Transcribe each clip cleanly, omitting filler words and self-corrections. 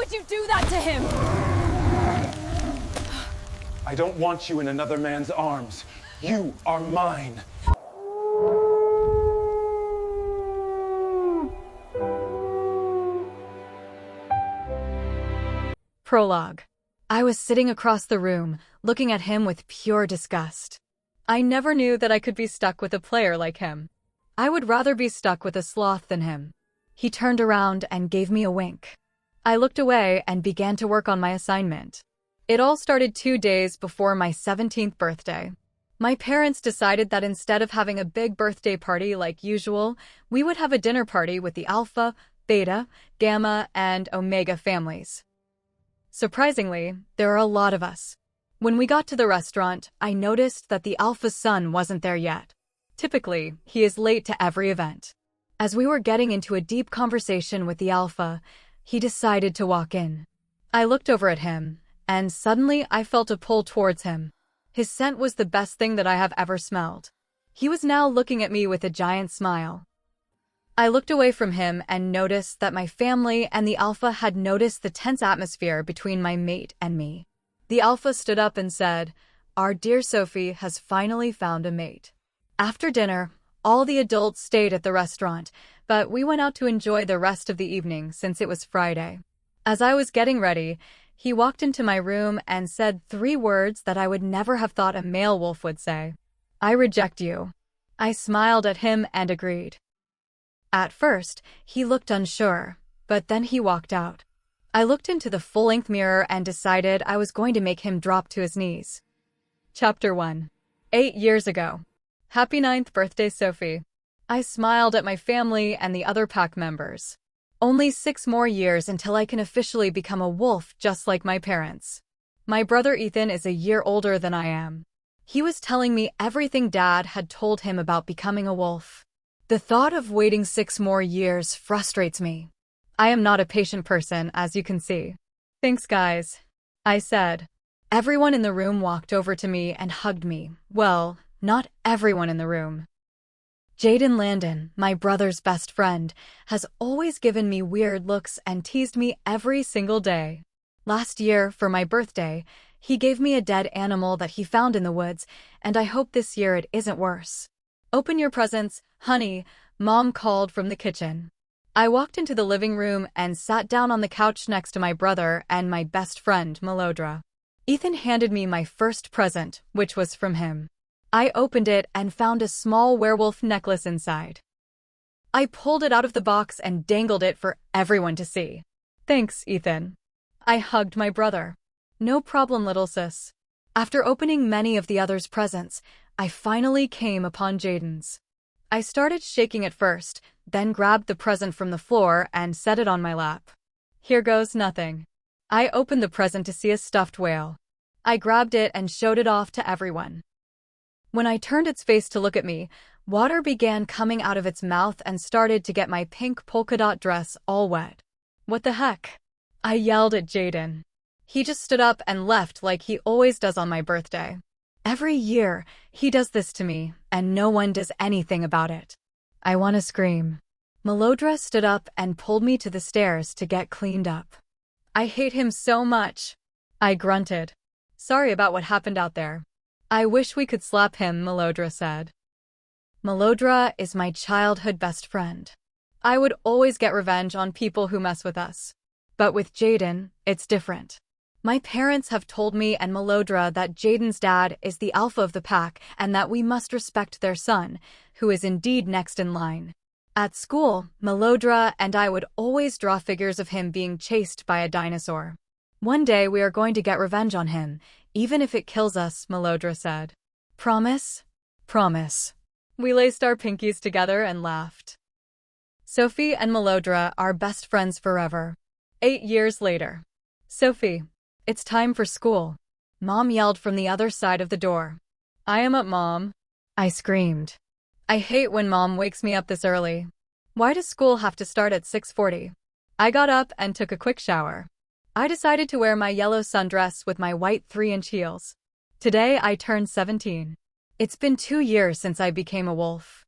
did you do that to him? I don't want you in another man's arms. You are mine. Prologue. I was sitting across the room, looking at him with pure disgust. I never knew that I could be stuck with a player like him. I would rather be stuck with a sloth than him. He turned around and gave me a wink. I looked away and began to work on my assignment. It all started 2 days before my 17th birthday. My parents decided that instead of having a big birthday party like usual, we would have a dinner party with the Alpha, Beta, Gamma, and Omega families. Surprisingly, there are a lot of us. When we got to the restaurant, I noticed that the Alpha's son wasn't there yet. Typically, he is late to every event. As we were getting into a deep conversation with the Alpha, he decided to walk in. I looked over at him, and suddenly I felt a pull towards him. His scent was the best thing that I have ever smelled. He was now looking at me with a giant smile. I looked away from him and noticed that my family and the Alpha had noticed the tense atmosphere between my mate and me. The Alpha stood up and said, "Our dear Sophie has finally found a mate." After dinner, all the adults stayed at the restaurant, but we went out to enjoy the rest of the evening since it was Friday. As I was getting ready, he walked into my room and said 3 words that I would never have thought a male wolf would say. "I reject you." I smiled at him and agreed. At first, he looked unsure, but then he walked out. I looked into the full-length mirror and decided I was going to make him drop to his knees. Chapter 1. 8 years ago. Happy 9th birthday, Sophie. I smiled at my family and the other pack members. Only 6 more years until I can officially become a wolf just like my parents. My brother Ethan is a year older than I am. He was telling me everything Dad had told him about becoming a wolf. The thought of waiting 6 more years frustrates me. I am not a patient person, as you can see. "Thanks, guys," I said. Everyone in the room walked over to me and hugged me. Well, not everyone in the room. Jayden Landon, my brother's best friend, has always given me weird looks and teased me every single day. Last year, for my birthday, he gave me a dead animal that he found in the woods, and I hope this year it isn't worse. "Open your presents, honey," Mom called from the kitchen. I walked into the living room and sat down on the couch next to my brother and my best friend, Melodra. Ethan handed me my first present, which was from him. I opened it and found a small werewolf necklace inside. I pulled it out of the box and dangled it for everyone to see. "Thanks, Ethan." I hugged my brother. "No problem, little sis." After opening many of the others' presents, I finally came upon Jayden's. I started shaking at first, then grabbed the present from the floor and set it on my lap. "Here goes nothing." I opened the present to see a stuffed whale. I grabbed it and showed it off to everyone. When I turned its face to look at me, water began coming out of its mouth and started to get my pink polka dot dress all wet. "What the heck?" I yelled at Jayden. He just stood up and left like he always does on my birthday. Every year, he does this to me, and no one does anything about it. I want to scream. Melodra stood up and pulled me to the stairs to get cleaned up. "I hate him so much." I grunted. "Sorry about what happened out there." "I wish we could slap him," Melodra said. Melodra is my childhood best friend. I would always get revenge on people who mess with us. But with Jayden, it's different. My parents have told me and Melodra that Jayden's dad is the alpha of the pack and that we must respect their son, who is indeed next in line. At school, Melodra and I would always draw figures of him being chased by a dinosaur. "One day we are going to get revenge on him, even if it kills us," Melodra said. "Promise?" "Promise." We laced our pinkies together and laughed. Sophie and Melodra are best friends forever. 8 years later. "Sophie, it's time for school," Mom yelled from the other side of the door. "I am up, Mom," I screamed. I hate when Mom wakes me up this early. Why does school have to start at 6:40? I got up and took a quick shower. I decided to wear my yellow sundress with my white 3-inch heels. Today I turned 17. It's been 2 years since I became a wolf.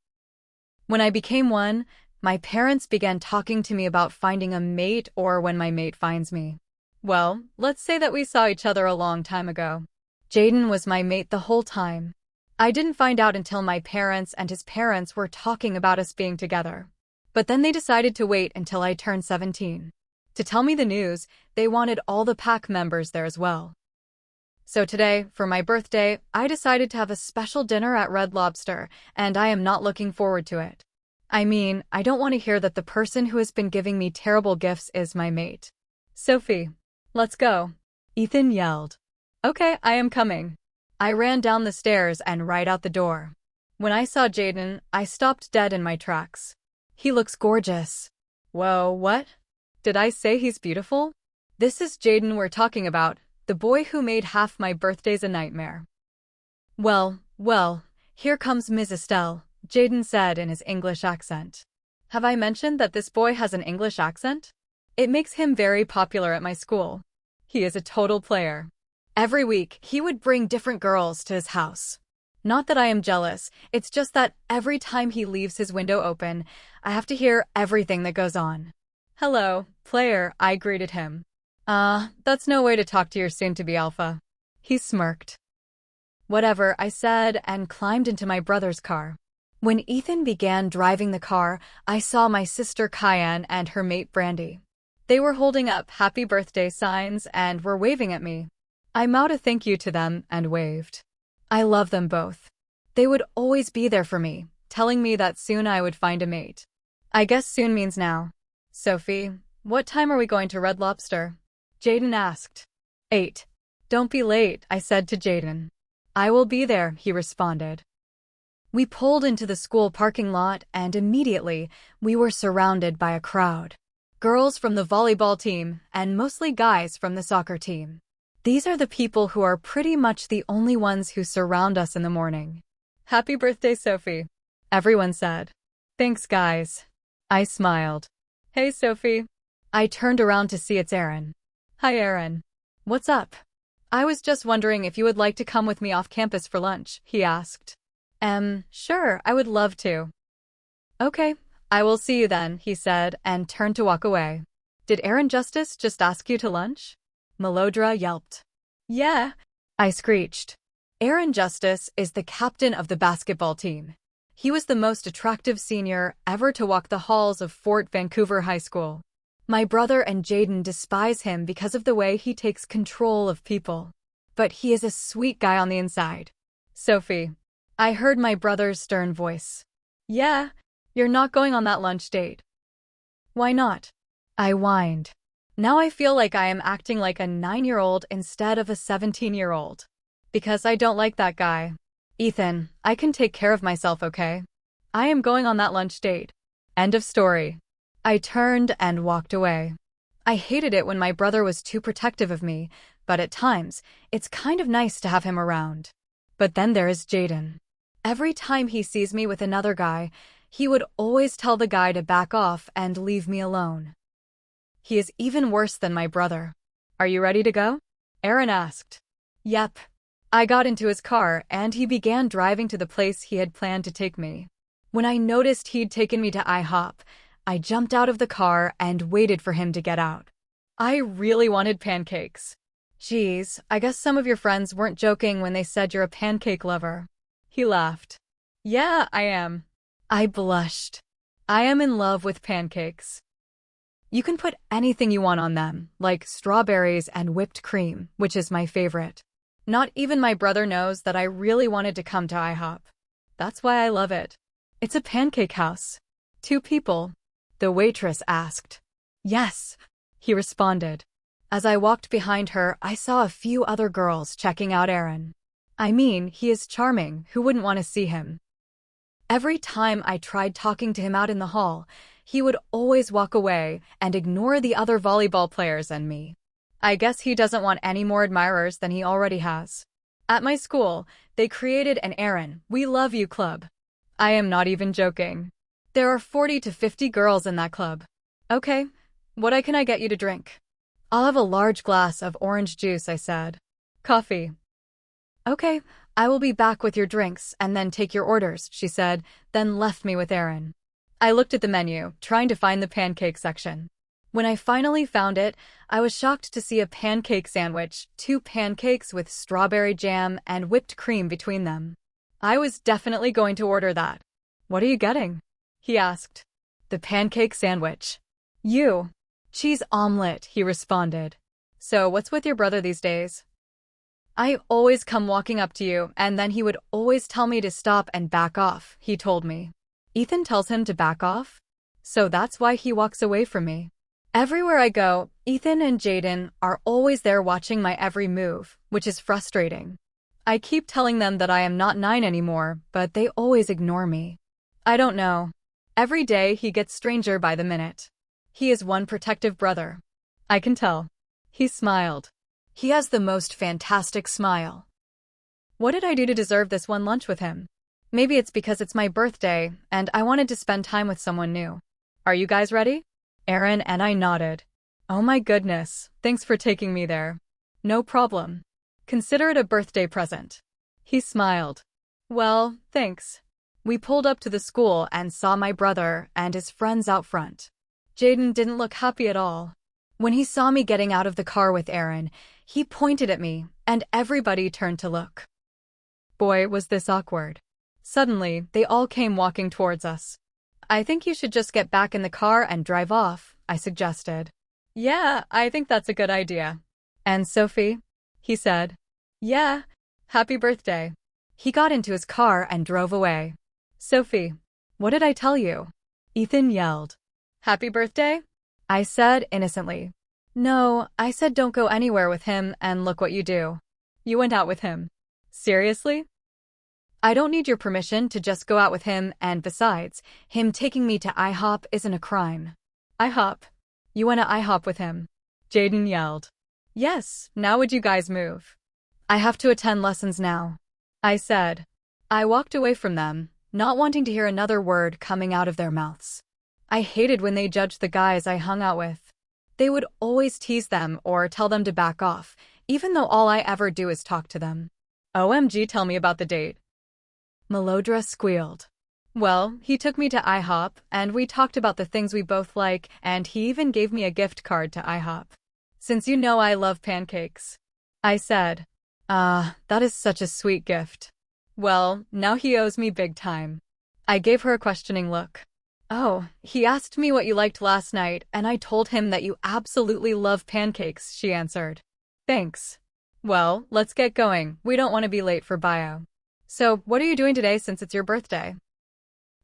When I became one, my parents began talking to me about finding a mate or when my mate finds me. Well, let's say that we saw each other a long time ago. Jayden was my mate the whole time. I didn't find out until my parents and his parents were talking about us being together. But then they decided to wait until I turned 17. To tell me the news, they wanted all the pack members there as well. So today, for my birthday, I decided to have a special dinner at Red Lobster, and I am not looking forward to it. I mean, I don't want to hear that the person who has been giving me terrible gifts is my mate. Sophie, let's go, Ethan yelled. Okay, I am coming. I ran down the stairs and right out the door. When I saw Jayden, I stopped dead in my tracks. He looks gorgeous. Whoa, what? Did I say he's beautiful? This is Jayden we're talking about, the boy who made half my birthdays a nightmare. Well, here comes Ms. Estelle, Jayden said in his English accent. Have I mentioned that this boy has an English accent? It makes him very popular at my school. He is a total player. Every week, he would bring different girls to his house. Not that I am jealous, it's just that every time he leaves his window open, I have to hear everything that goes on. Hello, player, I greeted him. That's no way to talk to your soon-to-be alpha. He smirked. Whatever, I said, and climbed into my brother's car. When Ethan began driving the car, I saw my sister Kyan and her mate Brandy. They were holding up happy birthday signs and were waving at me. I mouthed a thank you to them and waved. I love them both. They would always be there for me, telling me that soon I would find a mate. I guess soon means now. Sophie, what time are we going to Red Lobster? Jayden asked. 8. Don't be late, I said to Jayden. I will be there, he responded. We pulled into the school parking lot and immediately we were surrounded by a crowd. Girls from the volleyball team and mostly guys from the soccer team. These are the people who are pretty much the only ones who surround us in the morning. Happy birthday, Sophie, everyone said. Thanks, guys. I smiled. Hey, Sophie. I turned around to see it's Aaron. Hi, Aaron. What's up? I was just wondering if you would like to come with me off campus for lunch, he asked. Sure, I would love to. Okay, I will see you then, he said, and turned to walk away. Did Aaron Justice just ask you to lunch? Melodra yelped. Yeah, I screeched. Aaron Justice is the captain of the basketball team. He was the most attractive senior ever to walk the halls of Fort Vancouver High School. My brother and Jayden despise him because of the way he takes control of people. But he is a sweet guy on the inside. Sophie, I heard my brother's stern voice. Yeah, you're not going on that lunch date. Why not? I whined. Now I feel like I am acting like a 9-year-old instead of a 17-year-old. Because I don't like that guy. Ethan, I can take care of myself, okay? I am going on that lunch date. End of story. I turned and walked away. I hated it when my brother was too protective of me, but at times, it's kind of nice to have him around. But then there is Jayden. Every time he sees me with another guy, he would always tell the guy to back off and leave me alone. He is even worse than my brother. Are you ready to go? Aaron asked. Yep. I got into his car and he began driving to the place he had planned to take me. When I noticed he'd taken me to IHOP, I jumped out of the car and waited for him to get out. I really wanted pancakes. Geez, I guess some of your friends weren't joking when they said you're a pancake lover. He laughed. Yeah, I am. I blushed. I am in love with pancakes. You can put anything you want on them, like strawberries and whipped cream, which is my favorite. Not even my brother knows that I really wanted to come to IHOP. That's why I love it. It's a pancake house. 2 people. The waitress asked. Yes, he responded. As I walked behind her, I saw a few other girls checking out Aaron. I mean, he is charming. Who wouldn't want to see him? Every time I tried talking to him out in the hall, he would always walk away and ignore the other volleyball players and me. I guess he doesn't want any more admirers than he already has. At my school, they created an Aaron, We Love You club. I am not even joking. There are 40 to 50 girls in that club. Okay, what can I get you to drink? I'll have a large glass of orange juice, I said. Coffee. Okay, I will be back with your drinks and then take your orders, she said, then left me with Aaron. I looked at the menu, trying to find the pancake section. When I finally found it, I was shocked to see a pancake sandwich, 2 pancakes with strawberry jam and whipped cream between them. I was definitely going to order that. "What are you getting?" he asked. "The pancake sandwich." "You." "Cheese omelet," he responded. "So what's with your brother these days?" "I always come walking up to you, and then he would always tell me to stop and back off," he told me. "Ethan tells him to back off? So that's why he walks away from me." Everywhere I go, Ethan and Jayden are always there watching my every move, which is frustrating. I keep telling them that I am not 9 anymore, but they always ignore me. I don't know. Every day he gets stranger by the minute. He is one protective brother. I can tell. He smiled. He has the most fantastic smile. What did I do to deserve this one lunch with him? Maybe it's because it's my birthday, and I wanted to spend time with someone new. Are you guys ready? Aaron and I nodded. "Oh my goodness, thanks for taking me there." "No problem. Consider it a birthday present." He smiled. "Well, thanks." We pulled up to the school and saw my brother and his friends out front. Jayden didn't look happy at all. When he saw me getting out of the car with Aaron, he pointed at me, and everybody turned to look. Boy, was this awkward. Suddenly, they all came walking towards us. "I think you should just get back in the car and drive off," I suggested. "Yeah, I think that's a good idea." "And Sophie?" he said. "Yeah, happy birthday." He got into his car and drove away. "Sophie, what did I tell you?" Ethan yelled. "Happy birthday?" I said innocently. "No, I said don't go anywhere with him, and look what you do. You went out with him." "Seriously?" "I don't need your permission to just go out with him, and besides, him taking me to IHOP isn't a crime." "IHOP? You went to IHOP with him?" Jayden yelled. "Yes, now would you guys move?" "I have to attend lessons now," I said. I walked away from them, not wanting to hear another word coming out of their mouths. I hated when they judged the guys I hung out with. They would always tease them or tell them to back off, even though all I ever do is talk to them. OMG, tell me about the date. Melodra squealed. "Well, he took me to IHOP, and we talked about the things we both like, and he even gave me a gift card to IHOP. Since you know I love pancakes." I said. That is such a sweet gift." "Well, now he owes me big time." I gave her a questioning look. "Oh, he asked me what you liked last night, and I told him that you absolutely love pancakes," she answered. "Thanks. Well, let's get going. We don't want to be late for bio." "So, what are you doing today since it's your birthday?"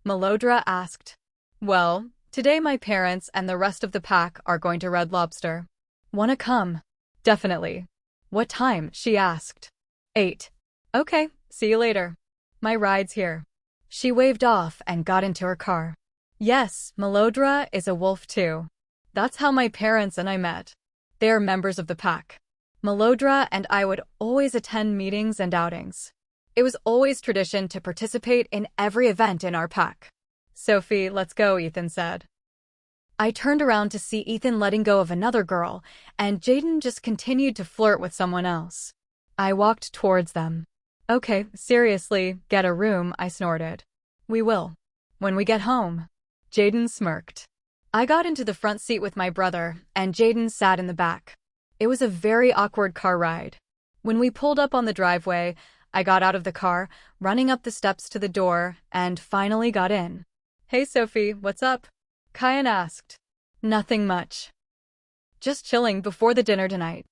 Melodra asked. "Well, today my parents and the rest of the pack are going to Red Lobster." "Wanna come?" "Definitely." "What time?" she asked. 8. "Okay, see you later. My ride's here." She waved off and got into her car. Yes, Melodra is a wolf too. That's how my parents and I met. They are members of the pack. Melodra and I would always attend meetings and outings. It was always tradition to participate in every event in our pack. "Sophie, let's go," Ethan said. I turned around to see Ethan letting go of another girl, and Jayden just continued to flirt with someone else. I walked towards them. "Okay, seriously, get a room," I snorted. "We will. When we get home." Jayden smirked. I got into the front seat with my brother, and Jayden sat in the back. It was a very awkward car ride. When we pulled up on the driveway, I got out of the car, running up the steps to the door, and finally got in. "Hey Sophie, what's up?" Kyan asked. "Nothing much. Just chilling before the dinner tonight.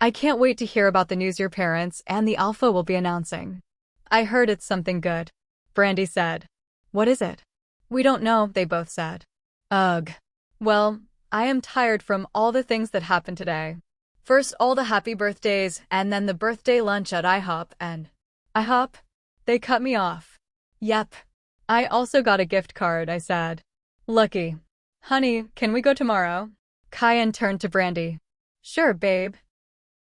I can't wait to hear about the news your parents and the Alpha will be announcing." "I heard it's something good," Brandy said. "What is it?" "We don't know," they both said. Ugh. Well, I am tired from all the things that happened today. First all the happy birthdays, and then the birthday lunch at IHOP, and IHOP? They cut me off. Yep. I also got a gift card, I said. Lucky. "Honey, can we go tomorrow?" Kyan turned to Brandy. "Sure, babe."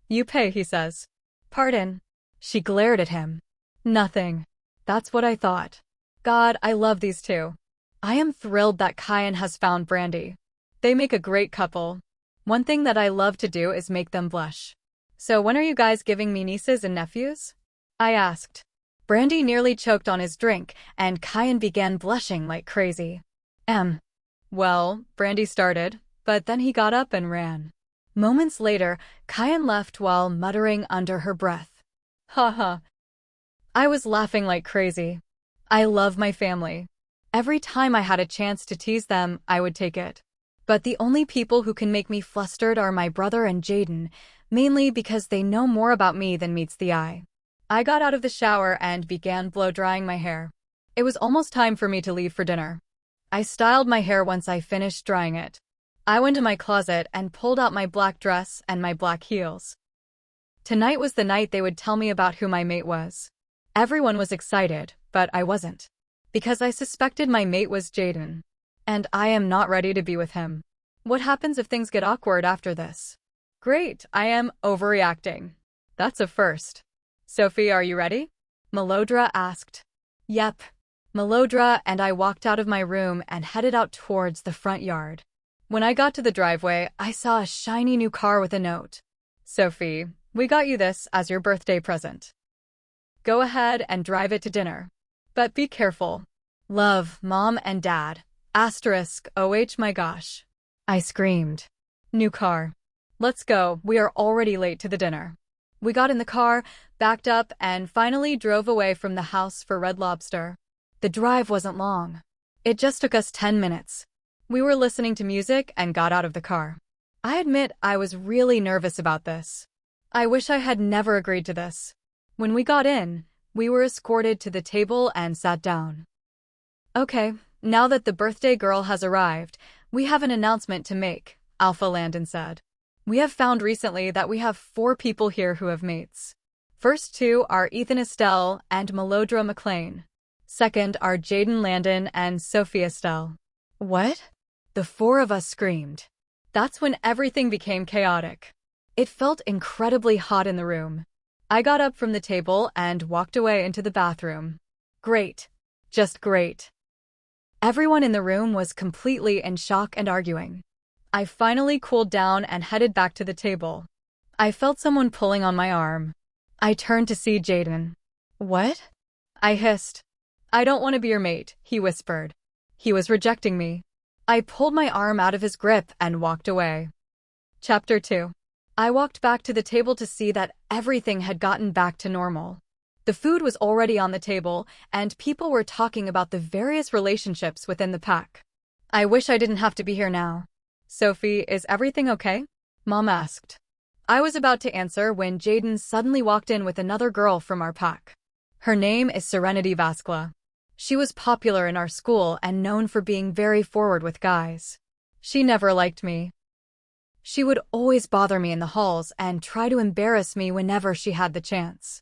"You pay," he says. "Pardon?" She glared at him. "Nothing." That's what I thought. God, I love these two. I am thrilled that Kyan has found Brandy. They make a great couple. One thing that I love to do is make them blush. "So when are you guys giving me nieces and nephews?" I asked. Brandy nearly choked on his drink, and Kyan began blushing like crazy. Well, Brandy started. but then he got up and ran. Moments later, Kyan left while muttering under her breath. Haha. I was laughing like crazy. I love my family. Every time I had a chance to tease them, I would take it. But the only people who can make me flustered are my brother and Jayden, mainly because they know more about me than meets the eye. I got out of the shower and began blow-drying my hair. It was almost time for me to leave for dinner. I styled my hair once I finished drying it. I went to my closet and pulled out my black dress and my black heels. Tonight was the night they would tell me about who my mate was. Everyone was excited, but I wasn't. Because I suspected my mate was Jayden. And I am not ready to be with him. What happens if things get awkward after this? Great, I am overreacting. That's a first. Sophie, are you ready? Melodra asked. Yep. Melodra and I walked out of my room and headed out towards the front yard. When I got to the driveway, I saw a shiny new car with a note. Sophie, we got you this as your birthday present. Go ahead and drive it to dinner. But be careful. Love, Mom and Dad. *OH my gosh. I screamed. New car. Let's go, we are already late to the dinner. We got in the car, backed up, and finally drove away from the house for Red Lobster. The drive wasn't long. It just took us 10 minutes. We were listening to music and got out of the car. I admit I was really nervous about this. I wish I had never agreed to this. When we got in, we were escorted to the table and sat down. Okay, now that the birthday girl has arrived, we have an announcement to make, Landon said. We have found recently that we have 4 people here who have mates. First 2 are Ethan Estelle and Melodra McLean. Second are Jayden Landon and Sophie Estelle. What? The 4 of us screamed. That's when everything became chaotic. It felt incredibly hot in the room. I got up from the table and walked away into the bathroom. Great. Just great. Everyone in the room was completely in shock and arguing. I finally cooled down and headed back to the table. I felt someone pulling on my arm. I turned to see Jayden. What? I hissed. I don't want to be your mate, he whispered. He was rejecting me. I pulled my arm out of his grip and walked away. Chapter 2. I walked back to the table to see that everything had gotten back to normal. The food was already on the table, and people were talking about the various relationships within the pack. I wish I didn't have to be here now. Sophie, is everything okay? Mom asked. I was about to answer when Jayden suddenly walked in with another girl from our pack. Her name is Serenity Vaskla. She was popular in our school and known for being very forward with guys. She never liked me. She would always bother me in the halls and try to embarrass me whenever she had the chance.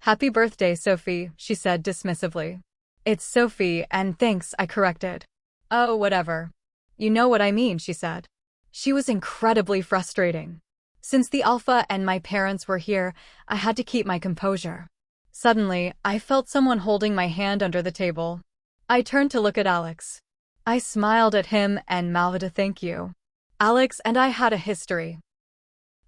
Happy birthday, Sophie, she said dismissively. It's Sophie, and thanks, I corrected. Oh, whatever. You know what I mean, she said. She was incredibly frustrating. Since the alpha and my parents were here, I had to keep my composure. Suddenly, I felt someone holding my hand under the table. I turned to look at Alex. I smiled at him and mouthed a thank you. Alex and I had a history.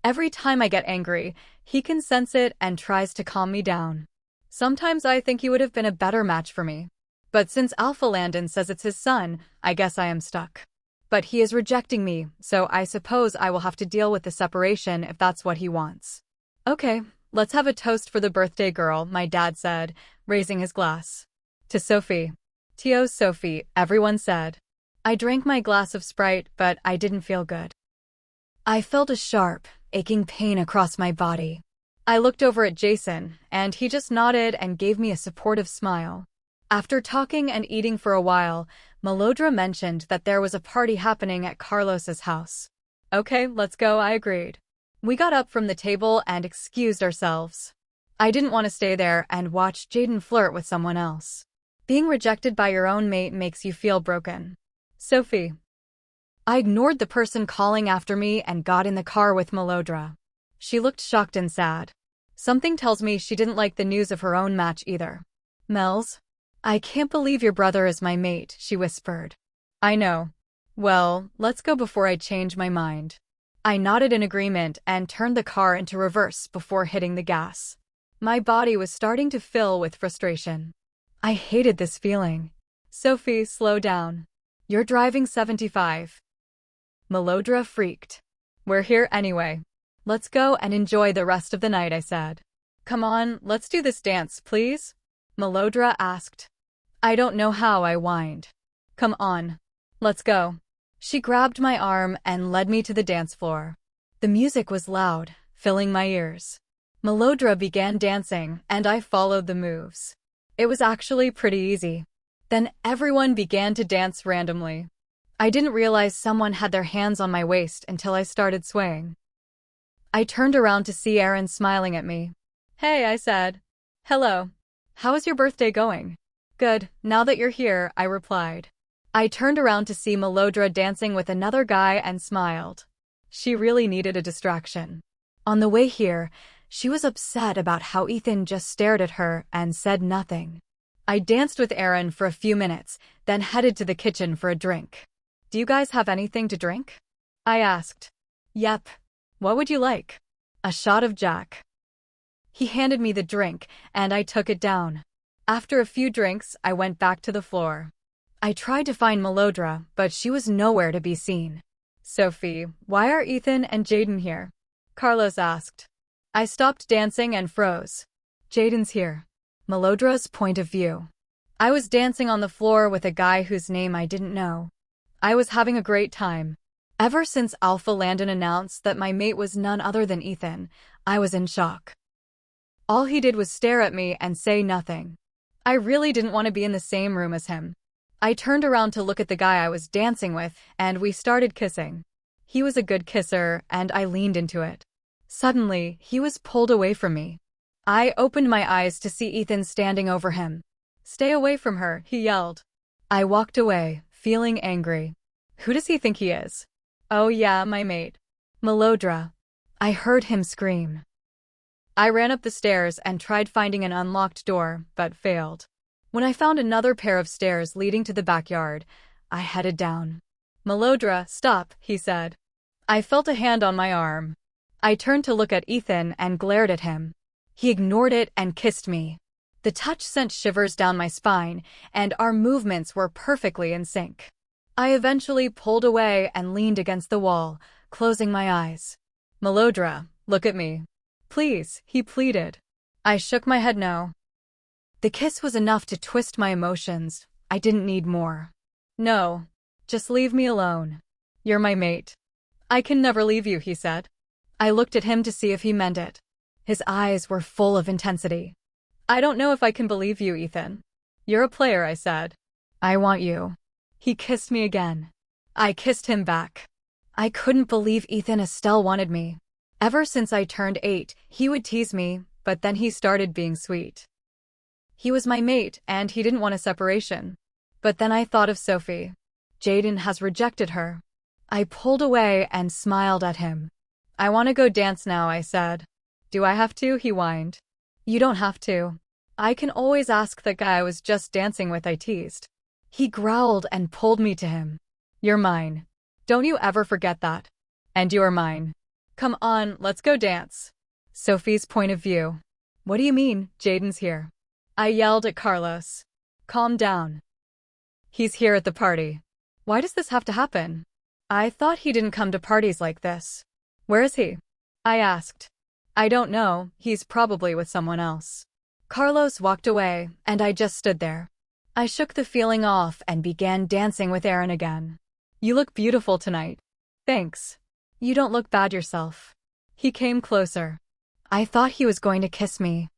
Every time I get angry, he can sense it and tries to calm me down. Sometimes I think he would have been a better match for me. But since Landon says it's his son, I guess I am stuck. But he is rejecting me, so I suppose I will have to deal with the separation if that's what he wants. Okay, let's have a toast for the birthday girl, my dad said, raising his glass. To Sophie. To Sophie, everyone said. I drank my glass of Sprite, but I didn't feel good. I felt a sharp, aching pain across my body. I looked over at Jason, and he just nodded and gave me a supportive smile. After talking and eating for a while, Melodra mentioned that there was a party happening at Carlos's house. Okay, let's go, I agreed. We got up from the table and excused ourselves. I didn't want to stay there and watch Jayden flirt with someone else. Being rejected by your own mate makes you feel broken. Sophie. I ignored the person calling after me and got in the car with Melodra. She looked shocked and sad. Something tells me she didn't like the news of her own match either. Mels? I can't believe your brother is my mate, she whispered. I know. Well, let's go before I change my mind. I nodded in agreement and turned the car into reverse before hitting the gas. My body was starting to fill with frustration. I hated this feeling. Sophie, slow down. You're driving 75. Melodra freaked. We're here anyway. Let's go and enjoy the rest of the night, I said. Come on, let's do this dance, please? Melodra asked. I don't know how, I whined. Come on. Let's go. She grabbed my arm and led me to the dance floor. The music was loud, filling my ears. Melodra began dancing, and I followed the moves. It was actually pretty easy. Then everyone began to dance randomly. I didn't realize someone had their hands on my waist until I started swaying. I turned around to see Aaron smiling at me. Hey, I said. Hello. How is your birthday going? Good, now that you're here, I replied. I turned around to see Melodra dancing with another guy and smiled. She really needed a distraction. On the way here, she was upset about how Ethan just stared at her and said nothing. I danced with Aaron for a few minutes, then headed to the kitchen for a drink. Do you guys have anything to drink? I asked. Yep. What would you like? A shot of Jack. He handed me the drink, and I took it down. After a few drinks, I went back to the floor. I tried to find Melodra, but she was nowhere to be seen. Sophie, why are Ethan and Jayden here? Carlos asked. I stopped dancing and froze. Jayden's here. Melodra's point of view. I was dancing on the floor with a guy whose name I didn't know. I was having a great time. Ever since Landon announced that my mate was none other than Ethan, I was in shock. All he did was stare at me and say nothing. I really didn't want to be in the same room as him. I turned around to look at the guy I was dancing with, and we started kissing. He was a good kisser, and I leaned into it. Suddenly, he was pulled away from me. I opened my eyes to see Ethan standing over him. Stay away from her, he yelled. I walked away, feeling angry. Who does he think he is? Oh yeah, my mate. Melodra. I heard him scream. I ran up the stairs and tried finding an unlocked door, but failed. When I found another pair of stairs leading to the backyard, I headed down. Melodra, stop, he said. I felt a hand on my arm. I turned to look at Ethan and glared at him. He ignored it and kissed me. The touch sent shivers down my spine, and our movements were perfectly in sync. I eventually pulled away and leaned against the wall, closing my eyes. Melodra, look at me. Please, he pleaded. I shook my head no. The kiss was enough to twist my emotions. I didn't need more. No. Just leave me alone. You're my mate. I can never leave you, he said. I looked at him to see if he meant it. His eyes were full of intensity. I don't know if I can believe you, Ethan. You're a player, I said. I want you. He kissed me again. I kissed him back. I couldn't believe Ethan Estelle wanted me. Ever since I turned 8, he would tease me, but then he started being sweet. He was my mate, and he didn't want a separation. But then I thought of Sophie. Jayden has rejected her. I pulled away and smiled at him. I want to go dance now, I said. Do I have to? He whined. You don't have to. I can always ask the guy I was just dancing with, I teased. He growled and pulled me to him. You're mine. Don't you ever forget that. And you are mine. Come on, let's go dance. Sophie's point of view. What do you mean, Jayden's here? I yelled at Carlos. Calm down. He's here at the party. Why does this have to happen? I thought he didn't come to parties like this. Where is he? I asked. I don't know, he's probably with someone else. Carlos walked away, and I just stood there. I shook the feeling off and began dancing with Aaron again. You look beautiful tonight. Thanks. You don't look bad yourself. He came closer. I thought he was going to kiss me.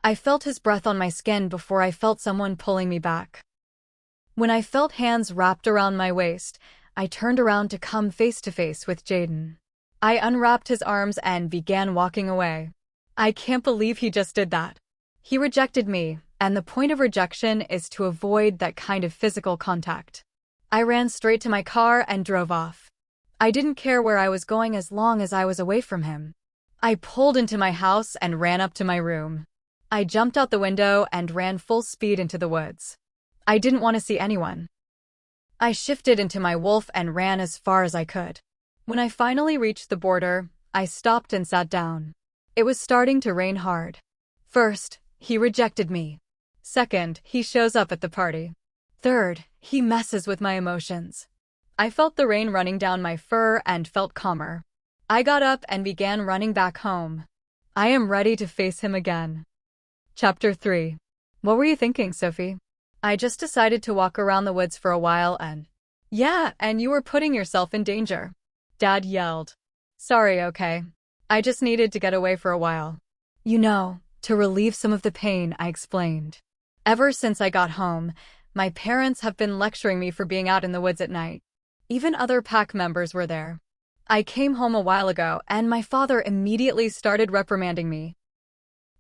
I felt his breath on my skin before I felt someone pulling me back. When I felt hands wrapped around my waist, I turned around to come face to face with Jayden. I unwrapped his arms and began walking away. I can't believe he just did that. He rejected me, and the point of rejection is to avoid that kind of physical contact. I ran straight to my car and drove off. I didn't care where I was going as long as I was away from him. I pulled into my house and ran up to my room. I jumped out the window and ran full speed into the woods. I didn't want to see anyone. I shifted into my wolf and ran as far as I could. When I finally reached the border, I stopped and sat down. It was starting to rain hard. First, he rejected me. Second, he shows up at the party. Third, he messes with my emotions. I felt the rain running down my fur and felt calmer. I got up and began running back home. I am ready to face him again. Chapter 3. What were you thinking, Sophie? I just decided to walk around the woods for a while and... Yeah, and you were putting yourself in danger. Dad yelled. Sorry, okay. I just needed to get away for a while. You know, to relieve some of the pain, I explained. Ever since I got home, my parents have been lecturing me for being out in the woods at night. Even other pack members were there. I came home a while ago, and my father immediately started reprimanding me.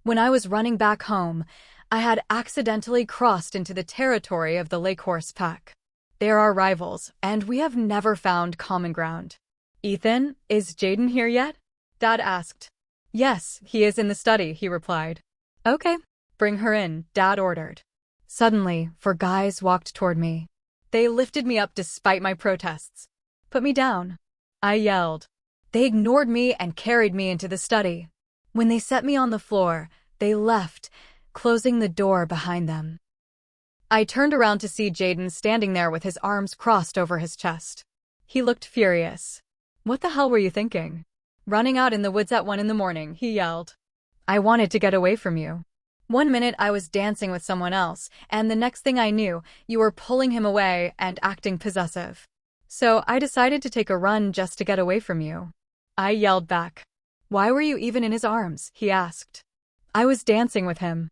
When I was running back home, I had accidentally crossed into the territory of the Lakehorse pack. They're our rivals, and we have never found common ground. Ethan, is Jayden here yet? Dad asked. Yes, he is in the study, he replied. Okay, bring her in, Dad ordered. Suddenly, 4 guys walked toward me. They lifted me up despite my protests. Put me down, I yelled. They ignored me and carried me into the study. When they set me on the floor, they left, closing the door behind them. I turned around to see Jayden standing there with his arms crossed over his chest. He looked furious. What the hell were you thinking? Running out in the woods at 1 a.m, he yelled. I wanted to get away from you. 1 minute I was dancing with someone else, and the next thing I knew, you were pulling him away and acting possessive. So I decided to take a run just to get away from you. I yelled back. Why were you even in his arms? He asked. I was dancing with him.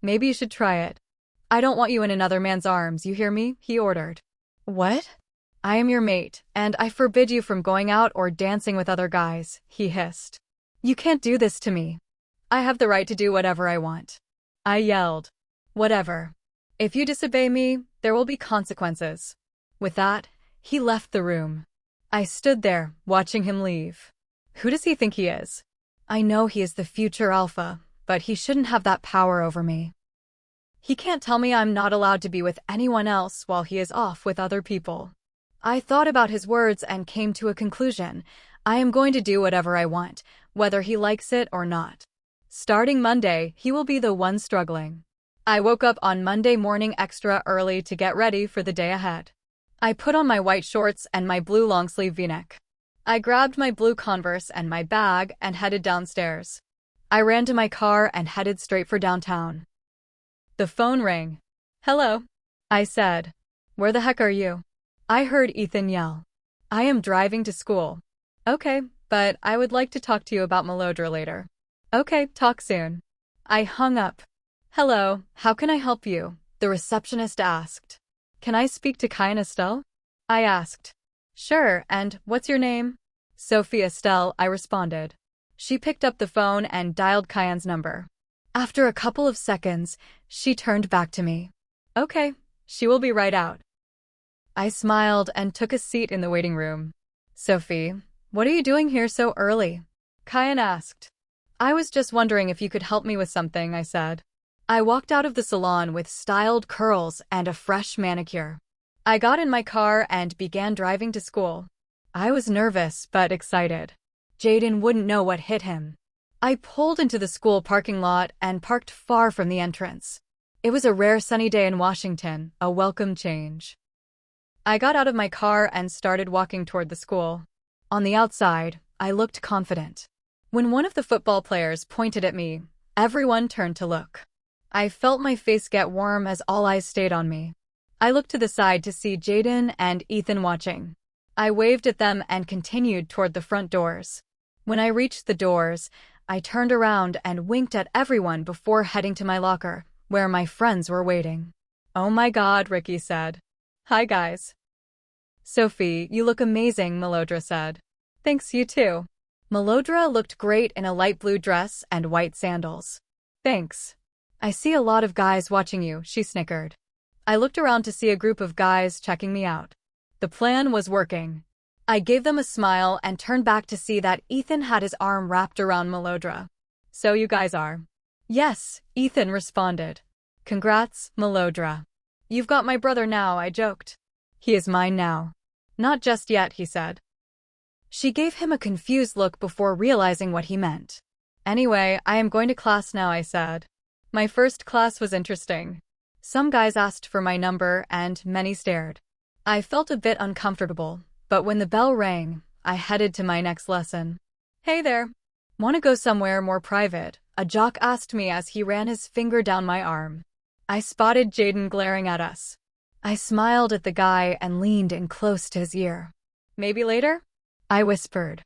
Maybe you should try it. I don't want you in another man's arms, you hear me? He ordered. What? I am your mate, and I forbid you from going out or dancing with other guys, he hissed. You can't do this to me. I have the right to do whatever I want. I yelled. Whatever. If you disobey me, there will be consequences. With that, he left the room. I stood there, watching him leave. Who does he think he is? I know he is the future alpha, but he shouldn't have that power over me. He can't tell me I'm not allowed to be with anyone else while he is off with other people. I thought about his words and came to a conclusion. I am going to do whatever I want, whether he likes it or not. Starting Monday, he will be the one struggling. I woke up on Monday morning extra early to get ready for the day ahead. I put on my white shorts and my blue long-sleeve v-neck. I grabbed my blue Converse and my bag and headed downstairs. I ran to my car and headed straight for downtown. The phone rang. Hello, I said. Where the heck are you? I heard Ethan yell. I am driving to school. Okay, but I would like to talk to you about Melodra later. Okay, talk soon. I hung up. Hello, how can I help you? The receptionist asked. Can I speak to Sophie Estelle? I asked. Sure, and what's your name? Sophie Estelle, I responded. She picked up the phone and dialed Sophie's number. After a couple of seconds, she turned back to me. Okay, she will be right out. I smiled and took a seat in the waiting room. Sophie, what are you doing here so early? Sophie asked. I was just wondering if you could help me with something, I said. I walked out of the salon with styled curls and a fresh manicure. I got in my car and began driving to school. I was nervous but excited. Jayden wouldn't know what hit him. I pulled into the school parking lot and parked far from the entrance. It was a rare sunny day in Washington, a welcome change. I got out of my car and started walking toward the school. On the outside, I looked confident. When one of the football players pointed at me, everyone turned to look. I felt my face get warm as all eyes stayed on me. I looked to the side to see Jayden and Ethan watching. I waved at them and continued toward the front doors. When I reached the doors, I turned around and winked at everyone before heading to my locker, where my friends were waiting. Oh my God, Ricky said. Hi guys. Sophie, you look amazing, Melodra said. Thanks, you too. Melodra looked great in a light blue dress and white sandals. Thanks. I see a lot of guys watching you, she snickered. I looked around to see a group of guys checking me out. The plan was working. I gave them a smile and turned back to see that Ethan had his arm wrapped around Melodra. So you guys are? Yes, Ethan responded. Congrats, Melodra. You've got my brother now, I joked. He is mine now. Not just yet, he said. She gave him a confused look before realizing what he meant. Anyway, I am going to class now, I said. My first class was interesting. Some guys asked for my number and many stared. I felt a bit uncomfortable, but when the bell rang, I headed to my next lesson. Hey there. Want to go somewhere more private? A jock asked me as he ran his finger down my arm. I spotted Jayden glaring at us. I smiled at the guy and leaned in close to his ear. Maybe later? I whispered.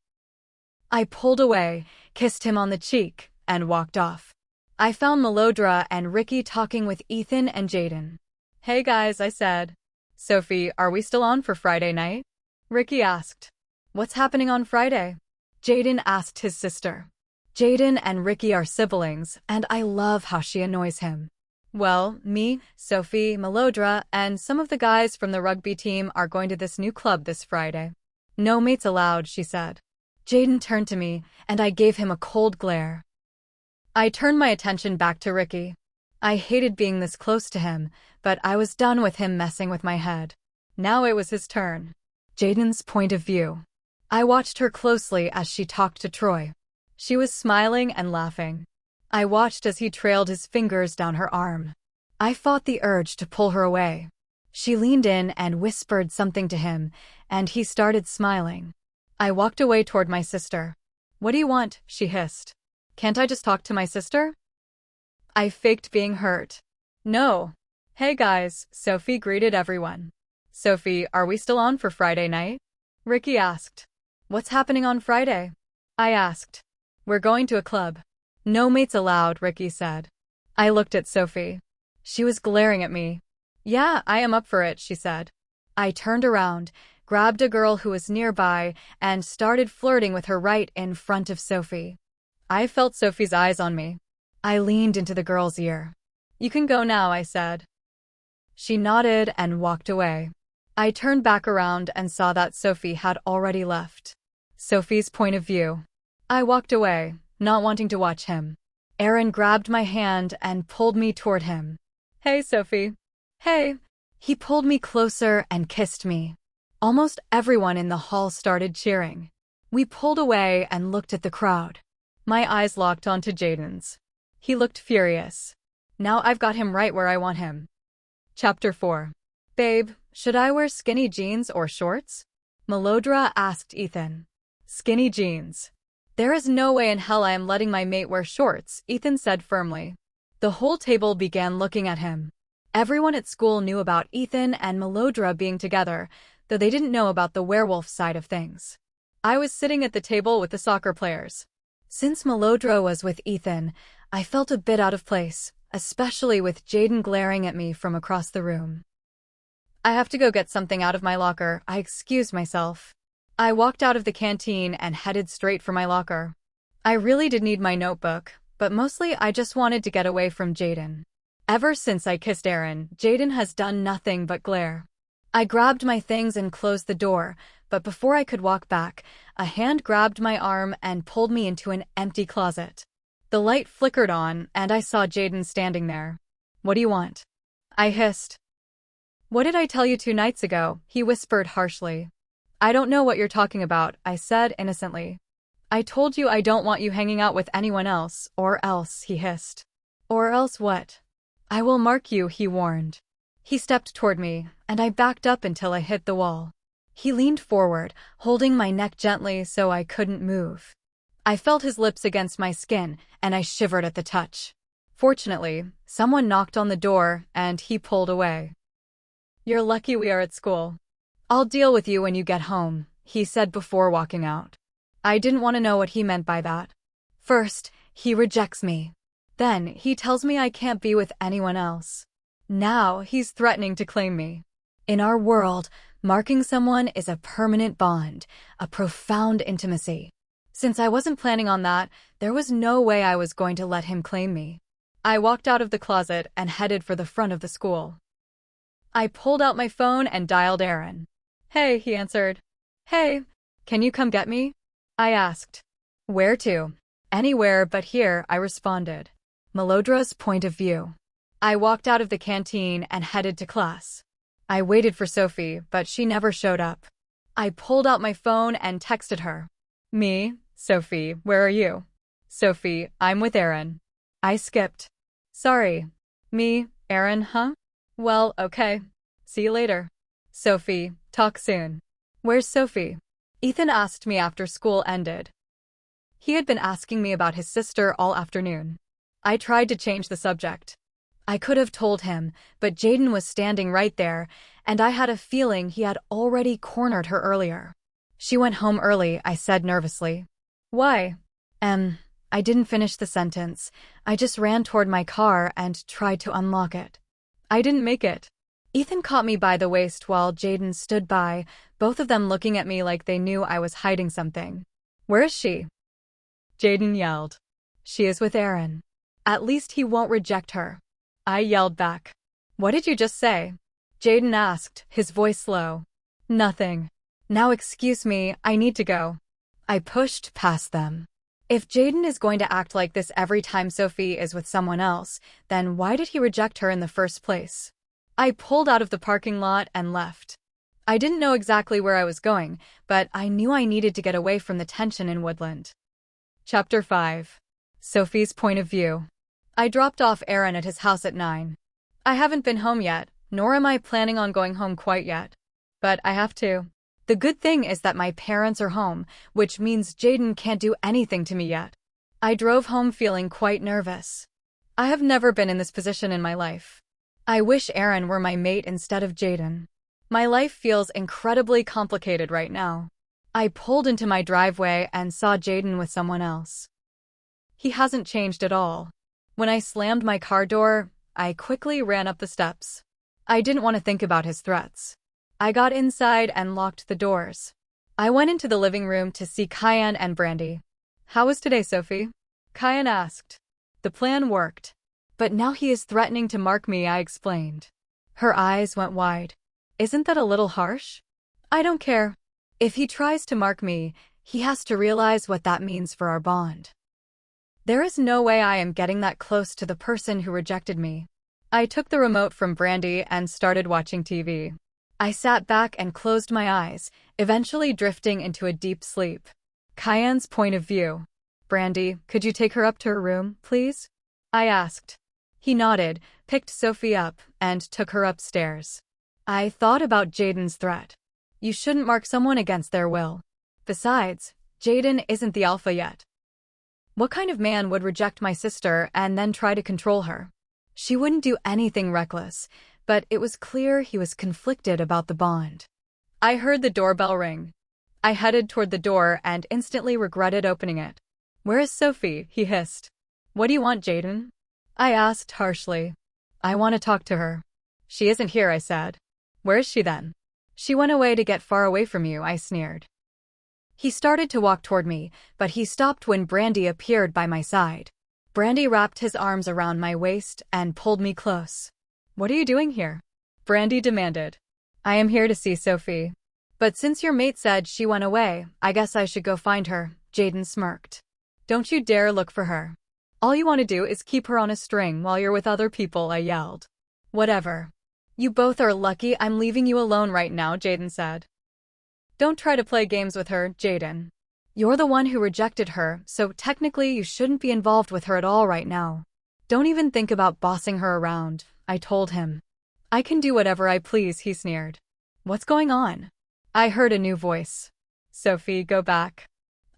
I pulled away, kissed him on the cheek, and walked off. I found Melodra and Ricky talking with Ethan and Jayden. Hey guys, I said. Sophie, are we still on for Friday night? Ricky asked. What's happening on Friday? Jayden asked his sister. Jayden and Ricky are siblings, and I love how she annoys him. Well, me, Sophie, Melodra, and some of the guys from the rugby team are going to this new club this Friday. No mates allowed, she said. Jayden turned to me, and I gave him a cold glare. I turned my attention back to Ricky. I hated being this close to him, but I was done with him messing with my head. Now it was his turn. Jayden's point of view. I watched her closely as she talked to Troy. She was smiling and laughing. I watched as he trailed his fingers down her arm. I fought the urge to pull her away. She leaned in and whispered something to him, and he started smiling. I walked away toward my sister. What do you want? She hissed. Can't I just talk to my sister? I faked being hurt. No. Hey guys, Sophie greeted everyone. Sophie, are we still on for Friday night? Ricky asked. What's happening on Friday? I asked. We're going to a club. No mates allowed, Ricky said. I looked at Sophie. She was glaring at me. Yeah, I am up for it, she said. I turned around, grabbed a girl who was nearby, and started flirting with her right in front of Sophie. I felt Sophie's eyes on me. I leaned into the girl's ear. You can go now, I said. She nodded and walked away. I turned back around and saw that Sophie had already left. Sophie's point of view. I walked away, not wanting to watch him. Aaron grabbed my hand and pulled me toward him. Hey, Sophie. Hey. He pulled me closer and kissed me. Almost everyone in the hall started cheering. We pulled away and looked at the crowd. My eyes locked onto Jayden's. He looked furious. Now I've got him right where I want him. Chapter 4. Babe, should I wear skinny jeans or shorts? Melodra asked Ethan. Skinny jeans. There is no way in hell I am letting my mate wear shorts, Ethan said firmly. The whole table began looking at him. Everyone at school knew about Ethan and Melodra being together, though they didn't know about the werewolf side of things. I was sitting at the table with the soccer players. Since Melodra was with Ethan, I felt a bit out of place, especially with Jayden glaring at me from across the room. I have to go get something out of my locker, I excused myself. I walked out of the canteen and headed straight for my locker. I really did need my notebook, but mostly I just wanted to get away from Jayden. Ever since I kissed Aaron, Jayden has done nothing but glare. I grabbed my things and closed the door, but before I could walk back, a hand grabbed my arm and pulled me into an empty closet. The light flickered on, and I saw Jayden standing there. What do you want? I hissed. What did I tell you 2 nights ago? He whispered harshly. I don't know what you're talking about, I said innocently. I told you I don't want you hanging out with anyone else, or else, he hissed. Or else what? I will mark you, he warned. He stepped toward me, and I backed up until I hit the wall. He leaned forward, holding my neck gently so I couldn't move. I felt his lips against my skin, and I shivered at the touch. Fortunately, someone knocked on the door, and he pulled away. You're lucky we are at school. I'll deal with you when you get home, he said before walking out. I didn't want to know what he meant by that. First, he rejects me. Then, he tells me I can't be with anyone else. Now, he's threatening to claim me. In our world, marking someone is a permanent bond, a profound intimacy. Since I wasn't planning on that, there was no way I was going to let him claim me. I walked out of the closet and headed for the front of the school. I pulled out my phone and dialed Aaron. Hey, he answered. Hey, can you come get me? I asked. Where to? Anywhere but here, I responded. Melodra's point of view. I walked out of the canteen and headed to class. I waited for Sophie, but she never showed up. I pulled out my phone and texted her. Me, Sophie, where are you? Sophie, I'm with Aaron. I skipped. Sorry. Me, Aaron, huh? Well, okay. See you later. Sophie, talk soon. Where's Sophie? Ethan asked me after school ended. He had been asking me about his sister all afternoon. I tried to change the subject. I could have told him, but Jayden was standing right there, and I had a feeling he had already cornered her earlier. She went home early, I said nervously. Why? I didn't finish the sentence. I just ran toward my car and tried to unlock it. I didn't make it. Ethan caught me by the waist while Jayden stood by, both of them looking at me like they knew I was hiding something. Where is she? Jayden yelled. She is with Aaron. At least he won't reject her. I yelled back. What did you just say? Jayden asked, his voice low. Nothing. Now excuse me, I need to go. I pushed past them. If Jayden is going to act like this every time Sophie is with someone else, then why did he reject her in the first place? I pulled out of the parking lot and left. I didn't know exactly where I was going, but I knew I needed to get away from the tension in Woodland. Chapter 5. Sophie's point of view. I dropped off Aaron at his house at 9. I haven't been home yet, nor am I planning on going home quite yet. But I have to. The good thing is that my parents are home, which means Jayden can't do anything to me yet. I drove home feeling quite nervous. I have never been in this position in my life. I wish Aaron were my mate instead of Jayden. My life feels incredibly complicated right now. I pulled into my driveway and saw Jayden with someone else. He hasn't changed at all. When I slammed my car door, I quickly ran up the steps. I didn't want to think about his threats. I got inside and locked the doors. I went into the living room to see Cayenne and Brandy. How was today, Sophie? Cayenne asked. The plan worked. But now he is threatening to mark me, I explained. Her eyes went wide. Isn't that a little harsh? I don't care. If he tries to mark me, he has to realize what that means for our bond. There is no way I am getting that close to the person who rejected me. I took the remote from Brandy and started watching TV. I sat back and closed my eyes, eventually drifting into a deep sleep. Cayenne's point of view. Brandy, could you take her up to her room, please? I asked. He nodded, picked Sophie up, and took her upstairs. I thought about Jayden's threat. You shouldn't mark someone against their will. Besides, Jayden isn't the alpha yet. What kind of man would reject my sister and then try to control her? She wouldn't do anything reckless, but it was clear he was conflicted about the bond. I heard the doorbell ring. I headed toward the door and instantly regretted opening it. Where is Sophie? He hissed. What do you want, Jayden? I asked harshly. I want to talk to her. She isn't here, I said. Where is she then? She went away to get far away from you, I sneered. He started to walk toward me, but he stopped when Brandy appeared by my side. Brandy wrapped his arms around my waist and pulled me close. What are you doing here? Brandy demanded. I am here to see Sophie. But since your mate said she went away, I guess I should go find her, Jayden smirked. Don't you dare look for her. All you want to do is keep her on a string while you're with other people, I yelled. Whatever. You both are lucky I'm leaving you alone right now, Jayden said. Don't try to play games with her, Jayden. You're the one who rejected her, so technically you shouldn't be involved with her at all right now. Don't even think about bossing her around, I told him. I can do whatever I please, he sneered. What's going on? I heard a new voice. Sophie, go back.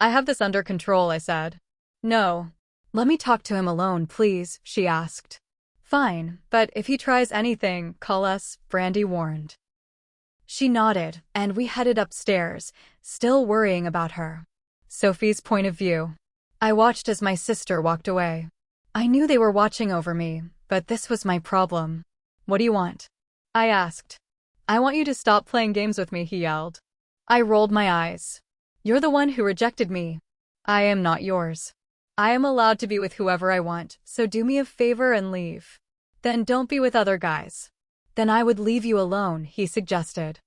I have this under control, I said. No. Let me talk to him alone, please, she asked. Fine, but if he tries anything, call us, Brandy warned. She nodded, and we headed upstairs, still worrying about her. Sophie's point of view. I watched as my sister walked away. I knew they were watching over me, but this was my problem. What do you want? I asked. I want you to stop playing games with me, he yelled. I rolled my eyes. You're the one who rejected me. I am not yours. I am allowed to be with whoever I want, so do me a favor and leave. Then don't be with other guys. Then I would leave you alone, he suggested.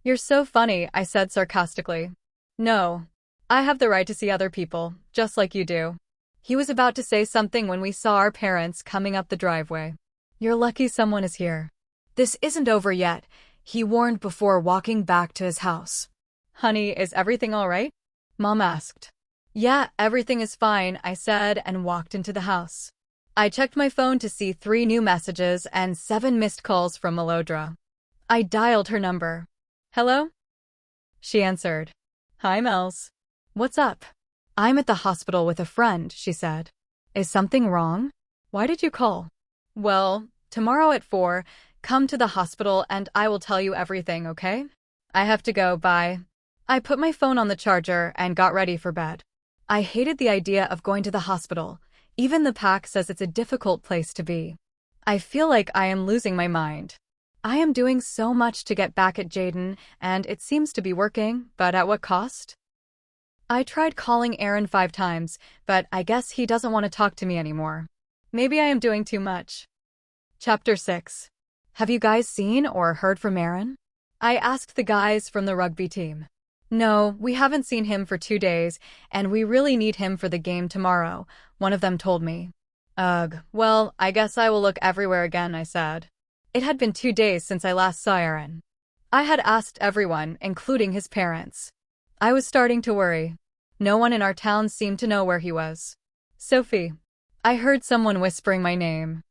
You're so funny, I said sarcastically. No. I have the right to see other people, just like you do. He was about to say something when we saw our parents coming up the driveway. You're lucky someone is here. This isn't over yet, he warned before walking back to his house. Honey, is everything all right? Mom asked. Yeah, everything is fine, I said and walked into the house. I checked my phone to see 3 new messages and 7 missed calls from Malodra. I dialed her number. Hello? She answered. Hi, Mels. What's up? I'm at the hospital with a friend, she said. Is something wrong? Why did you call? Well, tomorrow at 4, come to the hospital and I will tell you everything, okay? I have to go, bye. I put my phone on the charger and got ready for bed. I hated the idea of going to the hospital. Even the pack says it's a difficult place to be. I feel like I am losing my mind. I am doing so much to get back at Jayden, and it seems to be working, but at what cost? I tried calling Aaron 5 times, but I guess he doesn't want to talk to me anymore. Maybe I am doing too much. Chapter 6. Have you guys seen or heard from Aaron? I asked the guys from the rugby team. No, we haven't seen him for 2 days, and we really need him for the game tomorrow, one of them told me. Ugh, well, I guess I will look everywhere again, I said. It had been 2 days since I last saw Aaron. I had asked everyone, including his parents. I was starting to worry. No one in our town seemed to know where he was. Sophie. I heard someone whispering my name.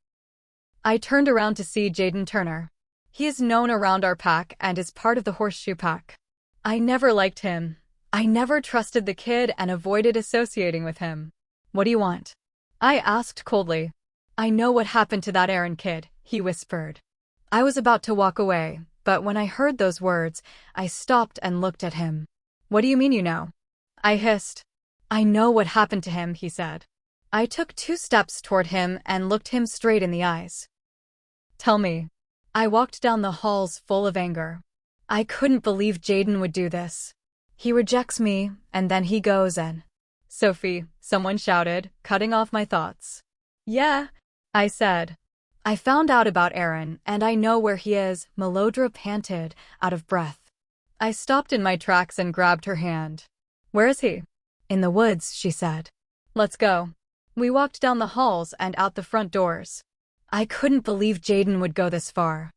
I turned around to see Jayden Turner. He is known around our pack and is part of the horseshoe pack. I never liked him. I never trusted the kid and avoided associating with him. What do you want? I asked coldly. I know what happened to that Aaron kid, he whispered. I was about to walk away, but when I heard those words, I stopped and looked at him. What do you mean you know? I hissed. I know what happened to him, he said. I took 2 steps toward him and looked him straight in the eyes. Tell me. I walked down the halls full of anger. I couldn't believe Jayden would do this. He rejects me, and then he goes and... Sophie, someone shouted, cutting off my thoughts. Yeah, I said. I found out about Aaron, and I know where he is, Melodra panted, out of breath. I stopped in my tracks and grabbed her hand. Where is he? In the woods, she said. Let's go. We walked down the halls and out the front doors. I couldn't believe Jayden would go this far.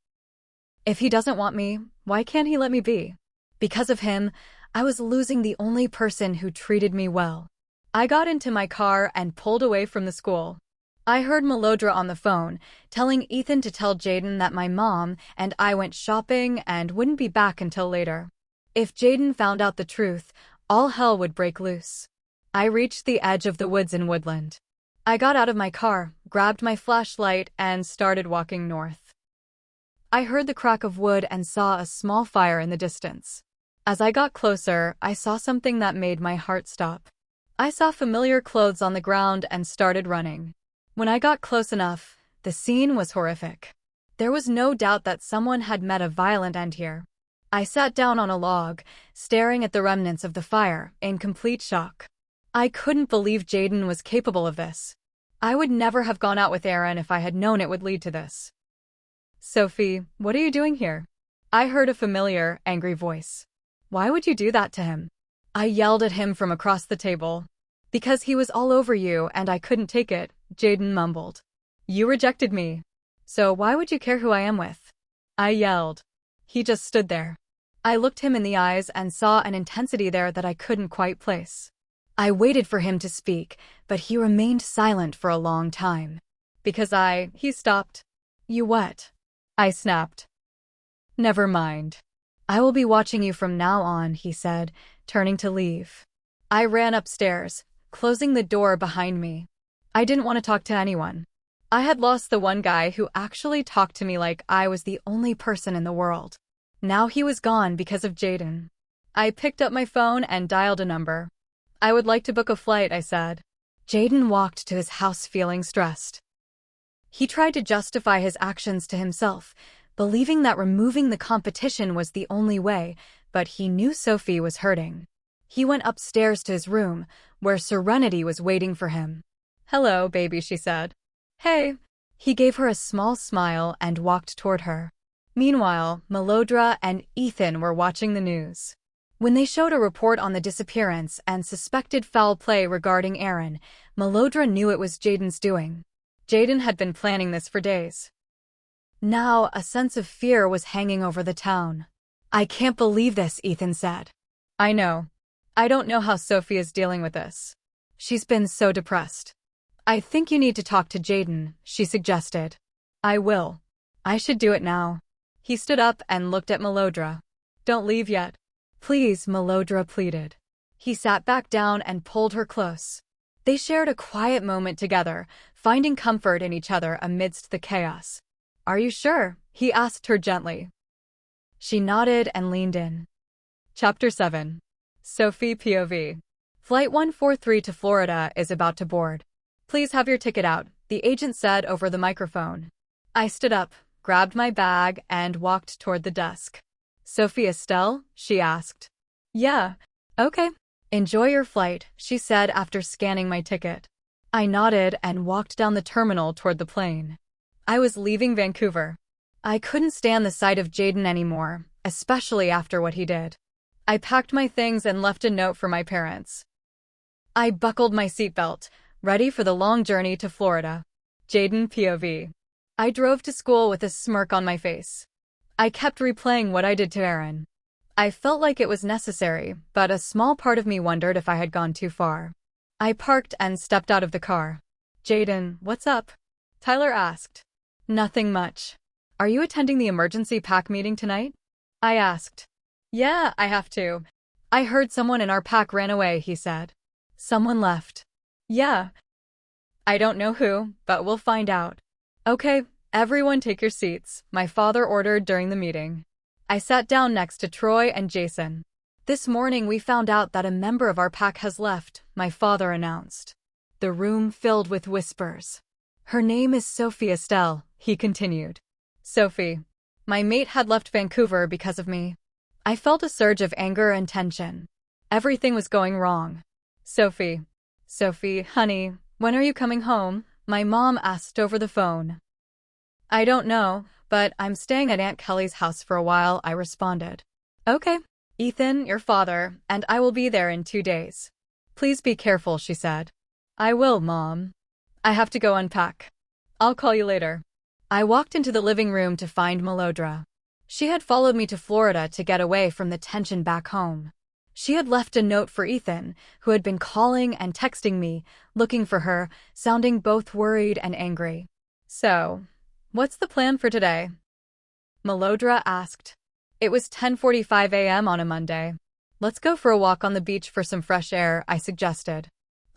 If he doesn't want me, why can't he let me be? Because of him, I was losing the only person who treated me well. I got into my car and pulled away from the school. I heard Melodra on the phone, telling Ethan to tell Jayden that my mom and I went shopping and wouldn't be back until later. If Jayden found out the truth, all hell would break loose. I reached the edge of the woods in Woodland. I got out of my car, grabbed my flashlight, and started walking north. I heard the crack of wood and saw a small fire in the distance. As I got closer, I saw something that made my heart stop. I saw familiar clothes on the ground and started running. When I got close enough, the scene was horrific. There was no doubt that someone had met a violent end here. I sat down on a log, staring at the remnants of the fire, in complete shock. I couldn't believe Jayden was capable of this. I would never have gone out with Aaron if I had known it would lead to this. Sophie, what are you doing here? I heard a familiar, angry voice. Why would you do that to him? I yelled at him from across the table. Because he was all over you and I couldn't take it, Jayden mumbled. You rejected me. So why would you care who I am with? I yelled. He just stood there. I looked him in the eyes and saw an intensity there that I couldn't quite place. I waited for him to speak, but he remained silent for a long time. He stopped. You what? I snapped. Never mind. I will be watching you from now on, he said, turning to leave. I ran upstairs, closing the door behind me. I didn't want to talk to anyone. I had lost the one guy who actually talked to me like I was the only person in the world. Now he was gone because of Jayden. I picked up my phone and dialed a number. I would like to book a flight, I said. Jayden walked to his house feeling stressed. He tried to justify his actions to himself, believing that removing the competition was the only way, but he knew Sophie was hurting. He went upstairs to his room, where Serenity was waiting for him. Hello, baby, she said. Hey. He gave her a small smile and walked toward her. Meanwhile, Melodra and Ethan were watching the news. When they showed a report on the disappearance and suspected foul play regarding Aaron, Melodra knew it was Jayden's doing. Jayden had been planning this for days. Now, a sense of fear was hanging over the town. I can't believe this, Ethan said. I know. I don't know how Sophie is dealing with this. She's been so depressed. I think you need to talk to Jayden, she suggested. I will. I should do it now. He stood up and looked at Melodra. Don't leave yet. Please, Melodra pleaded. He sat back down and pulled her close. They shared a quiet moment together, finding comfort in each other amidst the chaos. Are you sure? He asked her gently. She nodded and leaned in. Chapter 7. Sophie POV. Flight 143 to Florida is about to board. Please have your ticket out, the agent said over the microphone. I stood up, grabbed my bag, and walked toward the desk. Sophie Estelle? She asked. Yeah. Okay. Enjoy your flight, she said after scanning my ticket. I nodded and walked down the terminal toward the plane. I was leaving Vancouver. I couldn't stand the sight of Jayden anymore, especially after what he did. I packed my things and left a note for my parents. I buckled my seatbelt, ready for the long journey to Florida. Jayden POV. I drove to school with a smirk on my face. I kept replaying what I did to Aaron. I felt like it was necessary, but a small part of me wondered if I had gone too far. I parked and stepped out of the car. Jayden, what's up? Tyler asked. Nothing much. Are you attending the emergency pack meeting tonight? I asked. Yeah, I have to. I heard someone in our pack ran away, he said. Someone left. Yeah. I don't know who, but we'll find out. Okay, everyone take your seats, my father ordered during the meeting. I sat down next to Troy and Jason. This morning we found out that a member of our pack has left, my father announced. The room filled with whispers. Her name is Sophie Estelle, he continued. Sophie. My mate had left Vancouver because of me. I felt a surge of anger and tension. Everything was going wrong. Sophie. Sophie, honey, when are you coming home? My mom asked over the phone. I don't know, but I'm staying at Aunt Kelly's house for a while, I responded. Okay. Ethan, your father, and I will be there in 2 days. Please be careful, she said. I will, Mom. I have to go unpack. I'll call you later. I walked into the living room to find Melodra. She had followed me to Florida to get away from the tension back home. She had left a note for Ethan, who had been calling and texting me, looking for her, sounding both worried and angry. So, what's the plan for today? Melodra asked. It was 10:45 a.m. on a Monday. Let's go for a walk on the beach for some fresh air, I suggested.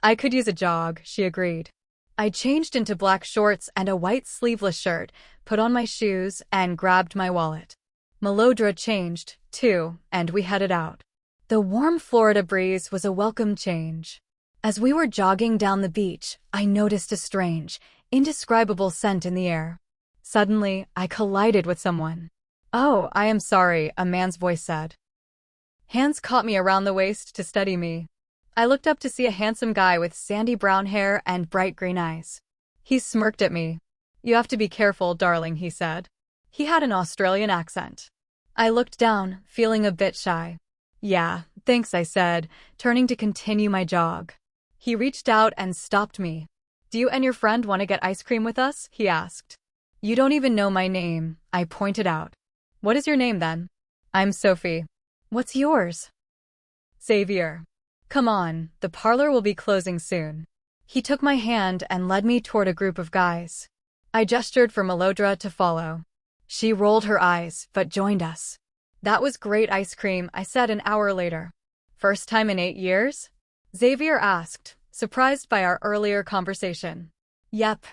I could use a jog, she agreed. I changed into black shorts and a white sleeveless shirt, put on my shoes, and grabbed my wallet. Melodra changed, too, and we headed out. The warm Florida breeze was a welcome change. As we were jogging down the beach, I noticed a strange, indescribable scent in the air. Suddenly, I collided with someone. Oh, I am sorry, a man's voice said. Hands caught me around the waist to steady me. I looked up to see a handsome guy with sandy brown hair and bright green eyes. He smirked at me. You have to be careful, darling, he said. He had an Australian accent. I looked down, feeling a bit shy. Yeah, thanks, I said, turning to continue my jog. He reached out and stopped me. Do you and your friend want to get ice cream with us? He asked. You don't even know my name, I pointed out. What is your name then? I'm Sophie. What's yours? Xavier. Come on, the parlor will be closing soon. He took my hand and led me toward a group of guys. I gestured for Melodra to follow. She rolled her eyes, but joined us. That was great ice cream, I said an hour later. First time in 8 years? Xavier asked, surprised by our earlier conversation. Yep.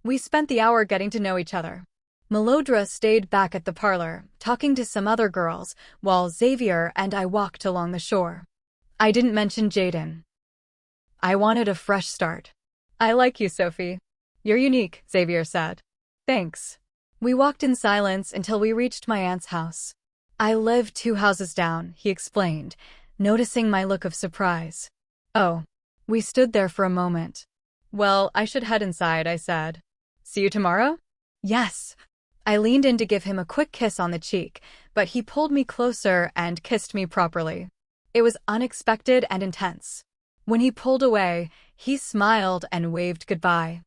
We spent the hour getting to know each other. Melodra stayed back at the parlor, talking to some other girls, while Xavier and I walked along the shore. I didn't mention Jayden. I wanted a fresh start. I like you, Sophie. You're unique, Xavier said. Thanks. We walked in silence until we reached my aunt's house. I live 2 houses down, he explained, noticing my look of surprise. Oh. We stood there for a moment. Well, I should head inside, I said. See you tomorrow? Yes. I leaned in to give him a quick kiss on the cheek, but he pulled me closer and kissed me properly. It was unexpected and intense. When he pulled away, he smiled and waved goodbye.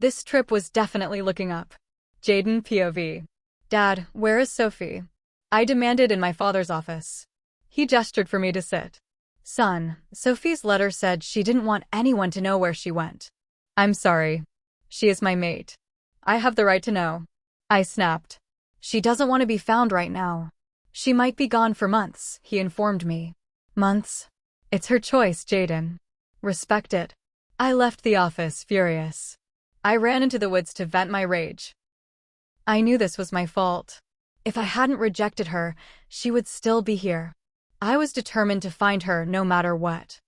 This trip was definitely looking up. Jayden POV. Dad, where is Sophie? I demanded in my father's office. He gestured for me to sit. Son, Sophie's letter said she didn't want anyone to know where she went. I'm sorry. She is my mate. I have the right to know. I snapped. She doesn't want to be found right now. She might be gone for months, he informed me. Months? It's her choice, Jayden. Respect it. I left the office, furious. I ran into the woods to vent my rage. I knew this was my fault. If I hadn't rejected her, she would still be here. I was determined to find her no matter what.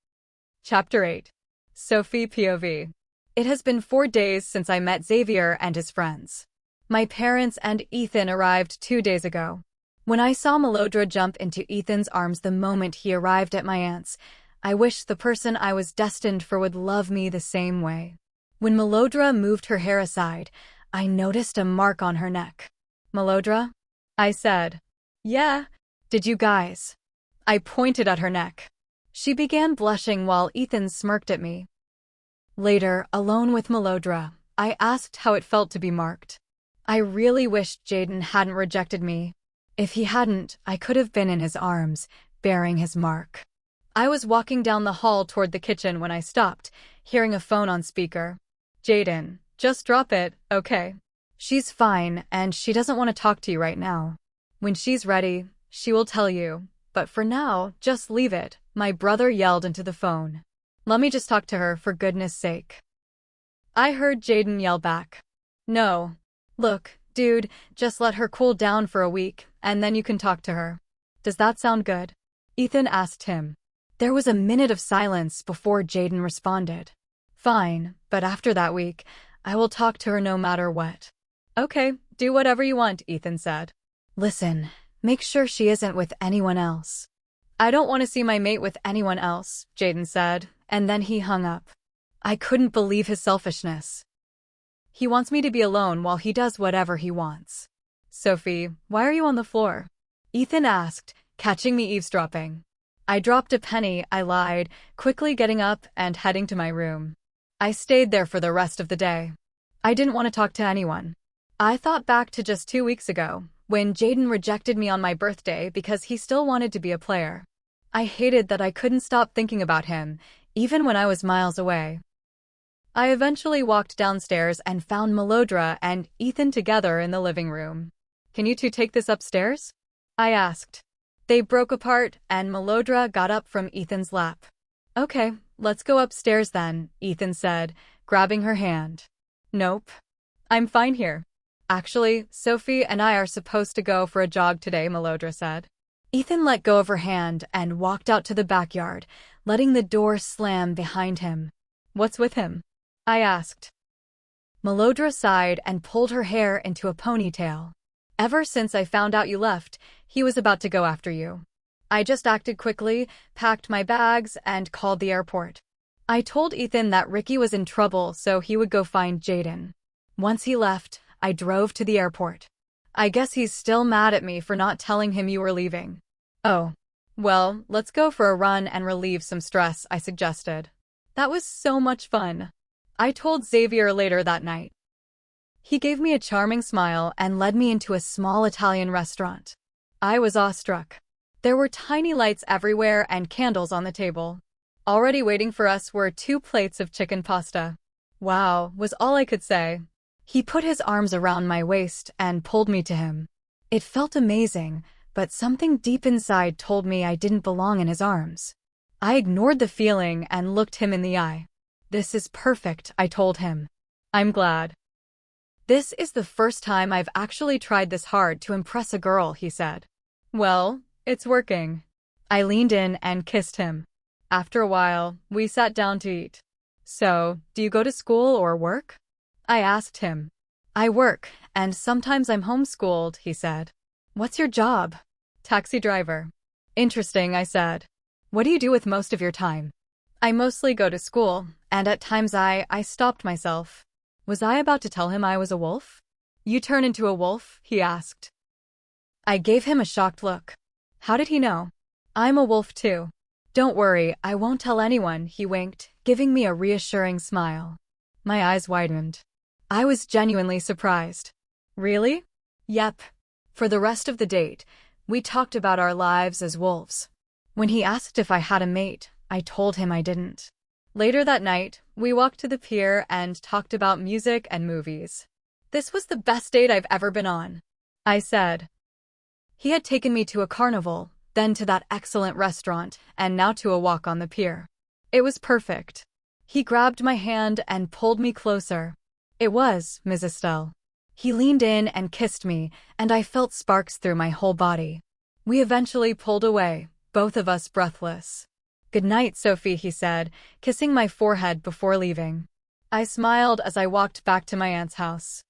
Chapter 8. Sophie POV. It has been 4 days since I met Xavier and his friends. My parents and Ethan arrived 2 days ago. When I saw Melodra jump into Ethan's arms the moment he arrived at my aunt's, I wished the person I was destined for would love me the same way. When Melodra moved her hair aside, I noticed a mark on her neck. Melodra? I said. Yeah. Did you guys? I pointed at her neck. She began blushing while Ethan smirked at me. Later, alone with Melodra, I asked how it felt to be marked. I really wished Jayden hadn't rejected me. If he hadn't, I could have been in his arms, bearing his mark. I was walking down the hall toward the kitchen when I stopped, hearing a phone on speaker. Jayden, just drop it, okay? She's fine, and she doesn't want to talk to you right now. When she's ready, she will tell you, but for now, just leave it, my brother yelled into the phone. Let me just talk to her, for goodness sake. I heard Jayden yell back. No. Look, dude, just let her cool down for a week, and then you can talk to her. Does that sound good? Ethan asked him. There was a minute of silence before Jayden responded. Fine, but after that week, I will talk to her no matter what. Okay, do whatever you want, Ethan said. Listen, make sure she isn't with anyone else. I don't want to see my mate with anyone else, Jayden said, and then he hung up. I couldn't believe his selfishness. He wants me to be alone while he does whatever he wants. Sophie, why are you on the floor? Ethan asked, catching me eavesdropping. I dropped a penny, I lied, quickly getting up and heading to my room. I stayed there for the rest of the day. I didn't want to talk to anyone. I thought back to just 2 weeks ago, when Jayden rejected me on my birthday because he still wanted to be a player. I hated that I couldn't stop thinking about him, even when I was miles away. I eventually walked downstairs and found Melodra and Ethan together in the living room. Can you two take this upstairs? I asked. They broke apart and Melodra got up from Ethan's lap. Okay, let's go upstairs then, Ethan said, grabbing her hand. Nope. I'm fine here. Actually, Sophie and I are supposed to go for a jog today, Melodra said. Ethan let go of her hand and walked out to the backyard, letting the door slam behind him. What's with him? I asked. Melodra sighed and pulled her hair into a ponytail. Ever since I found out you left, he was about to go after you. I just acted quickly, packed my bags, and called the airport. I told Ethan that Ricky was in trouble so he would go find Jayden. Once he left, I drove to the airport. I guess he's still mad at me for not telling him you were leaving. Oh. Well, let's go for a run and relieve some stress, I suggested. That was so much fun. I told Xavier later that night. He gave me a charming smile and led me into a small Italian restaurant. I was awestruck. There were tiny lights everywhere and candles on the table. Already waiting for us were 2 plates of chicken pasta. Wow, was all I could say. He put his arms around my waist and pulled me to him. It felt amazing, but something deep inside told me I didn't belong in his arms. I ignored the feeling and looked him in the eye. This is perfect, I told him. I'm glad. This is the first time I've actually tried this hard to impress a girl, he said. Well, it's working. I leaned in and kissed him. After a while, we sat down to eat. So, do you go to school or work? I asked him. I work, and sometimes I'm homeschooled, he said. What's your job? Taxi driver. Interesting, I said. What do you do with most of your time? I mostly go to school, and at times I stopped myself. Was I about to tell him I was a wolf? You turn into a wolf? He asked. I gave him a shocked look. How did he know? I'm a wolf too. Don't worry, I won't tell anyone, he winked, giving me a reassuring smile. My eyes widened. I was genuinely surprised. Really? Yep. For the rest of the date, we talked about our lives as wolves. When he asked if I had a mate, I told him I didn't. Later that night, we walked to the pier and talked about music and movies. This was the best date I've ever been on. I said. He had taken me to a carnival, then to that excellent restaurant, and now to a walk on the pier. It was perfect. He grabbed my hand and pulled me closer. It was, Miss Estelle. He leaned in and kissed me, and I felt sparks through my whole body. We eventually pulled away, both of us breathless. "Good night, Sophie," he said, kissing my forehead before leaving. I smiled as I walked back to my aunt's house.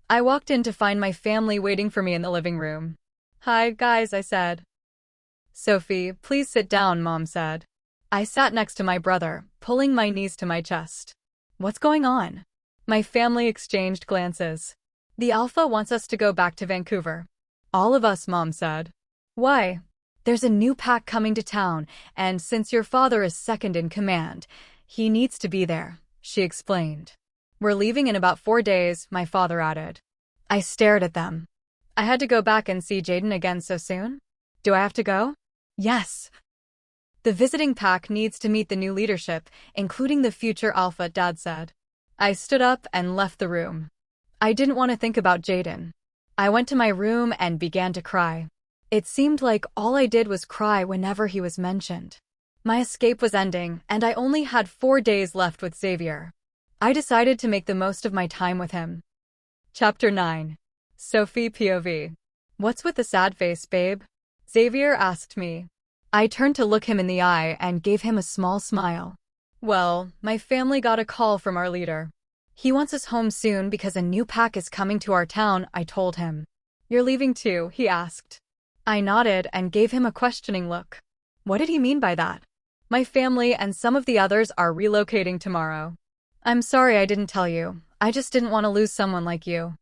I walked in to find my family waiting for me in the living room. "Hi, guys," I said. "Sophie, please sit down," Mom said. I sat next to my brother, pulling my knees to my chest. "What's going on?" My family exchanged glances. "The Alpha wants us to go back to Vancouver." "All of us," Mom said. "Why?" "There's a new pack coming to town, and since your father is second in command, he needs to be there," she explained. "We're leaving in about 4 days," my father added. I stared at them. I had to go back and see Jayden again so soon? Do I have to go? Yes. The visiting pack needs to meet the new leadership, including the future Alpha, Dad said. I stood up and left the room. I didn't want to think about Jayden. I went to my room and began to cry. It seemed like all I did was cry whenever he was mentioned. My escape was ending, and I only had 4 days left with Xavier. I decided to make the most of my time with him. Chapter 9. Sophie POV. "What's with the sad face, babe?" Xavier asked me. I turned to look him in the eye and gave him a small smile. "Well, my family got a call from our leader. He wants us home soon because a new pack is coming to our town," I told him. "You're leaving too?" he asked. I nodded and gave him a questioning look. What did he mean by that? "My family and some of the others are relocating tomorrow." "I'm sorry I didn't tell you. I just didn't want to lose someone like you."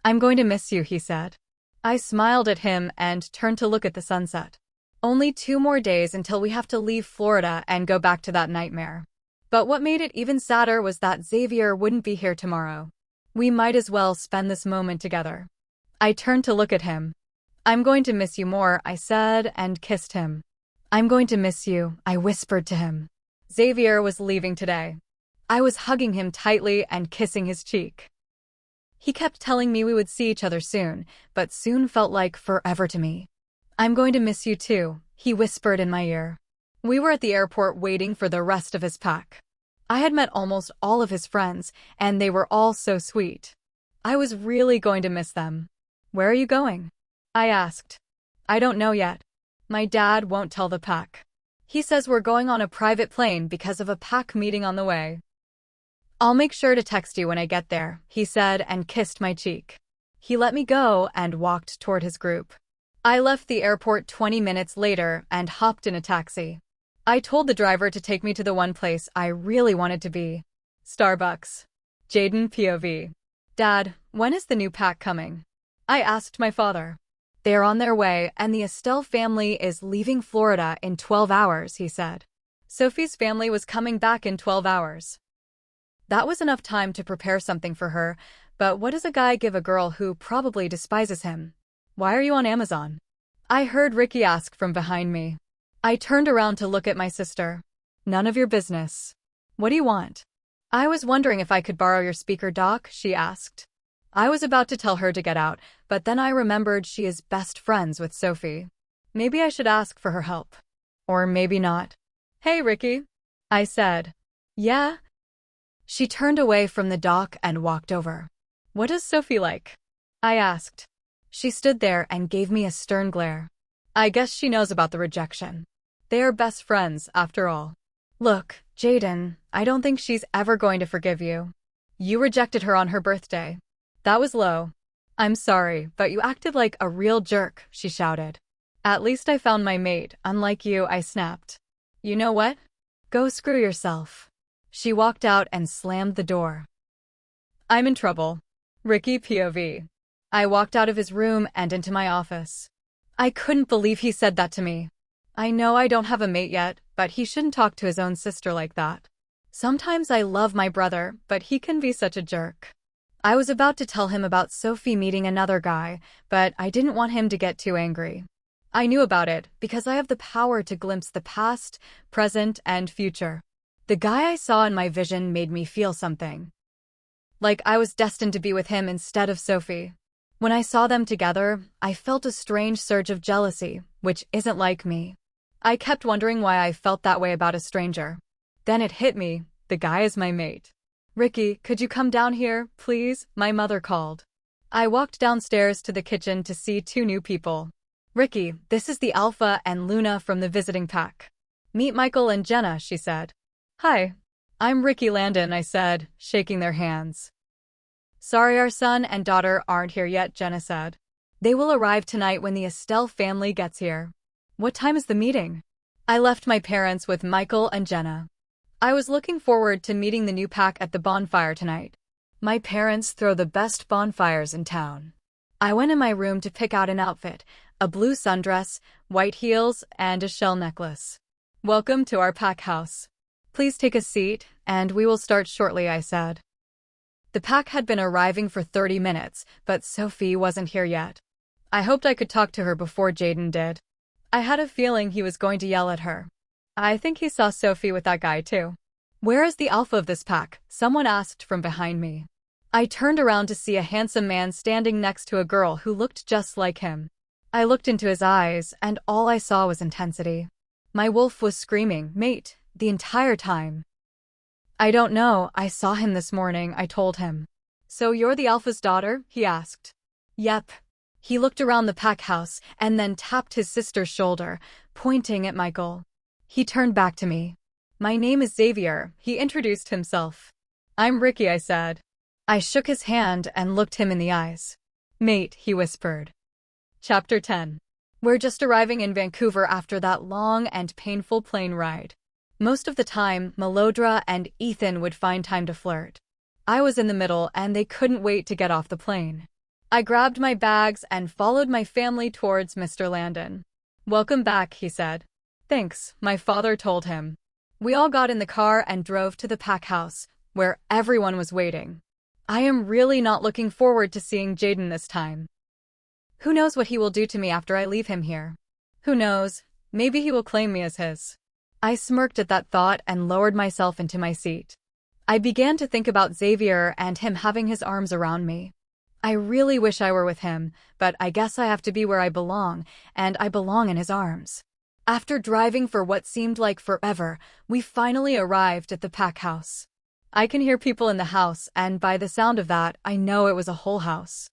"I'm going to miss you," he said. I smiled at him and turned to look at the sunset. Only 2 more days until we have to leave Florida and go back to that nightmare. But what made it even sadder was that Xavier wouldn't be here tomorrow. We might as well spend this moment together. I turned to look at him. "I'm going to miss you more," I said, and kissed him. "I'm going to miss you," I whispered to him. Xavier was leaving today. I was hugging him tightly and kissing his cheek. He kept telling me we would see each other soon, but soon felt like forever to me. "I'm going to miss you too," he whispered in my ear. We were at the airport waiting for the rest of his pack. I had met almost all of his friends, and they were all so sweet. I was really going to miss them. "Where are you going?" I asked. "I don't know yet. My dad won't tell the pack. He says we're going on a private plane because of a pack meeting on the way." "I'll make sure to text you when I get there," he said and kissed my cheek. He let me go and walked toward his group. I left the airport 20 minutes later and hopped in a taxi. I told the driver to take me to the one place I really wanted to be. Starbucks. Jayden POV. "Dad, when is the new pack coming?" I asked my father. "They are on their way, and the Estelle family is leaving Florida in 12 hours, he said. Sophie's family was coming back in 12 hours. That was enough time to prepare something for her, but what does a guy give a girl who probably despises him? "Why are you on Amazon?" I heard Ricky ask from behind me. I turned around to look at my sister. "None of your business." "What do you want?" "I was wondering if I could borrow your speaker dock," she asked. I was about to tell her to get out, but then I remembered she is best friends with Sophie. Maybe I should ask for her help. Or maybe not. "Hey, Ricky," I said. "Yeah?" She turned away from the dock and walked over. "What does Sophie like?" I asked. She stood there and gave me a stern glare. I guess she knows about the rejection. They are best friends, after all. "Look, Jayden, I don't think she's ever going to forgive you. You rejected her on her birthday. That was low." "I'm sorry, but you acted like a real jerk," she shouted. "At least I found my mate, unlike you," I snapped. "You know what? Go screw yourself." She walked out and slammed the door. I'm in trouble. Ricky POV. I walked out of his room and into my office. I couldn't believe he said that to me. I know I don't have a mate yet, but he shouldn't talk to his own sister like that. Sometimes I love my brother, but he can be such a jerk. I was about to tell him about Sophie meeting another guy, but I didn't want him to get too angry. I knew about it because I have the power to glimpse the past, present, and future. The guy I saw in my vision made me feel something. Like I was destined to be with him instead of Sophie. When I saw them together, I felt a strange surge of jealousy, which isn't like me. I kept wondering why I felt that way about a stranger. Then it hit me, the guy is my mate. "Ricky, could you come down here, please?" my mother called. I walked downstairs to the kitchen to see two new people. "Ricky, this is the Alpha and Luna from the visiting pack. Meet Michael and Jenna," she said. "Hi. I'm Ricky Landon," I said, shaking their hands. "Sorry our son and daughter aren't here yet," Jenna said. "They will arrive tonight when the Estelle family gets here." "What time is the meeting?" I left my parents with Michael and Jenna. I was looking forward to meeting the new pack at the bonfire tonight. My parents throw the best bonfires in town. I went in my room to pick out an outfit, a blue sundress, white heels, and a shell necklace. "Welcome to our pack house. Please take a seat, and we will start shortly," I said. The pack had been arriving for 30 minutes, but Sophie wasn't here yet. I hoped I could talk to her before Jayden did. I had a feeling he was going to yell at her. I think he saw Sophie with that guy too. "Where is the alpha of this pack?" someone asked from behind me. I turned around to see a handsome man standing next to a girl who looked just like him. I looked into his eyes, and all I saw was intensity. My wolf was screaming, "Mate," the entire time. "I don't know, I saw him this morning," I told him. "So you're the alpha's daughter?" he asked. "Yep." He looked around the pack house and then tapped his sister's shoulder, pointing at Michael. He turned back to me. "My name is Xavier," he introduced himself. "I'm Ricky," I said. I shook his hand and looked him in the eyes. "Mate," he whispered. Chapter 10. We're just arriving in Vancouver after that long and painful plane ride. Most of the time, Melodra and Ethan would find time to flirt. I was in the middle and they couldn't wait to get off the plane. I grabbed my bags and followed my family towards Mr. Landon. "Welcome back," he said. "Thanks," my father told him. We all got in the car and drove to the pack house, where everyone was waiting. I am really not looking forward to seeing Jayden this time. Who knows what he will do to me after I leave him here? Who knows, maybe he will claim me as his. I smirked at that thought and lowered myself into my seat. I began to think about Xavier and him having his arms around me. I really wish I were with him, but I guess I have to be where I belong, and I belong in his arms. After driving for what seemed like forever, we finally arrived at the pack house. I can hear people in the house, and by the sound of that, I know it was a whole house.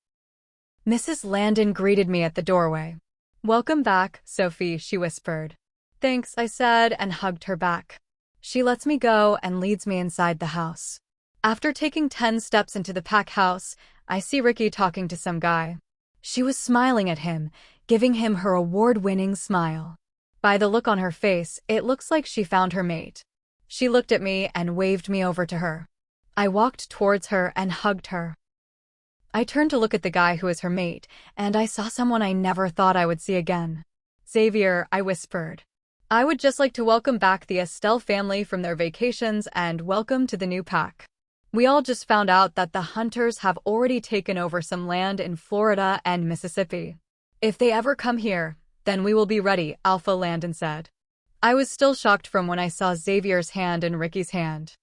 Mrs. Landon greeted me at the doorway. "Welcome back, Sophie," she whispered. "Thanks," I said and hugged her back. She lets me go and leads me inside the house. After taking 10 steps into the pack house, I see Ricky talking to some guy. She was smiling at him, giving him her award-winning smile. By the look on her face, it looks like she found her mate. She looked at me and waved me over to her. I walked towards her and hugged her. I turned to look at the guy who was her mate, and I saw someone I never thought I would see again. "Xavier," I whispered. "I would just like to welcome back the Estelle family from their vacations and welcome to the new pack. We all just found out that the hunters have already taken over some land in Florida and Mississippi. If they ever come here, then we will be ready," Alpha Landon said. I was still shocked from when I saw Xavier's hand in Ricky's hand.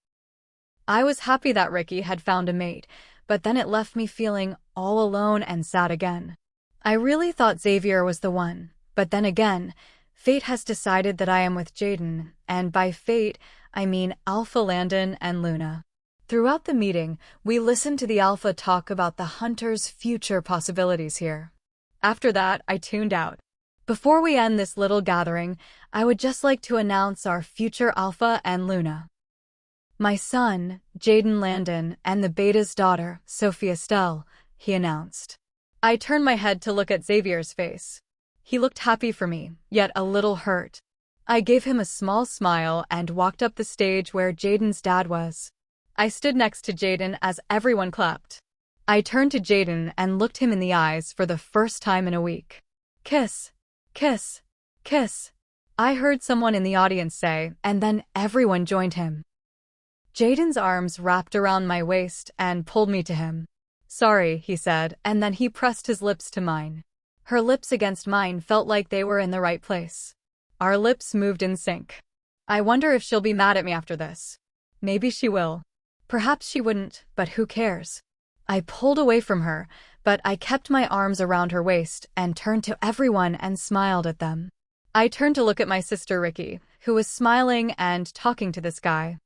I was happy that Ricky had found a mate, but then it left me feeling all alone and sad again. I really thought Xavier was the one, but then again, fate has decided that I am with Jayden, and by fate, I mean Alpha Landon and Luna. Throughout the meeting, we listened to the Alpha talk about the hunters' future possibilities here. After that, I tuned out. Before we end this little gathering, I would just like to announce our future Alpha and Luna. My son, Jayden Landon, and the beta's daughter, Sophie Estelle, he announced. I turned my head to look at Xavier's face. He looked happy for me, yet a little hurt. I gave him a small smile and walked up the stage where Jayden's dad was. I stood next to Jayden as everyone clapped. I turned to Jayden and looked him in the eyes for the first time in a week. "Kiss, kiss, kiss," I heard someone in the audience say, and then everyone joined him. Jayden's arms wrapped around my waist and pulled me to him. "Sorry," he said, and then he pressed his lips to mine. Her lips against mine felt like they were in the right place. Our lips moved in sync. I wonder if she'll be mad at me after this. Maybe she will. Perhaps she wouldn't, but who cares? I pulled away from her, but I kept my arms around her waist and turned to everyone and smiled at them. I turned to look at my sister Ricky, who was smiling and talking to this guy.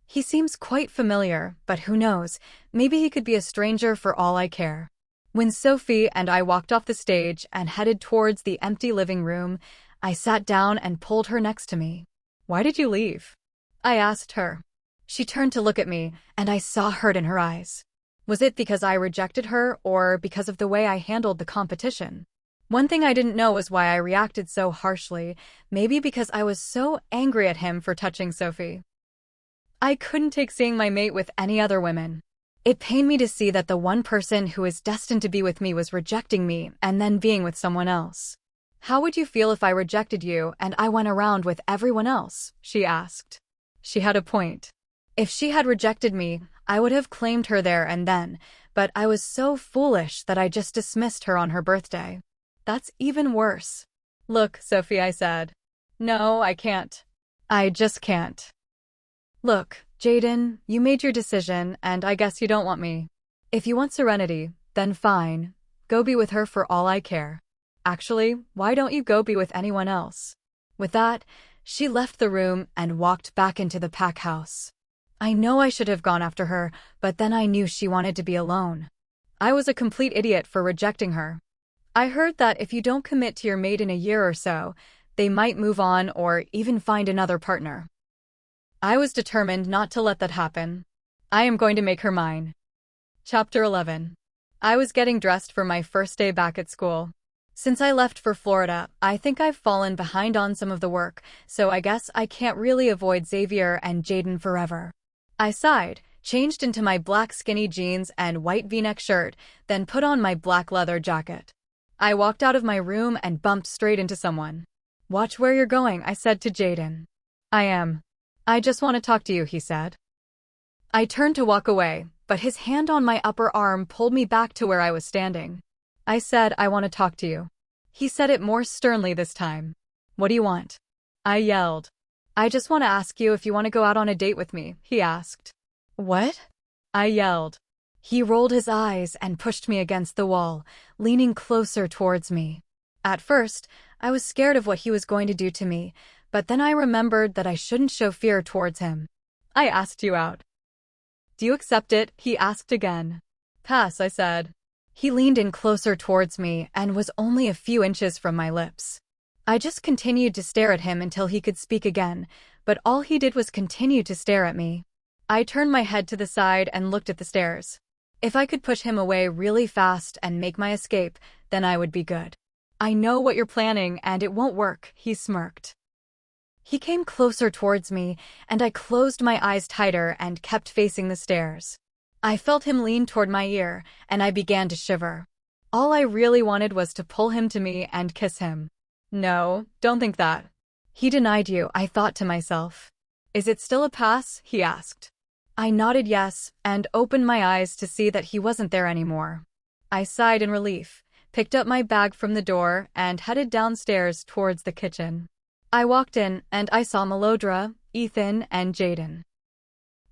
He seems quite familiar, but who knows, maybe he could be a stranger for all I care. When Sophie and I walked off the stage and headed towards the empty living room, I sat down and pulled her next to me. "Why did you leave?" I asked her. She turned to look at me, and I saw hurt in her eyes. Was it because I rejected her, or because of the way I handled the competition? One thing I didn't know was why I reacted so harshly, maybe because I was so angry at him for touching Sophie. I couldn't take seeing my mate with any other women. It pained me to see that the one person who is destined to be with me was rejecting me and then being with someone else. "How would you feel if I rejected you and I went around with everyone else?" she asked. She had a point. If she had rejected me, I would have claimed her there and then, but I was so foolish that I just dismissed her on her birthday. That's even worse. "Look, Sophie," I said. "No, I can't. I just can't. Look, Jayden, you made your decision, and I guess you don't want me. If you want serenity, then fine. Go be with her for all I care. Actually, why don't you go be with anyone else?" With that, she left the room and walked back into the pack house. I know I should have gone after her, but then I knew she wanted to be alone. I was a complete idiot for rejecting her. I heard that if you don't commit to your mate in a year or so, they might move on or even find another partner. I was determined not to let that happen. I am going to make her mine. Chapter 11. I was getting dressed for my first day back at school. Since I left for Florida, I think I've fallen behind on some of the work, so I guess I can't really avoid Xavier and Jayden forever. I sighed, changed into my black skinny jeans and white V-neck shirt, then put on my black leather jacket. I walked out of my room and bumped straight into someone. "Watch where you're going," I said to Jayden. "I am. I just want to talk to you," he said. I turned to walk away, but his hand on my upper arm pulled me back to where I was standing. I said, "I want to talk to you." He said it more sternly this time. "What do you want?" I yelled. "I just want to ask you if you want to go out on a date with me," he asked. "What?" I yelled. He rolled his eyes and pushed me against the wall, leaning closer towards me. At first, I was scared of what he was going to do to me, but then I remembered that I shouldn't show fear towards him. "I asked you out. Do you accept it?" he asked again. "Pass," I said. He leaned in closer towards me and was only a few inches from my lips. I just continued to stare at him until he could speak again, but all he did was continue to stare at me. I turned my head to the side and looked at the stairs. If I could push him away really fast and make my escape, then I would be good. "I know what you're planning, and it won't work," he smirked. He came closer towards me, and I closed my eyes tighter and kept facing the stairs. I felt him lean toward my ear, and I began to shiver. All I really wanted was to pull him to me and kiss him. "No, don't think that." "He denied you," I thought to myself. "Is it still a pass?" he asked. I nodded yes, and opened my eyes to see that he wasn't there anymore. I sighed in relief, picked up my bag from the door, and headed downstairs towards the kitchen. I walked in, and I saw Melodra, Ethan, and Jayden.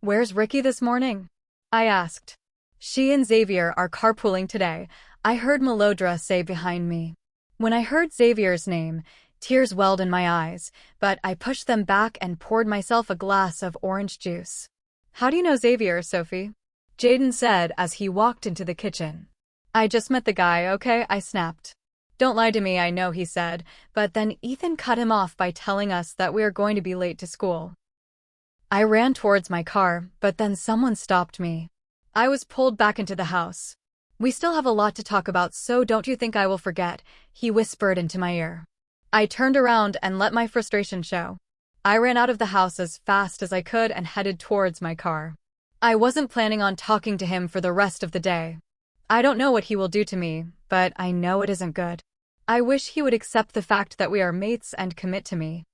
"Where's Ricky this morning?" I asked. "She and Xavier are carpooling today," I heard Melodra say behind me. When I heard Xavier's name, tears welled in my eyes, but I pushed them back and poured myself a glass of orange juice. "How do you know Xavier, Sophie?" Jayden said as he walked into the kitchen. "I just met the guy, okay?" I snapped. "Don't lie to me, I know," he said, but then Ethan cut him off by telling us that we are going to be late to school. I ran towards my car, but then someone stopped me. I was pulled back into the house. "We still have a lot to talk about, so don't you think I will forget?" he whispered into my ear. I turned around and let my frustration show. I ran out of the house as fast as I could and headed towards my car. I wasn't planning on talking to him for the rest of the day. I don't know what he will do to me, but I know it isn't good. I wish he would accept the fact that we are mates and commit to me.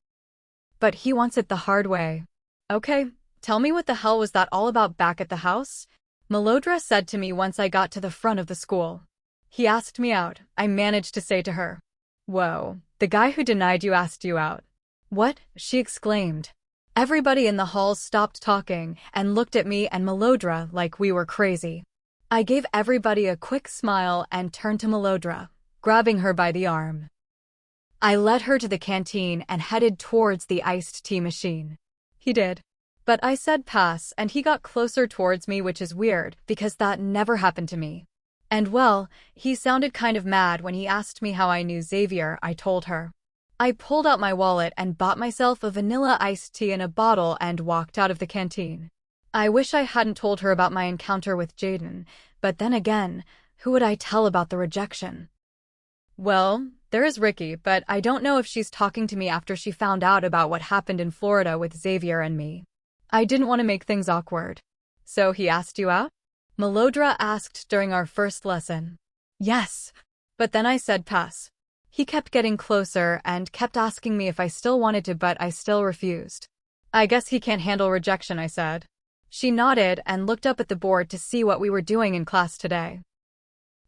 But he wants it the hard way. "Okay, tell me what the hell was that all about back at the house?" Melodra said to me once I got to the front of the school. "He asked me out," I managed to say to her. "Whoa, the guy who denied you asked you out." "What?" she exclaimed. Everybody in the hall stopped talking and looked at me and Melodra like we were crazy. I gave everybody a quick smile and turned to Melodra, grabbing her by the arm. I led her to the canteen and headed towards the iced tea machine. He did. But I said pass and he got closer towards me, which is weird because that never happened to me. And well, he sounded kind of mad when he asked me how I knew Xavier. I told her. I pulled out my wallet and bought myself a vanilla iced tea in a bottle and walked out of the canteen. I wish I hadn't told her about my encounter with Jayden, but then again, who would I tell about the rejection? Well, there is Ricky, but I don't know if she's talking to me after she found out about what happened in Florida with Xavier and me. I didn't want to make things awkward. So he asked you out? Melodra asked during our first lesson. Yes, but then I said pass. He kept getting closer and kept asking me if I still wanted to, but I still refused. I guess he can't handle rejection, I said. She nodded and looked up at the board to see what we were doing in class today.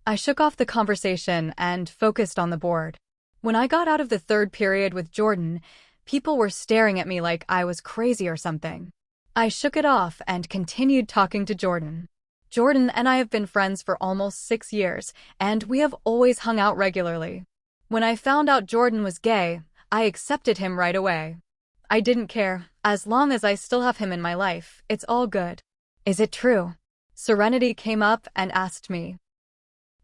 I shook off the conversation and focused on the board. When I got out of the third period with Jordan, people were staring at me like I was crazy or something. I shook it off and continued talking to Jordan. Jordan and I have been friends for almost 6 years, and we have always hung out regularly. When I found out Jordan was gay, I accepted him right away. I didn't care. As long as I still have him in my life, it's all good. Is it true? Serenity came up and asked me.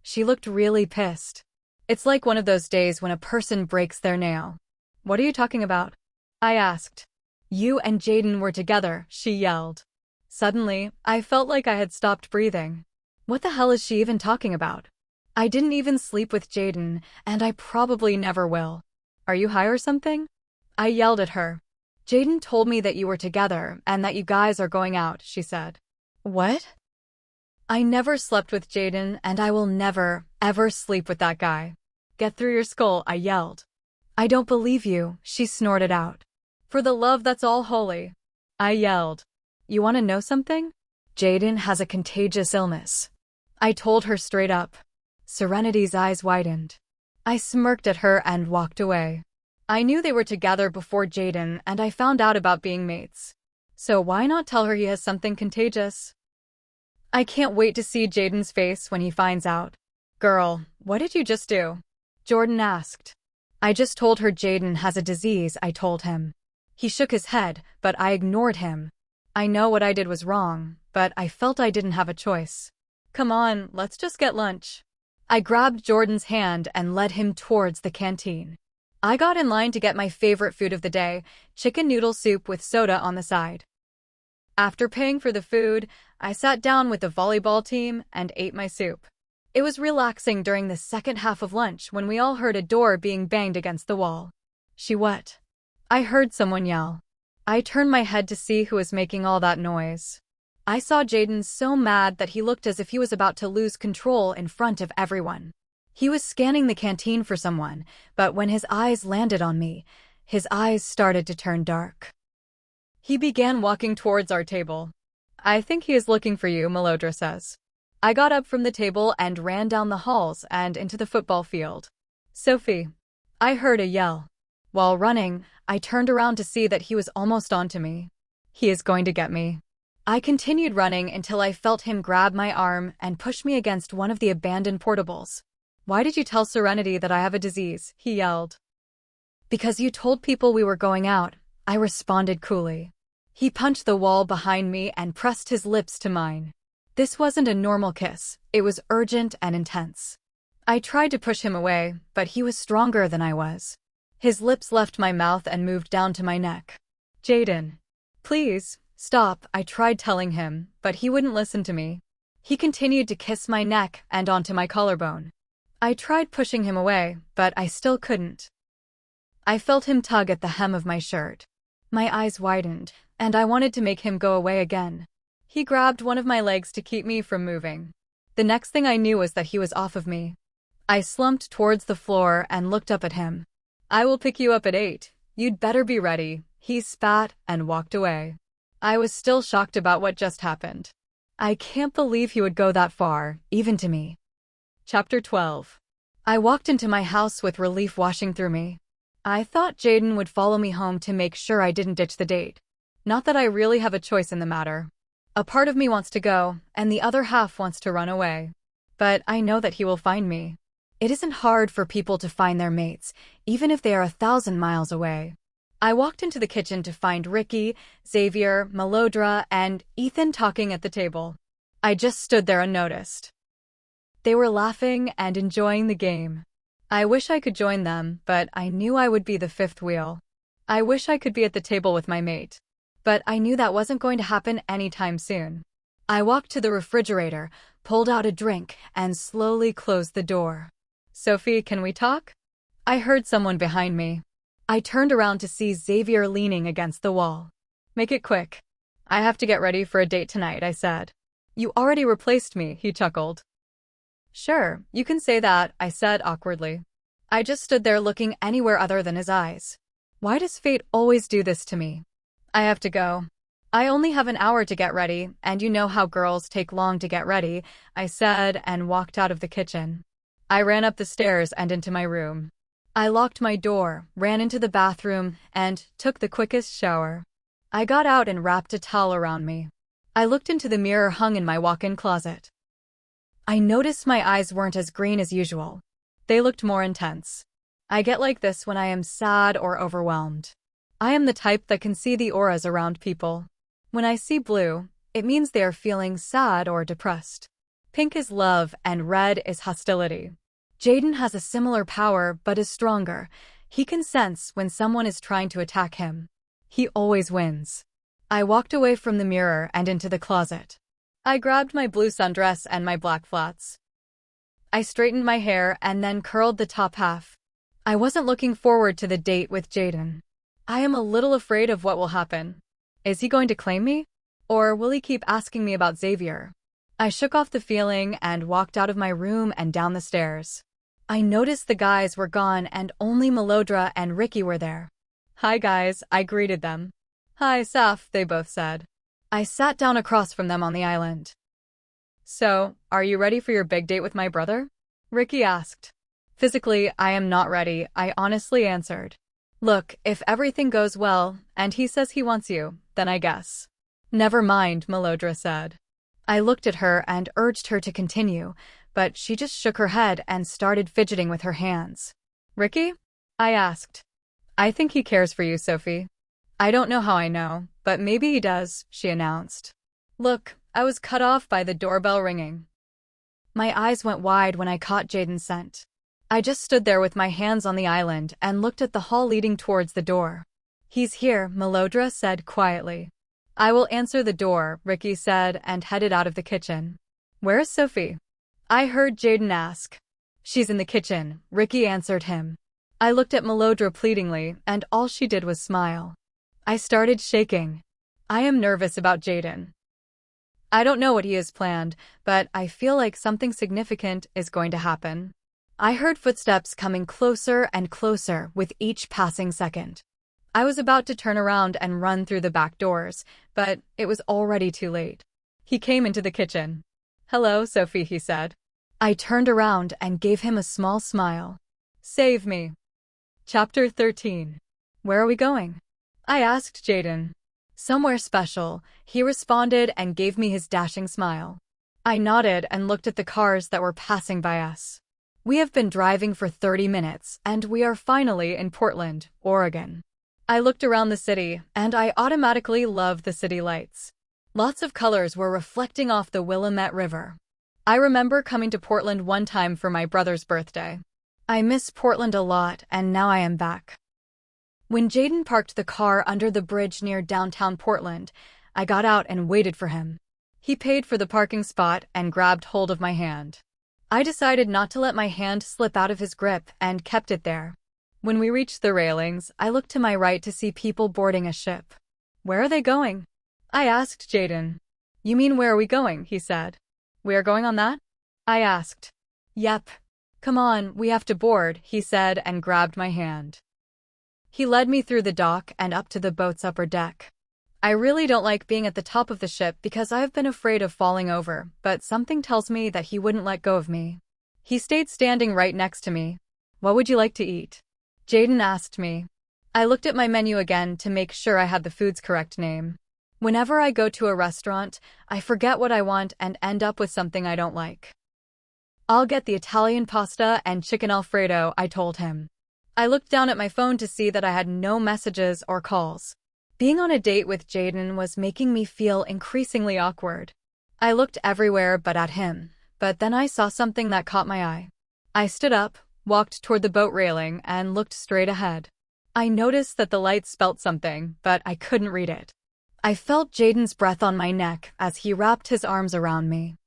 She looked really pissed. It's like one of those days when a person breaks their nail. What are you talking about? I asked. You and Jayden were together, she yelled. Suddenly, I felt like I had stopped breathing. What the hell is she even talking about? I didn't even sleep with Jayden, and I probably never will. Are you high or something? I yelled at her. Jayden told me that you were together and that you guys are going out, she said. What? I never slept with Jayden, and I will never, ever sleep with that guy. Get through your skull, I yelled. I don't believe you, she snorted out. For the love that's all holy. I yelled. You want to know something? Jayden has a contagious illness. I told her straight up. Serenity's eyes widened. I smirked at her and walked away. I knew they were together before Jayden, and I found out about being mates. So why not tell her he has something contagious? I can't wait to see Jayden's face when he finds out. Girl, what did you just do? Jordan asked. I just told her Jayden has a disease, I told him. He shook his head, but I ignored him. I know what I did was wrong, but I felt I didn't have a choice. Come on, let's just get lunch. I grabbed Jordan's hand and led him towards the canteen. I got in line to get my favorite food of the day, chicken noodle soup with soda on the side. After paying for the food, I sat down with the volleyball team and ate my soup. It was relaxing during the second half of lunch when we all heard a door being banged against the wall. She what? I heard someone yell. I turned my head to see who was making all that noise. I saw Jayden so mad that he looked as if he was about to lose control in front of everyone. He was scanning the canteen for someone, but when his eyes landed on me, his eyes started to turn dark. He began walking towards our table. I think he is looking for you, Melodra says. I got up from the table and ran down the halls and into the football field. Sophie. I heard a yell. While running, I turned around to see that he was almost onto me. He is going to get me. I continued running until I felt him grab my arm and push me against one of the abandoned portables. Why did you tell Serenity that I have a disease? He yelled. Because you told people we were going out, I responded coolly. He punched the wall behind me and pressed his lips to mine. This wasn't a normal kiss, it was urgent and intense. I tried to push him away, but he was stronger than I was. His lips left my mouth and moved down to my neck. Jayden. Please, stop, I tried telling him, but he wouldn't listen to me. He continued to kiss my neck and onto my collarbone. I tried pushing him away, but I still couldn't. I felt him tug at the hem of my shirt. My eyes widened, and I wanted to make him go away again. He grabbed one of my legs to keep me from moving. The next thing I knew was that he was off of me. I slumped towards the floor and looked up at him. I will pick you up at 8. You'd better be ready. He spat and walked away. I was still shocked about what just happened. I can't believe he would go that far, even to me. Chapter 12. I walked into my house with relief washing through me. I thought Jayden would follow me home to make sure I didn't ditch the date. Not that I really have a choice in the matter. A part of me wants to go, and the other half wants to run away. But I know that he will find me. It isn't hard for people to find their mates, even if they are 1,000 miles away. I walked into the kitchen to find Ricky, Xavier, Malodra, and Ethan talking at the table. I just stood there unnoticed. They were laughing and enjoying the game. I wish I could join them, but I knew I would be the fifth wheel. I wish I could be at the table with my mate. But I knew that wasn't going to happen anytime soon. I walked to the refrigerator, pulled out a drink, and slowly closed the door. Sophie, can we talk? I heard someone behind me. I turned around to see Xavier leaning against the wall. Make it quick. I have to get ready for a date tonight, I said. You already replaced me, he chuckled. Sure, you can say that, I said awkwardly. I just stood there looking anywhere other than his eyes. Why does fate always do this to me? I have to go. I only have an hour to get ready, and you know how girls take long to get ready, I said and walked out of the kitchen. I ran up the stairs and into my room. I locked my door, ran into the bathroom, and took the quickest shower. I got out and wrapped a towel around me. I looked into the mirror hung in my walk-in closet. I noticed my eyes weren't as green as usual. They looked more intense. I get like this when I am sad or overwhelmed. I am the type that can see the auras around people. When I see blue, it means they are feeling sad or depressed. Pink is love and red is hostility. Jayden has a similar power but is stronger. He can sense when someone is trying to attack him. He always wins. I walked away from the mirror and into the closet. I grabbed my blue sundress and my black flats. I straightened my hair and then curled the top half. I wasn't looking forward to the date with Jayden. I am a little afraid of what will happen. Is he going to claim me? Or will he keep asking me about Xavier? I shook off the feeling and walked out of my room and down the stairs. I noticed the guys were gone and only Malodra and Ricky were there. Hi guys, I greeted them. Hi Saf, they both said. I sat down across from them on the island. So, are you ready for your big date with my brother? Ricky asked. Physically, I am not ready, I honestly answered. Look, if everything goes well, and he says he wants you, then I guess. Never mind, Malodra said. I looked at her and urged her to continue, but she just shook her head and started fidgeting with her hands. Ricky? I asked. I think he cares for you, Sophie. I don't know how I know, but maybe he does, she announced. Look, I was cut off by the doorbell ringing. My eyes went wide when I caught Jayden's scent. I just stood there with my hands on the island and looked at the hall leading towards the door. He's here, Malodra said quietly. I will answer the door, Ricky said and headed out of the kitchen. Where is Sophie? I heard Jayden ask. She's in the kitchen, Ricky answered him. I looked at Malodra pleadingly, and all she did was smile. I started shaking. I am nervous about Jayden. I don't know what he has planned, but I feel like something significant is going to happen. I heard footsteps coming closer and closer with each passing second. I was about to turn around and run through the back doors, but it was already too late. He came into the kitchen. Hello, Sophie, he said. I turned around and gave him a small smile. Save me. Chapter 13. Where are we going? I asked Jayden. Somewhere special, he responded and gave me his dashing smile. I nodded and looked at the cars that were passing by us. We have been driving for 30 minutes, and we are finally in Portland, Oregon. I looked around the city, and I automatically loved the city lights. Lots of colors were reflecting off the Willamette River. I remember coming to Portland one time for my brother's birthday. I miss Portland a lot, and now I am back. When Jayden parked the car under the bridge near downtown Portland, I got out and waited for him. He paid for the parking spot and grabbed hold of my hand. I decided not to let my hand slip out of his grip and kept it there. When we reached the railings, I looked to my right to see people boarding a ship. Where are they going? I asked Jayden. You mean where are we going? He said. We are going on that? I asked. Yep. Come on, we have to board, he said and grabbed my hand. He led me through the dock and up to the boat's upper deck. I really don't like being at the top of the ship because I've been afraid of falling over, but something tells me that he wouldn't let go of me. He stayed standing right next to me. What would you like to eat? Jayden asked me. I looked at my menu again to make sure I had the food's correct name. Whenever I go to a restaurant, I forget what I want and end up with something I don't like. I'll get the Italian pasta and chicken Alfredo, I told him. I looked down at my phone to see that I had no messages or calls. Being on a date with Jayden was making me feel increasingly awkward. I looked everywhere but at him, but then I saw something that caught my eye. I stood up, walked toward the boat railing, and looked straight ahead. I noticed that the light spelt something, but I couldn't read it. I felt Jayden's breath on my neck as he wrapped his arms around me.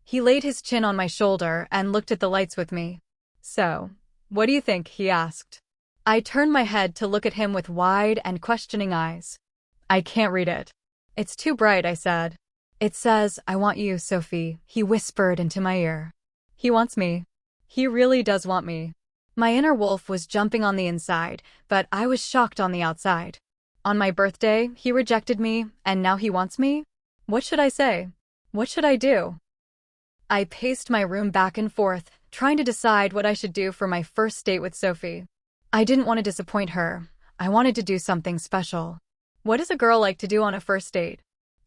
He laid his chin on my shoulder and looked at the lights with me. "So, what do you think?" he asked. I turned my head to look at him with wide and questioning eyes. "I can't read it." "It's too bright," I said. "It says, 'I want you, Sophie,'" he whispered into my ear. He wants me. He really does want me. My inner wolf was jumping on the inside, but I was shocked on the outside. On my birthday, he rejected me, and now he wants me? What should I say? What should I do? I paced my room back and forth, trying to decide what I should do for my first date with Sophie. I didn't want to disappoint her. I wanted to do something special. What does a girl like to do on a first date?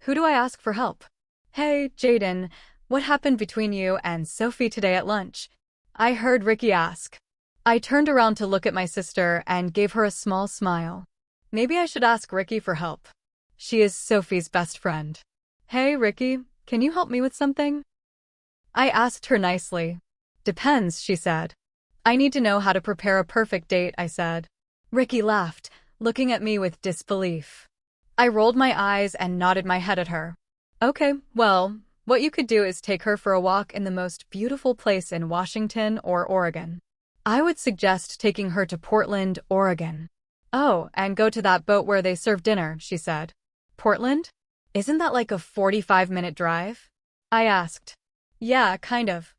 Who do I ask for help? "Hey, Jayden, what happened between you and Sophie today at lunch?" I heard Ricky ask. I turned around to look at my sister and gave her a small smile. Maybe I should ask Ricky for help. She is Sophie's best friend. "Hey, Ricky, can you help me with something?" I asked her nicely. "Depends," she said. "I need to know how to prepare a perfect date," I said. Ricky laughed, looking at me with disbelief. I rolled my eyes and nodded my head at her. "Okay, well, what you could do is take her for a walk in the most beautiful place in Washington or Oregon. I would suggest taking her to Portland, Oregon." "Oh, and go to that boat where they serve dinner," she said. "Portland? Isn't that like a 45-minute drive?" I asked. "Yeah, kind of."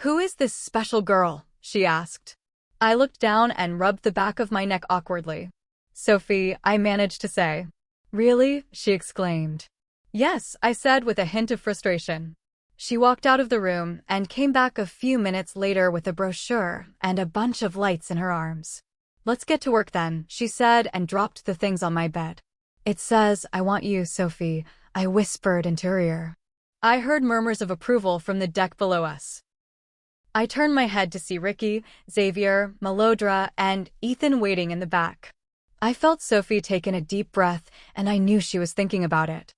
"Who is this special girl?" she asked. I looked down and rubbed the back of my neck awkwardly. "Sophie," I managed to say. "Really?" she exclaimed. "Yes," I said with a hint of frustration. She walked out of the room and came back a few minutes later with a brochure and a bunch of lights in her arms. "Let's get to work then," she said and dropped the things on my bed. "It says, 'I want you, Sophie,'" I whispered into her ear. I heard murmurs of approval from the deck below us. I turned my head to see Ricky, Xavier, Malodra, and Ethan waiting in the back. I felt Sophie take in a deep breath, and I knew she was thinking about it.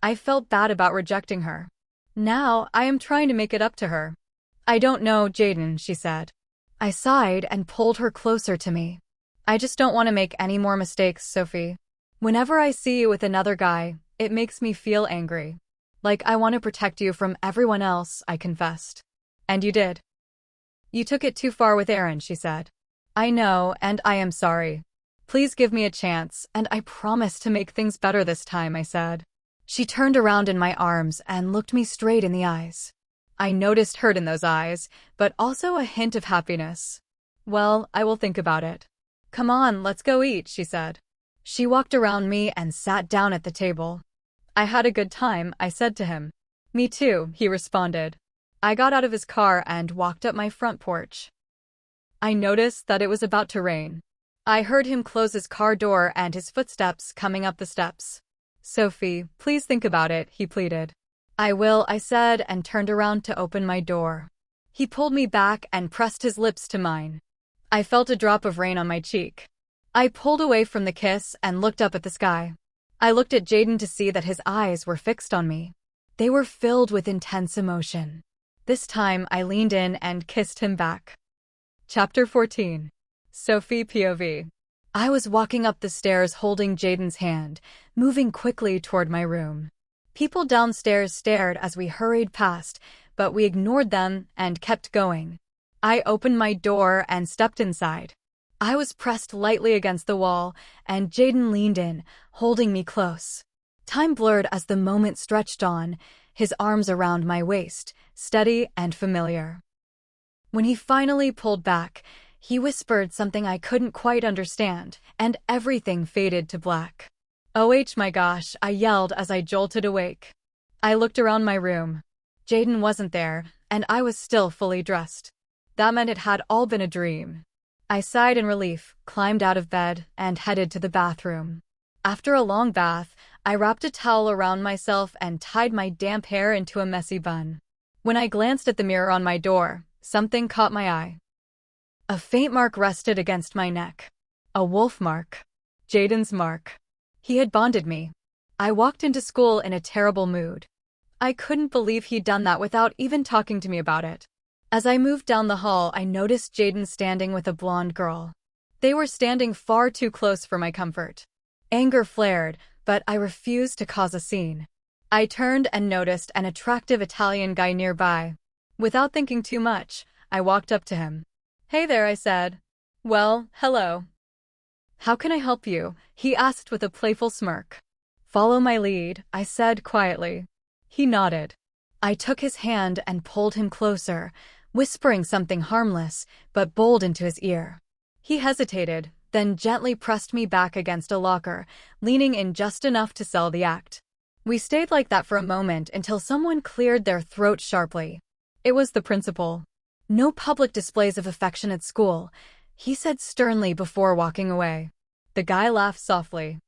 I felt bad about rejecting her. Now I am trying to make it up to her. "I don't know, Jayden," she said. I sighed and pulled her closer to me. "I just don't want to make any more mistakes, Sophie. Whenever I see you with another guy, it makes me feel angry. Like I want to protect you from everyone else," I confessed. "And you did. You took it too far with Aaron," she said. "I know, and I am sorry. Please give me a chance, and I promise to make things better this time," I said. She turned around in my arms and looked me straight in the eyes. I noticed hurt in those eyes, but also a hint of happiness. "Well, I will think about it." "Come on, let's go eat," she said. She walked around me and sat down at the table. "I had a good time," I said to him. "Me too," he responded. I got out of his car and walked up my front porch. I noticed that it was about to rain. I heard him close his car door and his footsteps coming up the steps. "Sophie, please think about it," he pleaded. "I will," I said, and turned around to open my door. He pulled me back and pressed his lips to mine. I felt a drop of rain on my cheek. I pulled away from the kiss and looked up at the sky. I looked at Jayden to see that his eyes were fixed on me. They were filled with intense emotion. This time, I leaned in and kissed him back. Chapter 14. Sophie POV. I was walking up the stairs holding Jayden's hand, moving quickly toward my room. People downstairs stared as we hurried past, but we ignored them and kept going. I opened my door and stepped inside. I was pressed lightly against the wall, and Jayden leaned in, holding me close. Time blurred as the moment stretched on, his arms around my waist, steady and familiar. When he finally pulled back, he whispered something I couldn't quite understand, and everything faded to black. "Oh my gosh," I yelled as I jolted awake. I looked around my room. Jayden wasn't there, and I was still fully dressed. That meant it had all been a dream. I sighed in relief, climbed out of bed, and headed to the bathroom. After a long bath, I wrapped a towel around myself and tied my damp hair into a messy bun. When I glanced at the mirror on my door, something caught my eye. A faint mark rested against my neck. A wolf mark. Jayden's mark. He had bonded me. I walked into school in a terrible mood. I couldn't believe he'd done that without even talking to me about it. As I moved down the hall, I noticed Jayden standing with a blonde girl. They were standing far too close for my comfort. Anger flared, but I refused to cause a scene. I turned and noticed an attractive Italian guy nearby. Without thinking too much, I walked up to him. "Hey there," I said. "Well, hello. How can I help you?" he asked with a playful smirk. "Follow my lead," I said quietly. He nodded. I took his hand and pulled him closer, whispering something harmless but bold into his ear. He hesitated, then gently pressed me back against a locker, leaning in just enough to sell the act. We stayed like that for a moment until someone cleared their throat sharply. It was the principal. "No public displays of affection at school," he said sternly before walking away. The guy laughed softly.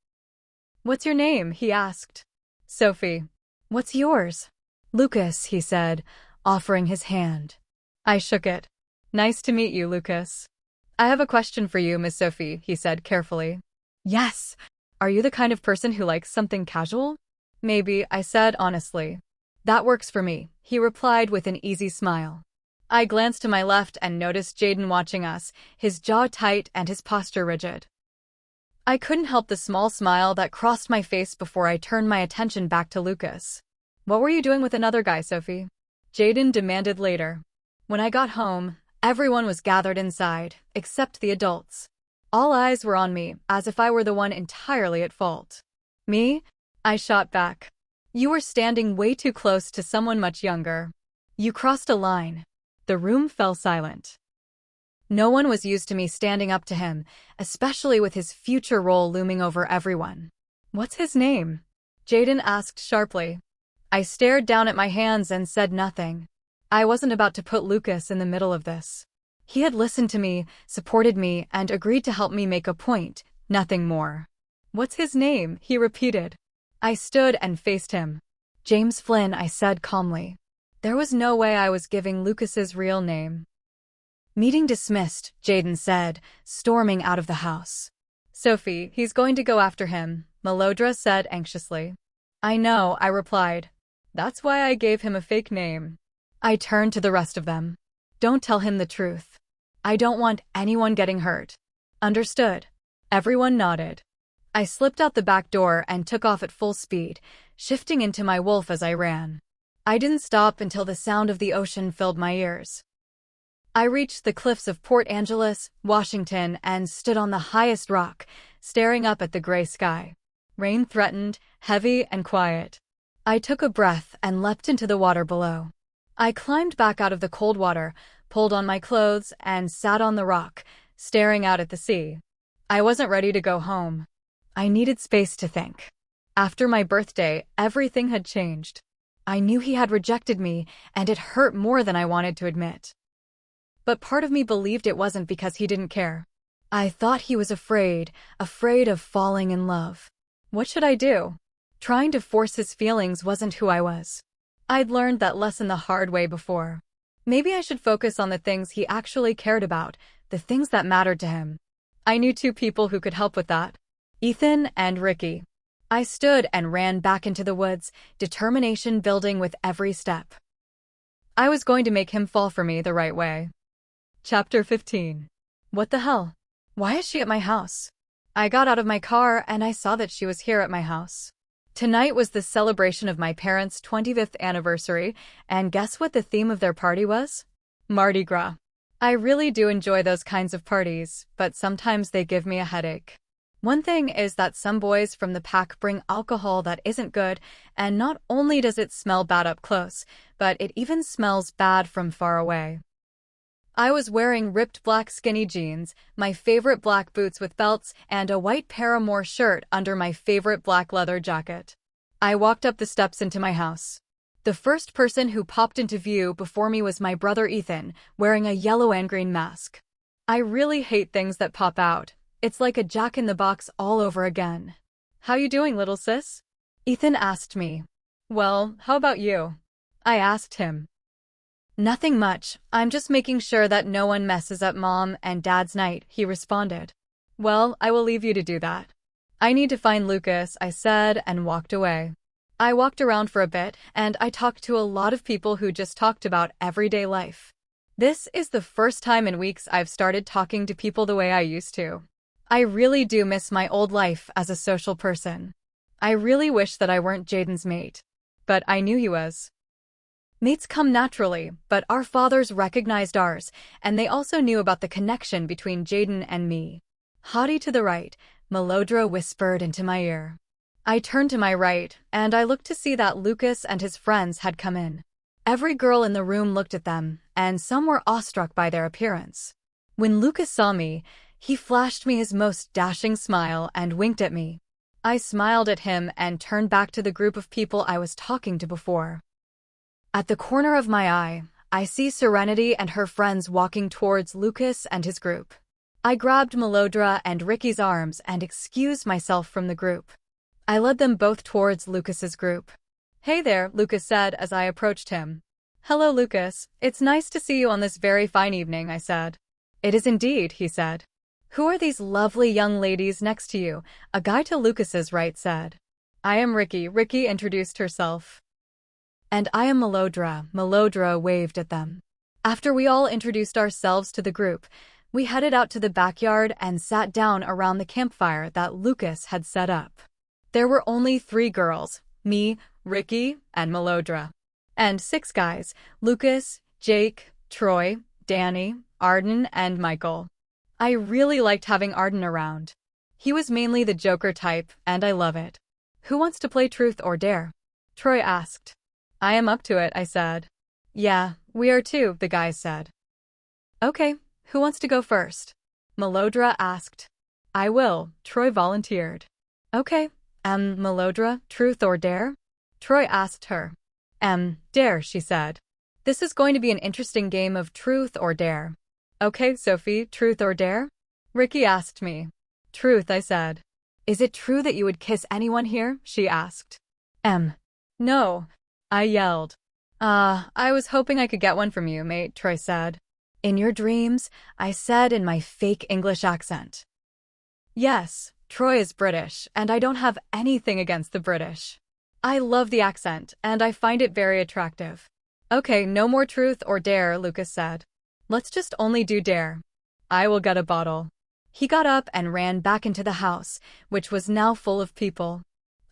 "What's your name?" he asked. "Sophie." "What's yours?" "Lucas," he said, offering his hand. I shook it. "Nice to meet you, Lucas." "I have a question for you, Miss Sophie," he said carefully. "Yes. Are you the kind of person who likes something casual?" "Maybe," I said honestly. "That works for me," he replied with an easy smile. I glanced to my left and noticed Jayden watching us, his jaw tight and his posture rigid. I couldn't help the small smile that crossed my face before I turned my attention back to Lucas. "What were you doing with another guy, Sophie?" Jayden demanded later. When I got home, everyone was gathered inside, except the adults. All eyes were on me, as if I were the one entirely at fault. "Me?" I shot back. "You were standing way too close to someone much younger. You crossed a line." The room fell silent. No one was used to me standing up to him, especially with his future role looming over everyone. "What's his name?" Jayden asked sharply. I stared down at my hands and said nothing. I wasn't about to put Lucas in the middle of this. He had listened to me, supported me, and agreed to help me make a point, nothing more. "What's his name?" he repeated. I stood and faced him. "James Flynn," I said calmly. There was no way I was giving Lucas's real name. "Meeting dismissed," Jayden said, storming out of the house. "Sophie, he's going to go after him," Melodra said anxiously. "I know," I replied. "That's why I gave him a fake name." I turned to the rest of them. "Don't tell him the truth. I don't want anyone getting hurt." "Understood." Everyone nodded. I slipped out the back door and took off at full speed, shifting into my wolf as I ran. I didn't stop until the sound of the ocean filled my ears. I reached the cliffs of Port Angeles, Washington, and stood on the highest rock, staring up at the gray sky. Rain threatened, heavy and quiet. I took a breath and leapt into the water below. I climbed back out of the cold water, pulled on my clothes, and sat on the rock, staring out at the sea. I wasn't ready to go home. I needed space to think. After my birthday, everything had changed. I knew he had rejected me, and it hurt more than I wanted to admit. But part of me believed it wasn't because he didn't care. I thought he was afraid of falling in love. What should I do? Trying to force his feelings wasn't who I was. I'd learned that lesson the hard way before. Maybe I should focus on the things he actually cared about, the things that mattered to him. I knew two people who could help with that. Ethan and Ricky. I stood and ran back into the woods, determination building with every step. I was going to make him fall for me the right way. Chapter 15. What the hell? Why is she at my house? I got out of my car and I saw that she was here at my house. Tonight was the celebration of my parents' 25th anniversary, and guess what the theme of their party was? Mardi Gras. I really do enjoy those kinds of parties, but sometimes they give me a headache. One thing is that some boys from the pack bring alcohol that isn't good, and not only does it smell bad up close, but it even smells bad from far away. I was wearing ripped black skinny jeans, my favorite black boots with belts, and a white Paramore shirt under my favorite black leather jacket. I walked up the steps into my house. The first person who popped into view before me was my brother Ethan, wearing a yellow and green mask. I really hate things that pop out. It's like a Jack-in-the-Box all over again. "How you doing, little sis?" Ethan asked me. Well, how about you? I asked him. Nothing much. I'm just making sure that no one messes up Mom and Dad's night, he responded. Well, I will leave you to do that. I need to find Lucas, I said, and walked away. I walked around for a bit, and I talked to a lot of people who just talked about everyday life. This is the first time in weeks I've started talking to people the way I used to. I really do miss my old life as a social person. I really wish that I weren't Jayden's mate. But I knew he was. Mates come naturally, but our fathers recognized ours, and they also knew about the connection between Jayden and me. Haughty to the right, Melodra whispered into my ear. I turned to my right, and I looked to see that Lucas and his friends had come in. Every girl in the room looked at them, and some were awestruck by their appearance. When Lucas saw me, he flashed me his most dashing smile and winked at me. I smiled at him and turned back to the group of people I was talking to before. At the corner of my eye, I see Serenity and her friends walking towards Lucas and his group. I grabbed Melodra and Ricky's arms and excused myself from the group. I led them both towards Lucas's group. Hey there, Lucas said as I approached him. Hello, Lucas. It's nice to see you on this very fine evening, I said. It is indeed, he said. Who are these lovely young ladies next to you? A guy to Lucas's right said. I am Ricky. Ricky introduced herself. And I am Melodra. Melodra waved at them. After we all introduced ourselves to the group, we headed out to the backyard and sat down around the campfire that Lucas had set up. There were only 3 girls, me, Ricky, and Melodra. And 6 guys, Lucas, Jake, Troy, Danny, Arden, and Michael. I really liked having Arden around. He was mainly the Joker type, and I love it. Who wants to play Truth or Dare? Troy asked. I am up to it, I said. Yeah, we are too, the guys said. Okay, who wants to go first? Melodra asked. I will, Troy volunteered. Okay, Melodra, Truth or Dare? Troy asked her. Dare, she said. This is going to be an interesting game of Truth or Dare. Okay, Sophie, Truth or Dare? Ricky asked me. Truth, I said. Is it true that you would kiss anyone here? She asked. No, I yelled. I was hoping I could get one from you, mate, Troy said. In your dreams, I said in my fake English accent. Yes, Troy is British, and I don't have anything against the British. I love the accent, and I find it very attractive. Okay, no more Truth or Dare, Lucas said. Let's just only do Dare. I will get a bottle. He got up and ran back into the house, which was now full of people.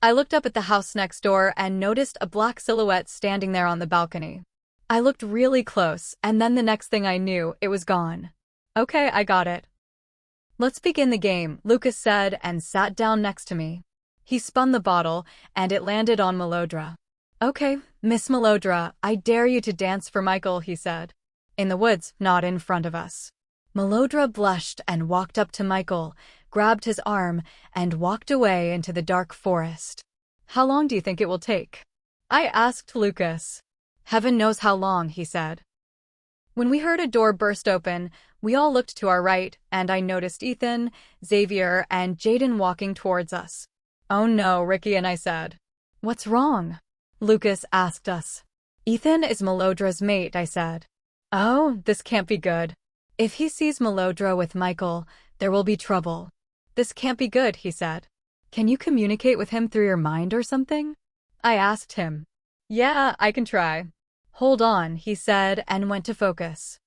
I looked up at the house next door and noticed a black silhouette standing there on the balcony. I looked really close, and then the next thing I knew, it was gone. Okay, I got it. Let's begin the game, Lucas said and sat down next to me. He spun the bottle, and it landed on Melodra. Okay, Miss Melodra, I dare you to dance for Michael, he said. In the woods, not in front of us. Melodra blushed and walked up to Michael, grabbed his arm, and walked away into the dark forest. How long do you think it will take? I asked Lucas. Heaven knows how long, he said. When we heard a door burst open, we all looked to our right, and I noticed Ethan, Xavier, and Jayden walking towards us. Oh no, Ricky and I said. What's wrong? Lucas asked us. Ethan is Melodra's mate, I said. Oh, this can't be good. If he sees Melodra with Michael, there will be trouble. This can't be good, he said. Can you communicate with him through your mind or something? I asked him. Yeah, I can try. Hold on, he said and went to focus.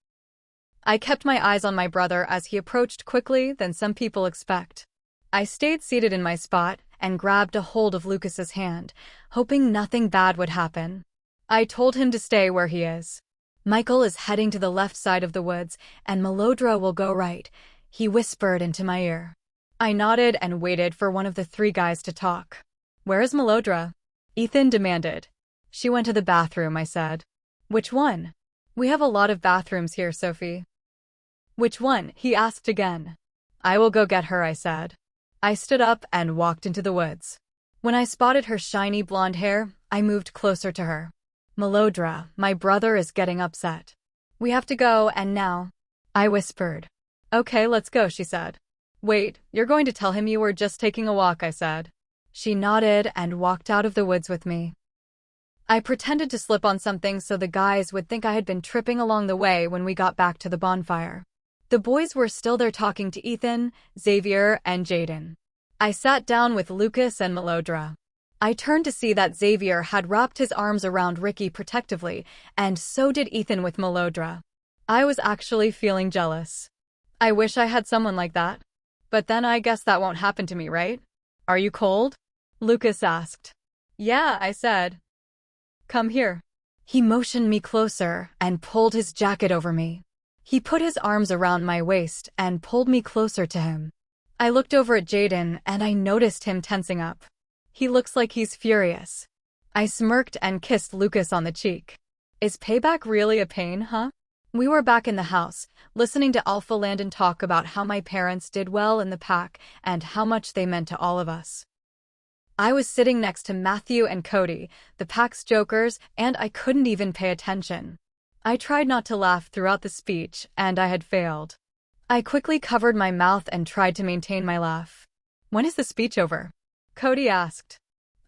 I kept my eyes on my brother as he approached quickly than some people expect. I stayed seated in my spot and grabbed a hold of Lucas's hand, hoping nothing bad would happen. I told him to stay where he is. Michael is heading to the left side of the woods, and Melodra will go right, he whispered into my ear. I nodded and waited for one of the 3 guys to talk. Where is Melodra? Ethan demanded. She went to the bathroom, I said. Which one? We have a lot of bathrooms here, Sophie. Which one? He asked again. I will go get her, I said. I stood up and walked into the woods. When I spotted her shiny blonde hair, I moved closer to her. Melodra, my brother is getting upset. We have to go, and now. I whispered. Okay, let's go, she said. Wait, you're going to tell him you were just taking a walk, I said. She nodded and walked out of the woods with me. I pretended to slip on something so the guys would think I had been tripping along the way when we got back to the bonfire. The boys were still there talking to Ethan, Xavier, and Jayden. I sat down with Lucas and Melodra. I turned to see that Xavier had wrapped his arms around Ricky protectively, and so did Ethan with Melodra. I was actually feeling jealous. I wish I had someone like that. But then I guess that won't happen to me, right? Are you cold? Lucas asked. Yeah, I said. Come here. He motioned me closer and pulled his jacket over me. He put his arms around my waist and pulled me closer to him. I looked over at Jayden and I noticed him tensing up. He looks like he's furious. I smirked and kissed Lucas on the cheek. Is payback really a pain, huh? We were back in the house, listening to Alpha Landon talk about how my parents did well in the pack and how much they meant to all of us. I was sitting next to Matthew and Cody, the pack's jokers, and I couldn't even pay attention. I tried not to laugh throughout the speech, and I had failed. I quickly covered my mouth and tried to maintain my laugh. When is the speech over? Cody asked.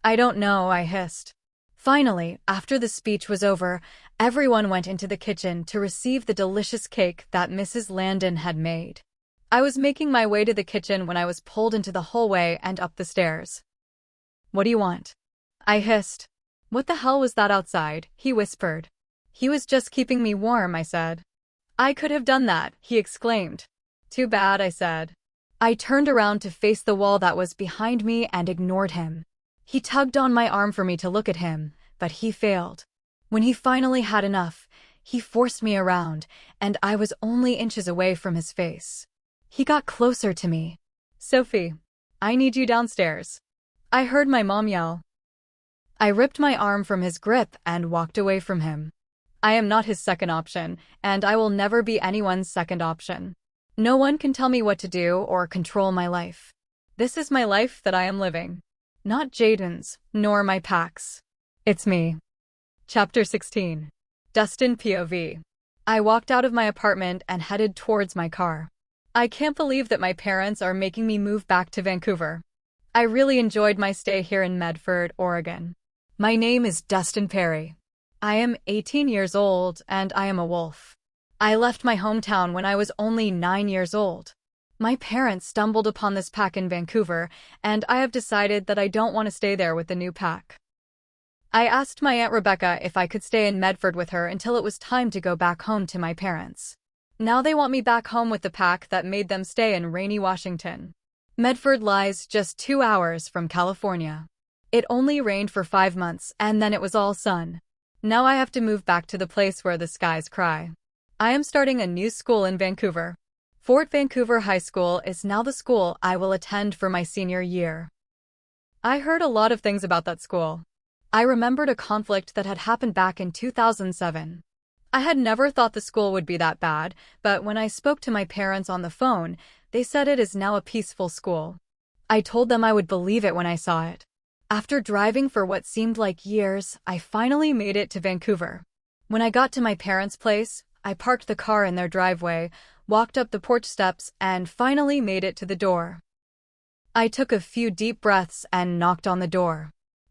I don't know, I hissed. Finally, after the speech was over, everyone went into the kitchen to receive the delicious cake that Mrs. Landon had made. I was making my way to the kitchen when I was pulled into the hallway and up the stairs. What do you want? I hissed. What the hell was that outside? He whispered. He was just keeping me warm, I said. I could have done that, he exclaimed. Too bad, I said. I turned around to face the wall that was behind me and ignored him. He tugged on my arm for me to look at him, but he failed. When he finally had enough, he forced me around, and I was only inches away from his face. He got closer to me. Sophie, I need you downstairs. I heard my mom yell. I ripped my arm from his grip and walked away from him. I am not his second option, and I will never be anyone's second option. No one can tell me what to do or control my life. This is my life that I am living. Not Jayden's, nor my pack's. It's me. Chapter 16. Dustin POV. I walked out of my apartment and headed towards my car. I can't believe that my parents are making me move back to Vancouver. I really enjoyed my stay here in Medford, Oregon. My name is Dustin Perry. I am 18 years old and I am a wolf. I left my hometown when I was only 9 years old. My parents stumbled upon this pack in Vancouver, and I have decided that I don't want to stay there with the new pack. I asked my Aunt Rebecca if I could stay in Medford with her until it was time to go back home to my parents. Now they want me back home with the pack that made them stay in rainy Washington. Medford lies just 2 hours from California. It only rained for 5 months, and then it was all sun. Now I have to move back to the place where the skies cry. I am starting a new school in Vancouver. Fort Vancouver High School is now the school I will attend for my senior year. I heard a lot of things about that school. I remembered a conflict that had happened back in 2007. I had never thought the school would be that bad, but when I spoke to my parents on the phone, they said it is now a peaceful school. I told them I would believe it when I saw it. After driving for what seemed like years, I finally made it to Vancouver. When I got to my parents' place, I parked the car in their driveway, walked up the porch steps, and finally made it to the door. I took a few deep breaths and knocked on the door.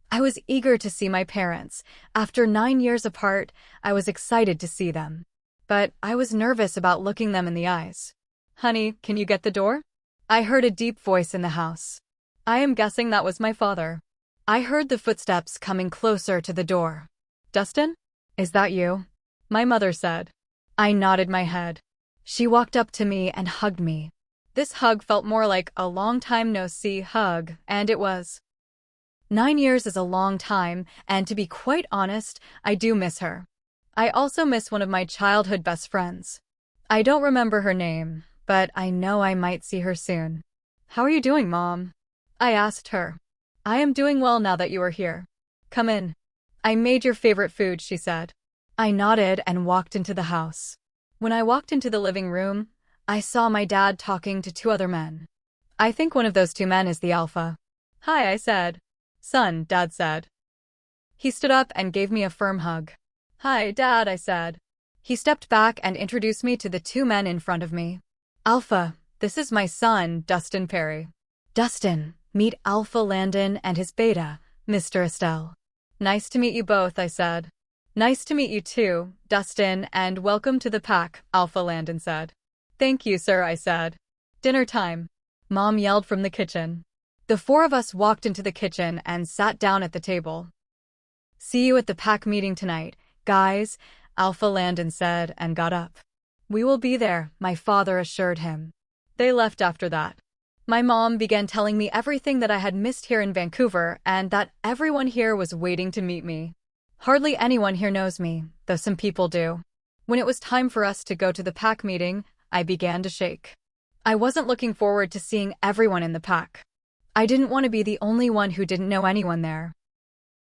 I was eager to see my parents. After 9 years apart, I was excited to see them. But I was nervous about looking them in the eyes. Honey, can you get the door? I heard a deep voice in the house. I am guessing that was my father. I heard the footsteps coming closer to the door. Dustin? Is that you? My mother said. I nodded my head. She walked up to me and hugged me. This hug felt more like a long time no see hug, and it was. 9 years is a long time, and to be quite honest, I do miss her. I also miss one of my childhood best friends. I don't remember her name, but I know I might see her soon. How are you doing, Mom? I asked her. I am doing well now that you are here. Come in. I made your favorite food, she said. I nodded and walked into the house. When I walked into the living room, I saw my dad talking to 2 other men. I think one of those 2 men is the alpha. Hi, I said. Son, Dad said. He stood up and gave me a firm hug. Hi, Dad, I said. He stepped back and introduced me to the 2 men in front of me. Alpha, this is my son, Dustin Perry. Dustin, Meet Alpha Landon and his beta, Mr. Estelle. Nice to meet you both, I said. Nice to meet you too, Dustin, and welcome to the pack, Alpha Landon said. Thank you, sir, I said. Dinner time. Mom yelled from the kitchen. The four of us walked into the kitchen and sat down at the table. See you at the pack meeting tonight, guys, Alpha Landon said and got up. We will be there, my father assured him. They left after that. My mom began telling me everything that I had missed here in Vancouver and that everyone here was waiting to meet me. Hardly anyone here knows me, though some people do. When it was time for us to go to the pack meeting, I began to shake. I wasn't looking forward to seeing everyone in the pack. I didn't want to be the only one who didn't know anyone there.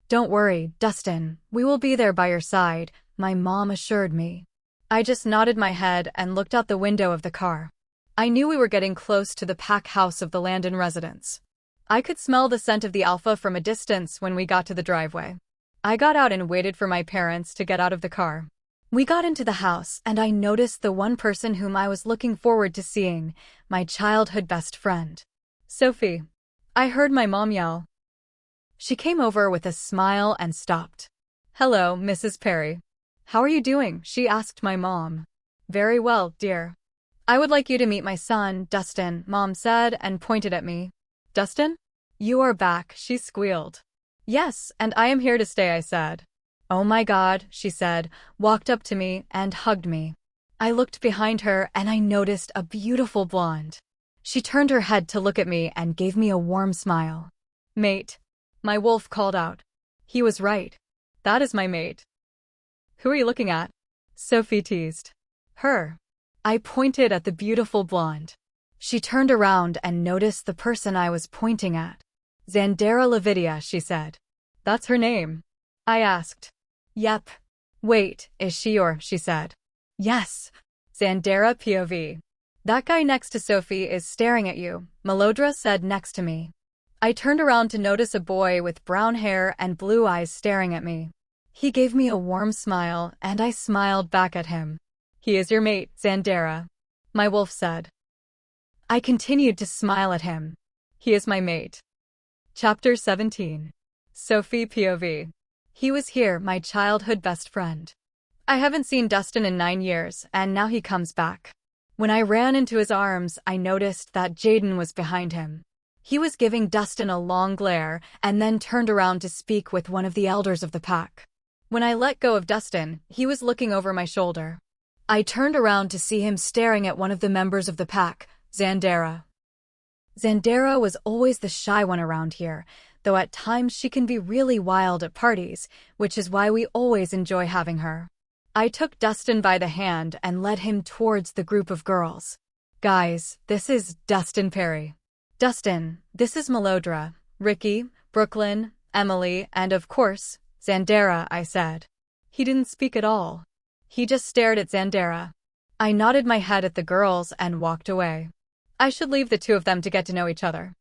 Don't worry, Dustin, we will be there by your side, my mom assured me. I just nodded my head and looked out the window of the car. I knew we were getting close to the pack house of the Landon residence. I could smell the scent of the Alpha from a distance when we got to the driveway. I got out and waited for my parents to get out of the car. We got into the house, and I noticed the one person whom I was looking forward to seeing, my childhood best friend. Sophie. I heard my mom yell. She came over with a smile and stopped. Hello, Mrs. Perry. How are you doing? She asked my mom. Very well, dear. I would like you to meet my son, Dustin, Mom said and pointed at me. Dustin? You are back, she squealed. Yes, and I am here to stay, I said. Oh my God, she said, walked up to me and hugged me. I looked behind her and I noticed a beautiful blonde. She turned her head to look at me and gave me a warm smile. Mate. My wolf called out. He was right. That is my mate. Who are you looking at? Sophie teased. Her. I pointed at the beautiful blonde. She turned around and noticed the person I was pointing at. Xandera Lavidia, she said. That's her name. I asked. Yep. Wait, is she or, she said. Yes. Xandera POV. That guy next to Sophie is staring at you, Melodra said next to me. I turned around to notice a boy with brown hair and blue eyes staring at me. He gave me a warm smile, and I smiled back at him. He is your mate, Xandera. My wolf said. I continued to smile at him. He is my mate. Chapter 17. Sophie POV. He was here, my childhood best friend. I haven't seen Dustin in 9 years, and now he comes back. When I ran into his arms, I noticed that Jayden was behind him. He was giving Dustin a long glare, and then turned around to speak with one of the elders of the pack. When I let go of Dustin, he was looking over my shoulder. I turned around to see him staring at one of the members of the pack, Xandera. Xandera was always the shy one around here, though at times she can be really wild at parties, which is why we always enjoy having her. I took Dustin by the hand and led him towards the group of girls. Guys, this is Dustin Perry. Dustin, this is Melodra, Ricky, Brooklyn, Emily, and of course, Xandera, I said. He didn't speak at all. He just stared at Xandera. I nodded my head at the girls and walked away. I should leave the two of them to get to know each other.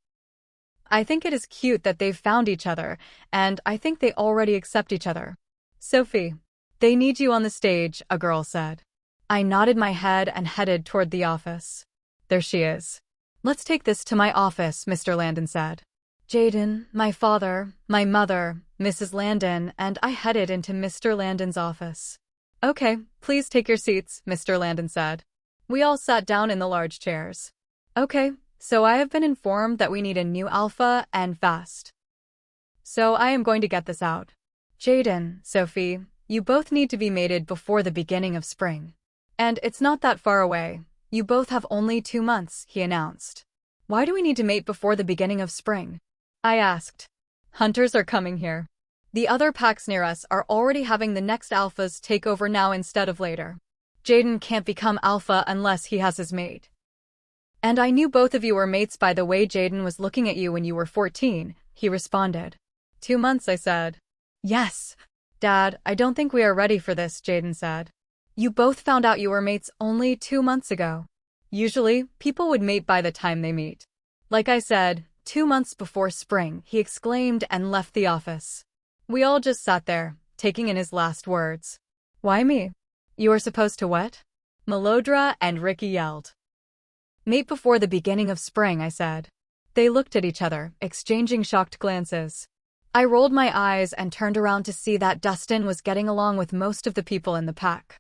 I think it is cute that they've found each other, and I think they already accept each other. Sophie. They need you on the stage, a girl said. I nodded my head and headed toward the office. There she is. Let's take this to my office, Mr. Landon said. Jayden, my father, my mother, Mrs. Landon, and I headed into Mr. Landon's office. Okay, please take your seats, Mr. Landon said. We all sat down in the large chairs. Okay, so I have been informed that we need a new alpha and fast. So I am going to get this out. Jayden, Sophie, you both need to be mated before the beginning of spring. And it's not that far away. You both have only 2 months, he announced. Why do we need to mate before the beginning of spring? I asked. Hunters are coming here. The other packs near us are already having the next alphas take over now instead of later. Jayden can't become alpha unless he has his mate. And I knew both of you were mates by the way Jayden was looking at you when you were 14, he responded. 2 months, I said. Yes. Dad, I don't think we are ready for this, Jayden said. You both found out you were mates only 2 months ago. Usually, people would mate by the time they meet. Like I said, 2 months before spring, he exclaimed and left the office. We all just sat there, taking in his last words. Why me? You are supposed to what? Melodra and Ricky yelled. Mate before the beginning of spring, I said. They looked at each other, exchanging shocked glances. I rolled my eyes and turned around to see that Dustin was getting along with most of the people in the pack.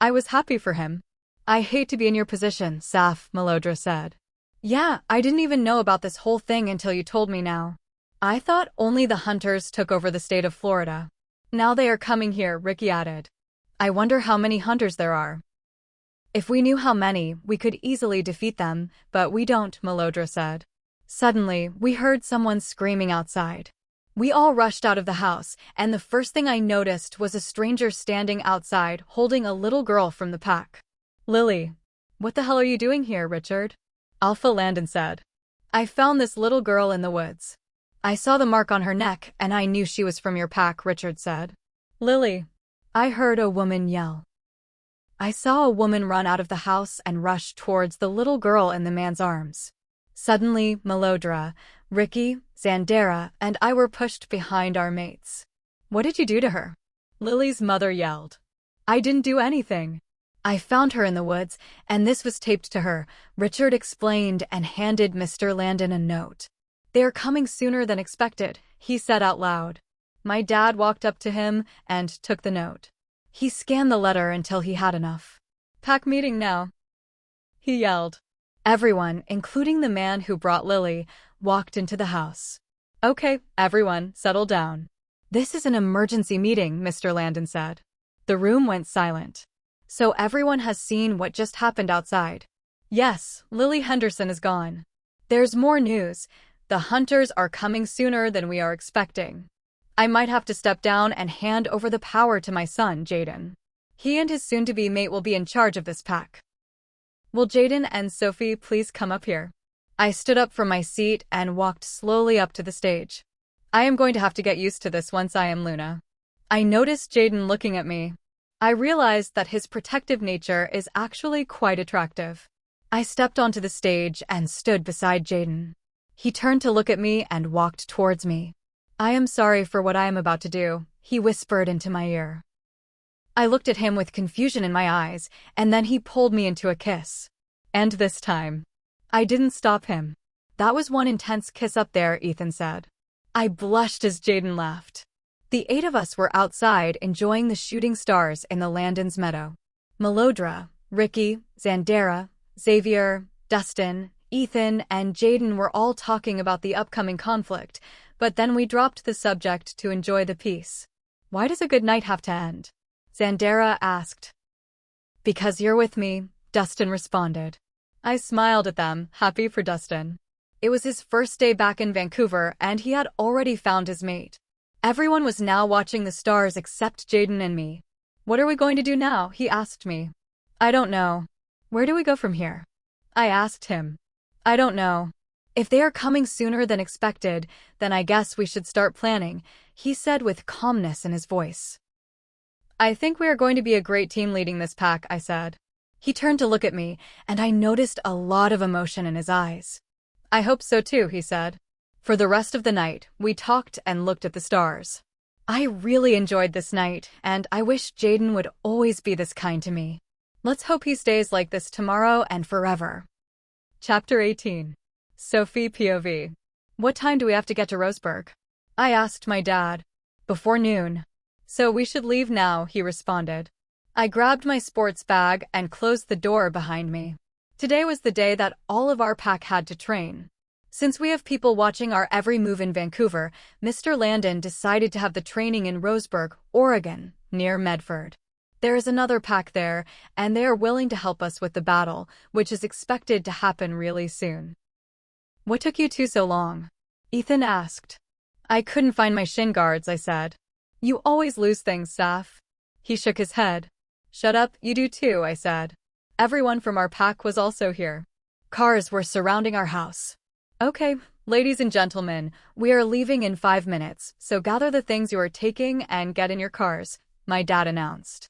I was happy for him. "I hate to be in your position," Saf, Malodra said. "Yeah, I didn't even know about this whole thing until you told me now. I thought only the hunters took over the state of Florida. Now they are coming here," Ricky added. "I wonder how many hunters there are." "If we knew how many, we could easily defeat them, but we don't," Malodra said. Suddenly, we heard someone screaming outside. We all rushed out of the house, and the first thing I noticed was a stranger standing outside holding a little girl from the pack. "Lily, what the hell are you doing here, Richard?" Alpha Landon said. "I found this little girl in the woods. I saw the mark on her neck, and I knew she was from your pack," Richard said. "Lily," I heard a woman yell. I saw a woman run out of the house and rush towards the little girl in the man's arms. Suddenly, Malodra, Ricky, Xandera, and I were pushed behind our mates. "What did you do to her?" Lily's mother yelled. "I didn't do anything. I found her in the woods, and this was taped to her," Richard explained and handed Mr. Landon a note. "They are coming sooner than expected," he said out loud. My dad walked up to him and took the note. He scanned the letter until he had enough. "Pack meeting now," he yelled. Everyone, including the man who brought Lily, walked into the house. "Okay, everyone, settle down. This is an emergency meeting," Mr. Landon said. The room went silent. "So everyone has seen what just happened outside?" "Yes, Lily Henderson is gone. There's more news. The hunters are coming sooner than we are expecting. I might have to step down and hand over the power to my son, Jayden. He and his soon-to-be mate will be in charge of this pack. Will Jayden and Sophie please come up here?" I stood up from my seat and walked slowly up to the stage. I am going to have to get used to this once I am Luna. I noticed Jayden looking at me. I realized that his protective nature is actually quite attractive. I stepped onto the stage and stood beside Jayden. He turned to look at me and walked towards me. "I am sorry for what I am about to do," he whispered into my ear. I looked at him with confusion in my eyes, and then he pulled me into a kiss. And this time, I didn't stop him. "That was one intense kiss up there," Ethan said. I blushed as Jayden laughed. The 8 of us were outside enjoying the shooting stars in the Landon's meadow. Malodra, Ricky, Xandera, Xavier, Dustin, Ethan, and Jayden were all talking about the upcoming conflict, but then we dropped the subject to enjoy the peace. "Why does a good night have to end?" Xandera asked. "Because you're with me," Dustin responded. I smiled at them, happy for Dustin. It was his first day back in Vancouver, and he had already found his mate. Everyone was now watching the stars except Jayden and me. "What are we going to do now?" he asked me. "I don't know." "Where do we go from here?" I asked him. "I don't know. If they are coming sooner than expected, then I guess we should start planning," he said with calmness in his voice. "I think we are going to be a great team leading this pack," I said. He turned to look at me, and I noticed a lot of emotion in his eyes. "I hope so too," he said. For the rest of the night, we talked and looked at the stars. I really enjoyed this night, and I wish Jayden would always be this kind to me. Let's hope he stays like this tomorrow and forever. Chapter 18. Sophie POV. "What time do we have to get to Roseburg?" I asked my dad. "Before noon. So we should leave now," he responded. I grabbed my sports bag and closed the door behind me. Today was the day that all of our pack had to train. Since we have people watching our every move in Vancouver, Mr. Landon decided to have the training in Roseburg, Oregon, near Medford. There is another pack there, and they are willing to help us with the battle, which is expected to happen really soon. "What took you two so long?" Ethan asked. "I couldn't find my shin guards," I said. "You always lose things, Saf." He shook his head. "Shut up, you do too," I said. Everyone from our pack was also here. Cars were surrounding our house. "Okay, ladies and gentlemen, we are leaving in 5 minutes, so gather the things you are taking and get in your cars," my dad announced.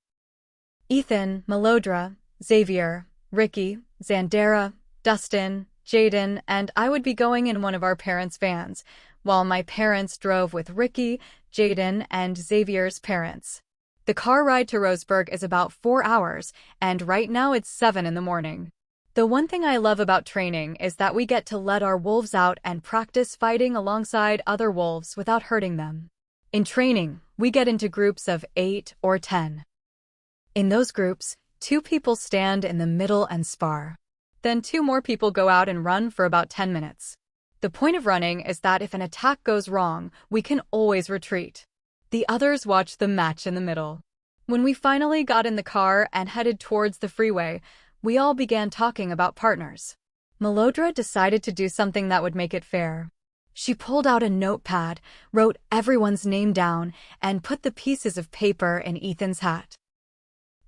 Ethan, Malodra, Xavier, Ricky, Xandera, Dustin, Jayden, and I would be going in one of our parents' vans, while my parents drove with Ricky, Jayden, and Xavier's parents. The car ride to Roseburg is about 4 hours, and right now it's 7 in the morning. The one thing I love about training is that we get to let our wolves out and practice fighting alongside other wolves without hurting them. In training, we get into groups of 8 or 10. In those groups, 2 people stand in the middle and spar. Then 2 more people go out and run for about 10 minutes. The point of running is that if an attack goes wrong, we can always retreat. The others watch the match in the middle. When we finally got in the car and headed towards the freeway, we all began talking about partners. Malodra decided to do something that would make it fair. She pulled out a notepad, wrote everyone's name down, and put the pieces of paper in Ethan's hat.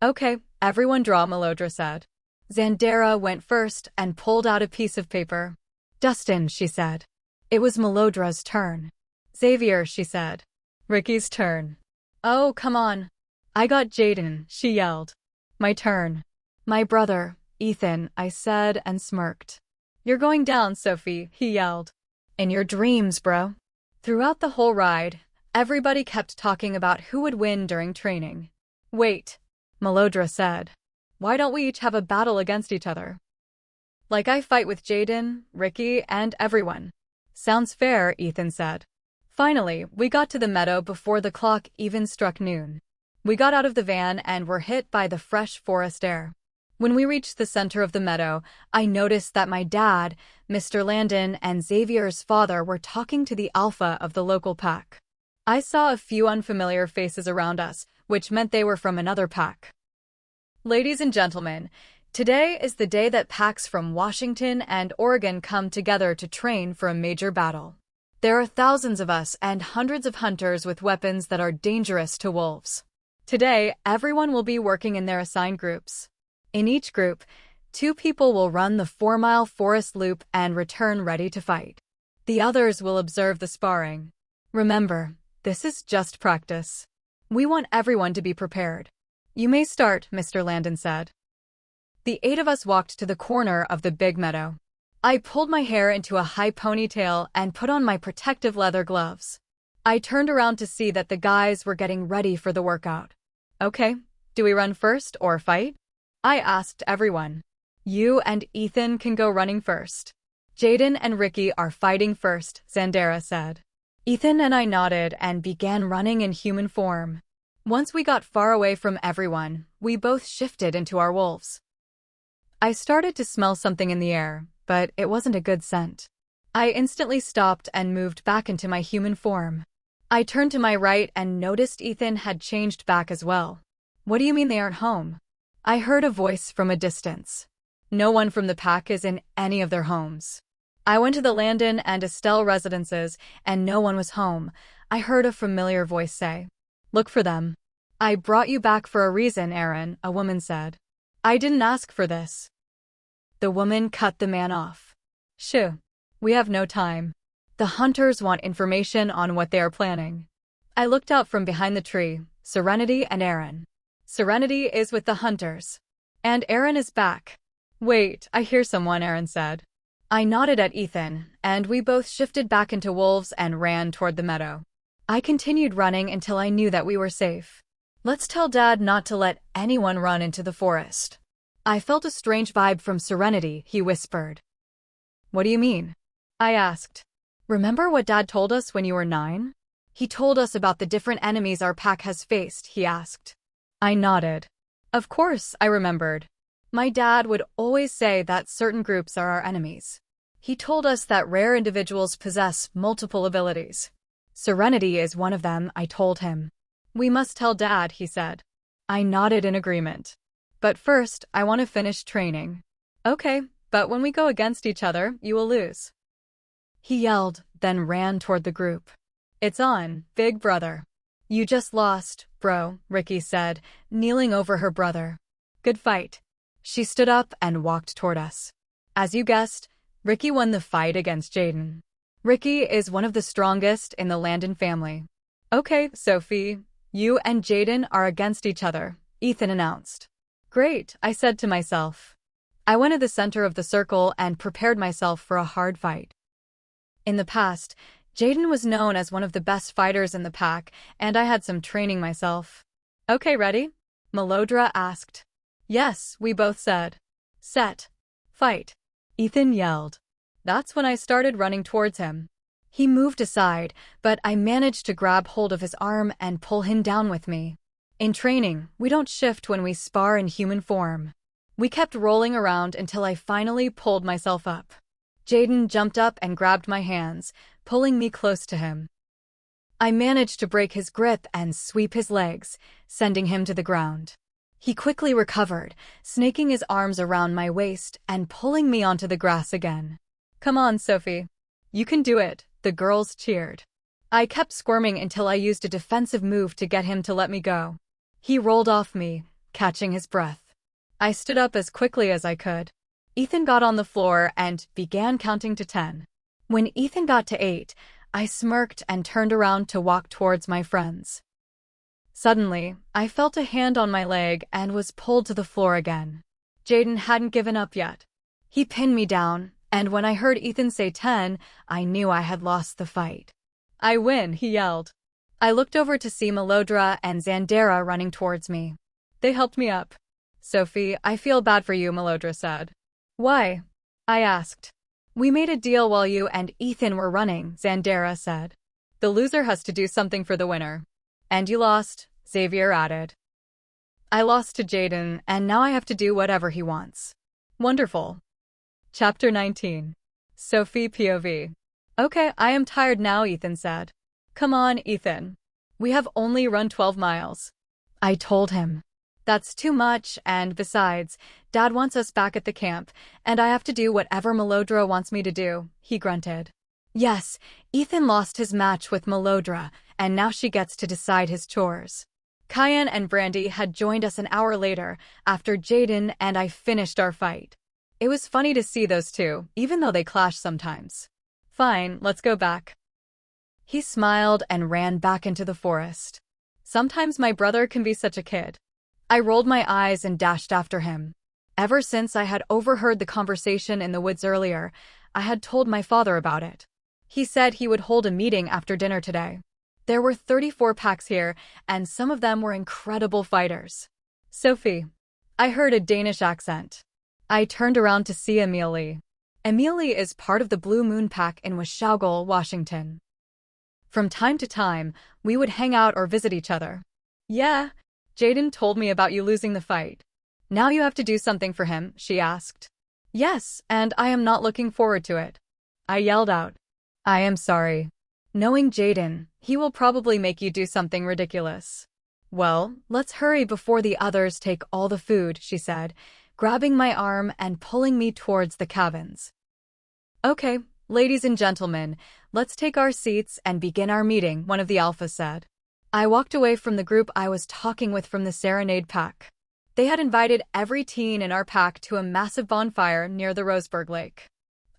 "Okay, everyone draw," Malodra said. Zandera went first and pulled out a piece of paper. "Dustin," she said. It was Malodra's turn. "Xavier," she said. Ricky's turn. "Oh, come on." "I got Jayden," she yelled. "My turn." "My brother, Ethan," I said and smirked. "You're going down, Sophie," he yelled. "In your dreams, bro." Throughout the whole ride, everybody kept talking about who would win during training. "Wait," Malodra said. "Why don't we each have a battle against each other? Like I fight with Jayden, Ricky, and everyone." "Sounds fair," Ethan said. Finally, we got to the meadow before the clock even struck noon. We got out of the van and were hit by the fresh forest air. When we reached the center of the meadow, I noticed that my dad, Mr. Landon, and Xavier's father were talking to the alpha of the local pack. I saw a few unfamiliar faces around us, which meant they were from another pack. Ladies and gentlemen, today is the day that packs from Washington and Oregon come together to train for a major battle. There are thousands of us and hundreds of hunters with weapons that are dangerous to wolves. Today, everyone will be working in their assigned groups. In each group, 2 people will run the 4-mile forest loop and return ready to fight. The others will observe the sparring. Remember, this is just practice. We want everyone to be prepared. "You may start," Mr. Landon said. The 8 of us walked to the corner of the big meadow. I pulled my hair into a high ponytail and put on my protective leather gloves. I turned around to see that the guys were getting ready for the workout. "Okay, do we run first or fight?" I asked everyone. "You and Ethan can go running first. Jayden and Ricky are fighting first," Zandera said. Ethan and I nodded and began running in human form. Once we got far away from everyone, we both shifted into our wolves. I started to smell something in the air, but it wasn't a good scent. I instantly stopped and moved back into my human form. I turned to my right and noticed Ethan had changed back as well. "What do you mean they aren't home?" I heard a voice from a distance. "No one from the pack is in any of their homes." I went to the Landon and Estelle residences, and no one was home. I heard a familiar voice say, "Look for them." "I brought you back for a reason, Aaron," a woman said. "I didn't ask for this." The woman cut the man off. "Shoo, we have no time. The hunters want information on what they are planning." I looked out from behind the tree, Serenity and Aaron. Serenity is with the hunters. And Aaron is back. "Wait, I hear someone," Aaron said. I nodded at Ethan, and we both shifted back into wolves and ran toward the meadow. I continued running until I knew that we were safe. "Let's tell Dad not to let anyone run into the forest." I felt a strange vibe from Serenity, he whispered. "What do you mean?" I asked. "Remember what Dad told us when you were 9? He told us about the different enemies our pack has faced," he asked. I nodded. Of course, I remembered. My dad would always say that certain groups are our enemies. He told us that rare individuals possess multiple abilities. Serenity is one of them, I told him. "We must tell Dad," he said. I nodded in agreement. "But first, I want to finish training." "Okay, but when we go against each other, you will lose." He yelled, then ran toward the group. "It's on, big brother." "You just lost, bro," Ricky said, kneeling over her brother. "Good fight." She stood up and walked toward us. As you guessed, Ricky won the fight against Jayden. Ricky is one of the strongest in the Landon family. "Okay, Sophie, you and Jayden are against each other," Ethan announced. "Great," I said to myself. I went to the center of the circle and prepared myself for a hard fight. In the past, Jayden was known as one of the best fighters in the pack, and I had some training myself. "Okay, ready?" Malodra asked. "Yes," we both said. "Set." Fight! Ethan yelled. That's when I started running towards him. He moved aside, but I managed to grab hold of his arm and pull him down with me. In training, we don't shift when we spar in human form. We kept rolling around until I finally pulled myself up. Jayden jumped up and grabbed my hands, pulling me close to him. I managed to break his grip and sweep his legs, sending him to the ground. He quickly recovered, snaking his arms around my waist and pulling me onto the grass again. Come on, Sophie. You can do it, the girls cheered. I kept squirming until I used a defensive move to get him to let me go. He rolled off me, catching his breath. I stood up as quickly as I could. Ethan got on the floor and began counting to 10. When Ethan got to 8, I smirked and turned around to walk towards my friends. Suddenly, I felt a hand on my leg and was pulled to the floor again. Jayden hadn't given up yet. He pinned me down, and when I heard Ethan say 10, I knew I had lost the fight. I win, he yelled. I looked over to see Melodra and Xandera running towards me. They helped me up. Sophie, I feel bad for you, Melodra said. Why? I asked. We made a deal while you and Ethan were running, Xandera said. The loser has to do something for the winner. And you lost, Xavier added. I lost to Jayden, and now I have to do whatever he wants. Wonderful. Chapter 19. Sophie POV. Okay, I am tired now, Ethan said. Come on, Ethan. We have only run 12 miles. I told him. That's too much, and besides, Dad wants us back at the camp, and I have to do whatever Melodra wants me to do, he grunted. Yes, Ethan lost his match with Melodra, and now she gets to decide his chores. Cayenne and Brandy had joined us an hour later, after Jayden and I finished our fight. It was funny to see those two, even though they clash sometimes. Fine, let's go back. He smiled and ran back into the forest. Sometimes my brother can be such a kid. I rolled my eyes and dashed after him. Ever since I had overheard the conversation in the woods earlier, I had told my father about it. He said he would hold a meeting after dinner today. There were 34 packs here, and some of them were incredible fighters. Sophie. I heard a Danish accent. I turned around to see Amelie. Amelie is part of the Blue Moon Pack in Washougal, Washington. From time to time, we would hang out or visit each other. Yeah, Jayden told me about you losing the fight. Now you have to do something for him, she asked. Yes, and I am not looking forward to it. I yelled out. I am sorry. Knowing Jayden, he will probably make you do something ridiculous. Well, let's hurry before the others take all the food, she said, grabbing my arm and pulling me towards the cabins. Okay, ladies and gentlemen, let's take our seats and begin our meeting, one of the alphas said. I walked away from the group I was talking with from the Serenade pack. They had invited every teen in our pack to a massive bonfire near the Roseburg Lake.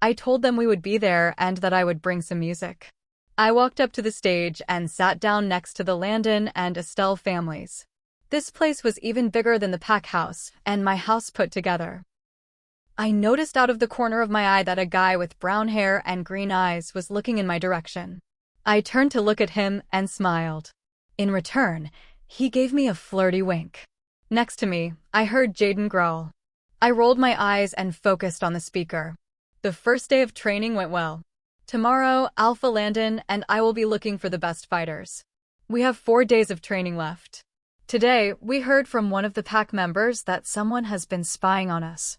I told them we would be there and that I would bring some music. I walked up to the stage and sat down next to the Landon and Estelle families. This place was even bigger than the pack house and my house put together. I noticed out of the corner of my eye that a guy with brown hair and green eyes was looking in my direction. I turned to look at him and smiled. In return, he gave me a flirty wink. Next to me, I heard Jayden growl. I rolled my eyes and focused on the speaker. The first day of training went well. Tomorrow, Alpha Landon and I will be looking for the best fighters. We have 4 days of training left. Today, we heard from one of the pack members that someone has been spying on us.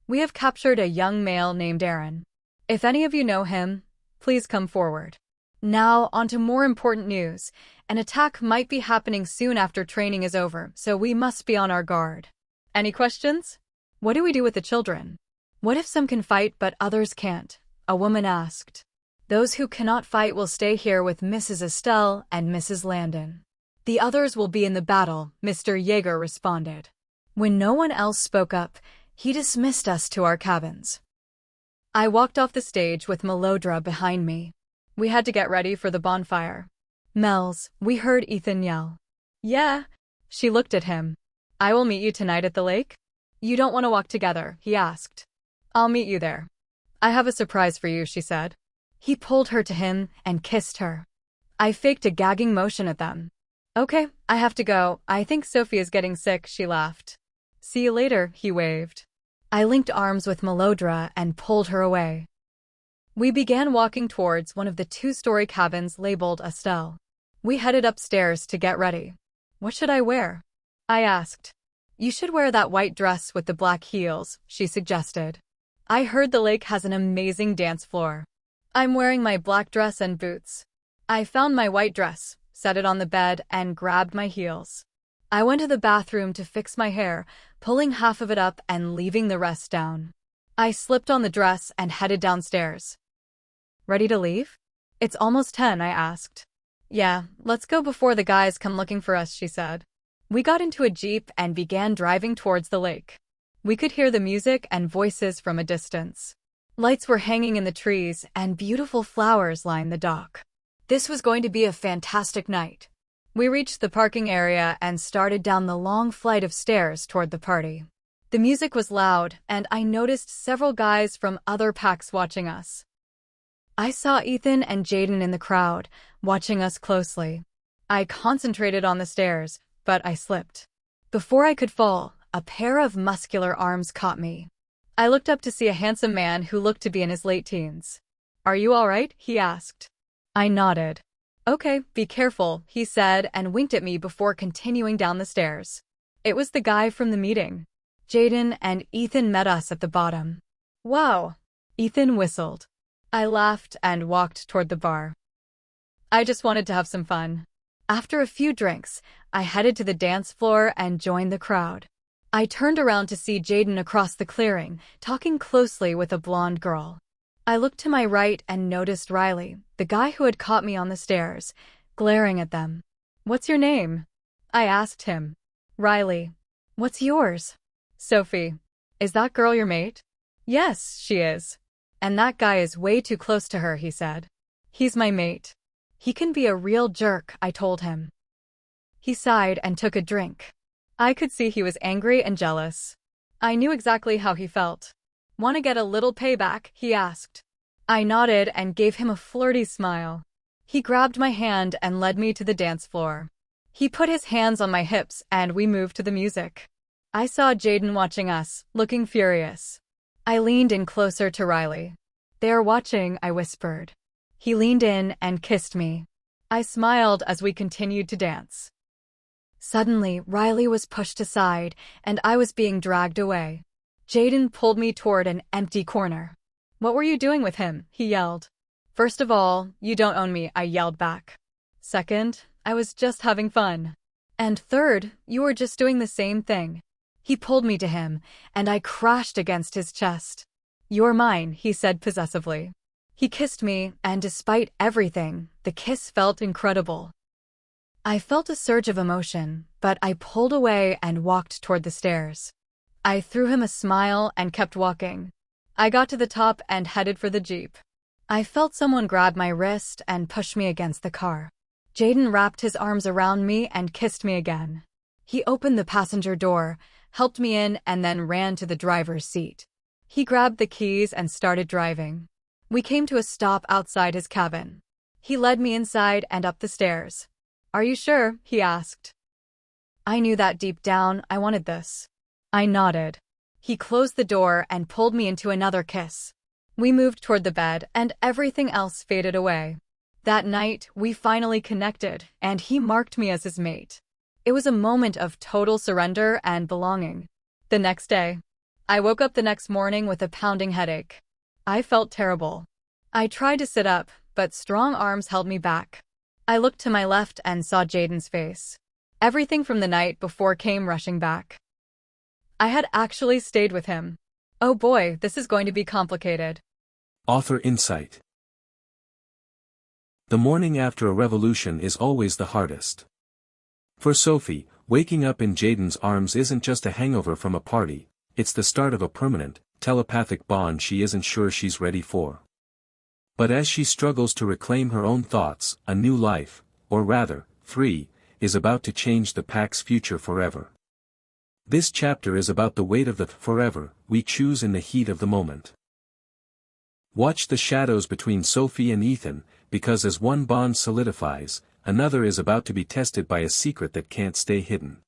We have captured a young male named Aaron. If any of you know him, please come forward. Now, on to more important news. An attack might be happening soon after training is over, so we must be on our guard. Any questions? What do we do with the children? What if some can fight but others can't? A woman asked. Those who cannot fight will stay here with Mrs. Estelle and Mrs. Landon. The others will be in the battle, Mr. Yeager responded. When no one else spoke up, he dismissed us to our cabins. I walked off the stage with Melodra behind me. We had to get ready for the bonfire. Mel's, we heard Ethan yell. Yeah. She looked at him. I will meet you tonight at the lake? You don't want to walk together, he asked. I'll meet you there. I have a surprise for you, she said. He pulled her to him and kissed her. I faked a gagging motion at them. Okay, I have to go. I think Sophie is getting sick, she laughed. See you later, he waved. I linked arms with Melodra and pulled her away. We began walking towards one of the two-story cabins labeled Estelle. We headed upstairs to get ready. What should I wear? I asked. You should wear that white dress with the black heels, she suggested. I heard the lake has an amazing dance floor. I'm wearing my black dress and boots. I found my white dress, set it on the bed, and grabbed my heels. I went to the bathroom to fix my hair, pulling half of it up and leaving the rest down. I slipped on the dress and headed downstairs. Ready to leave? It's almost 10, I asked. Yeah, let's go before the guys come looking for us, she said. We got into a Jeep and began driving towards the lake. We could hear the music and voices from a distance. Lights were hanging in the trees and beautiful flowers lined the dock. This was going to be a fantastic night. We reached the parking area and started down the long flight of stairs toward the party. The music was loud, and I noticed several guys from other packs watching us. I saw Ethan and Jayden in the crowd, watching us closely. I concentrated on the stairs, but I slipped. Before I could fall, a pair of muscular arms caught me. I looked up to see a handsome man who looked to be in his late teens. Are you all right? He asked. I nodded. Okay, be careful, he said and winked at me before continuing down the stairs. It was the guy from the meeting. Jayden and Ethan met us at the bottom. Wow! Ethan whistled. I laughed and walked toward the bar. I just wanted to have some fun. After a few drinks, I headed to the dance floor and joined the crowd. I turned around to see Jayden across the clearing, talking closely with a blonde girl. I looked to my right and noticed Riley, the guy who had caught me on the stairs, glaring at them. What's your name? I asked him. Riley. What's yours? Sophie. Is that girl your mate? Yes, she is. And that guy is way too close to her, he said. He's my mate. He can be a real jerk, I told him. He sighed and took a drink. I could see he was angry and jealous. I knew exactly how he felt. Want to get a little payback? He asked. I nodded and gave him a flirty smile. He grabbed my hand and led me to the dance floor. He put his hands on my hips and we moved to the music. I saw Jayden watching us, looking furious. I leaned in closer to Riley. They are watching, I whispered. He leaned in and kissed me. I smiled as we continued to dance. Suddenly, Riley was pushed aside and I was being dragged away. Jayden pulled me toward an empty corner. What were you doing with him? He yelled. First of all, you don't own me, I yelled back. Second, I was just having fun. And third, you were just doing the same thing. He pulled me to him, and I crashed against his chest. You're mine, he said possessively. He kissed me, and despite everything, the kiss felt incredible. I felt a surge of emotion, but I pulled away and walked toward the stairs. I threw him a smile and kept walking. I got to the top and headed for the Jeep. I felt someone grab my wrist and push me against the car. Jayden wrapped his arms around me and kissed me again. He opened the passenger door, helped me in, and then ran to the driver's seat. He grabbed the keys and started driving. We came to a stop outside his cabin. He led me inside and up the stairs. Are you sure? He asked. I knew that deep down I wanted this. I nodded. He closed the door and pulled me into another kiss. We moved toward the bed and everything else faded away. That night, we finally connected, and he marked me as his mate. It was a moment of total surrender and belonging. The next day, I woke up the next morning with a pounding headache. I felt terrible. I tried to sit up, but strong arms held me back. I looked to my left and saw Jayden's face. Everything from the night before came rushing back. I had actually stayed with him. Oh boy, this is going to be complicated. Author insight. The morning after a revolution is always the hardest. For Sophie, waking up in Jayden's arms isn't just a hangover from a party, it's the start of a permanent, telepathic bond she isn't sure she's ready for. But as she struggles to reclaim her own thoughts, a new life, or rather, 3, is about to change the pack's future forever. This chapter is about the weight of the forever we choose in the heat of the moment. Watch the shadows between Sophie and Ethan, because as one bond solidifies, another is about to be tested by a secret that can't stay hidden.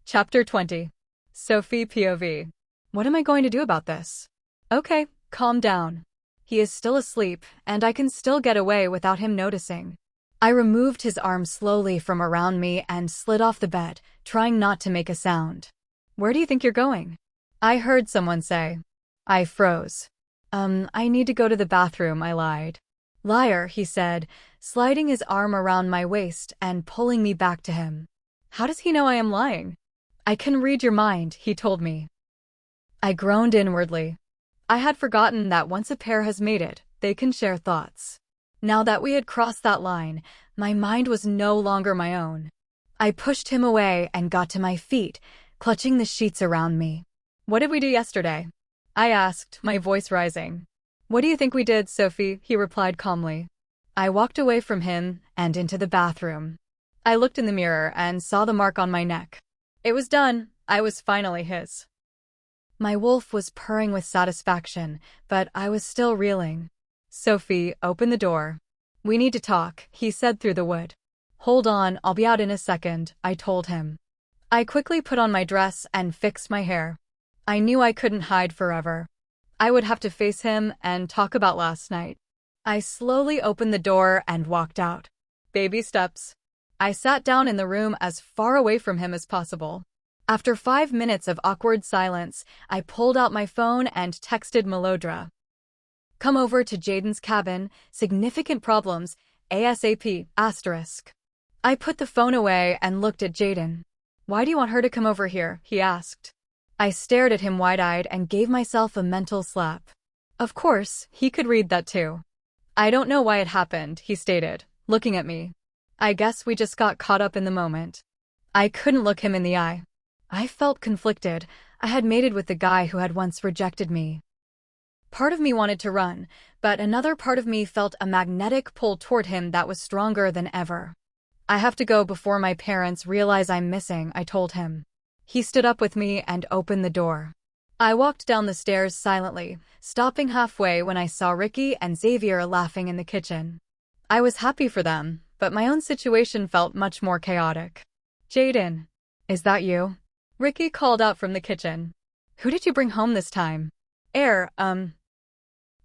Chapter 20. Sophie POV. What am I going to do about this? Okay, calm down. He is still asleep, and I can still get away without him noticing. I removed his arm slowly from around me and slid off the bed, trying not to make a sound. Where do you think you're going? I heard someone say. I froze. I need to go to the bathroom, I lied. Liar, he said, sliding his arm around my waist and pulling me back to him. How does he know I am lying? I can read your mind, he told me. I groaned inwardly. I had forgotten that once a pair has mated, they can share thoughts. Now that we had crossed that line, my mind was no longer my own. I pushed him away and got to my feet, clutching the sheets around me. What did we do yesterday? I asked, my voice rising. What do you think we did, Sophie? He replied calmly. I walked away from him and into the bathroom. I looked in the mirror and saw the mark on my neck. It was done. I was finally his. My wolf was purring with satisfaction, but I was still reeling. Sophie, open the door. We need to talk, he said through the wood. Hold on, I'll be out in a second, I told him. I quickly put on my dress and fixed my hair. I knew I couldn't hide forever. I would have to face him and talk about last night. I slowly opened the door and walked out. Baby steps. I sat down in the room as far away from him as possible. After 5 minutes of awkward silence, I pulled out my phone and texted Melodra. Come over to Jayden's cabin, significant problems, ASAP, asterisk. I put the phone away and looked at Jayden. Why do you want her to come over here? He asked. I stared at him wide-eyed and gave myself a mental slap. Of course, he could read that too. I don't know why it happened, he stated, looking at me. I guess we just got caught up in the moment. I couldn't look him in the eye. I felt conflicted. I had mated with the guy who had once rejected me. Part of me wanted to run, but another part of me felt a magnetic pull toward him that was stronger than ever. I have to go before my parents realize I'm missing, I told him. He stood up with me and opened the door. I walked down the stairs silently, stopping halfway when I saw Ricky and Xavier laughing in the kitchen. I was happy for them, but my own situation felt much more chaotic. Jayden, is that you? Ricky called out from the kitchen. Who did you bring home this time? Heir,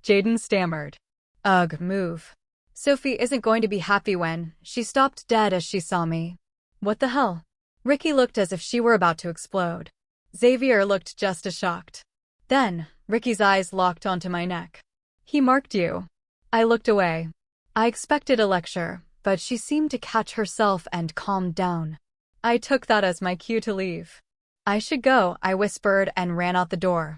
Jayden stammered. Ugh, move. Sophie isn't going to be happy when she stopped dead as she saw me. What the hell? Ricky looked as if she were about to explode. Xavier looked just as shocked. Then, Ricky's eyes locked onto my neck. He marked you. I looked away. I expected a lecture, but she seemed to catch herself and calmed down. I took that as my cue to leave. I should go, I whispered and ran out the door.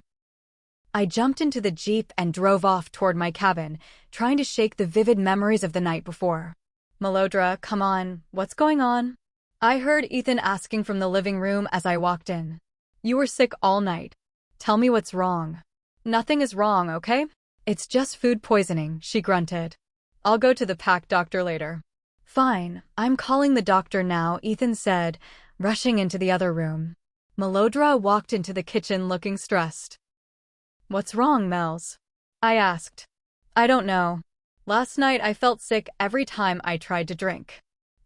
I jumped into the Jeep and drove off toward my cabin, trying to shake the vivid memories of the night before. Melodra, come on, what's going on? I heard Ethan asking from the living room as I walked in. You were sick all night. Tell me what's wrong. Nothing is wrong, okay? It's just food poisoning, she grunted. I'll go to the pack doctor later. Fine, I'm calling the doctor now, Ethan said, rushing into the other room. Melodra walked into the kitchen looking stressed. What's wrong, Mels? I asked. I don't know. Last night I felt sick every time I tried to drink.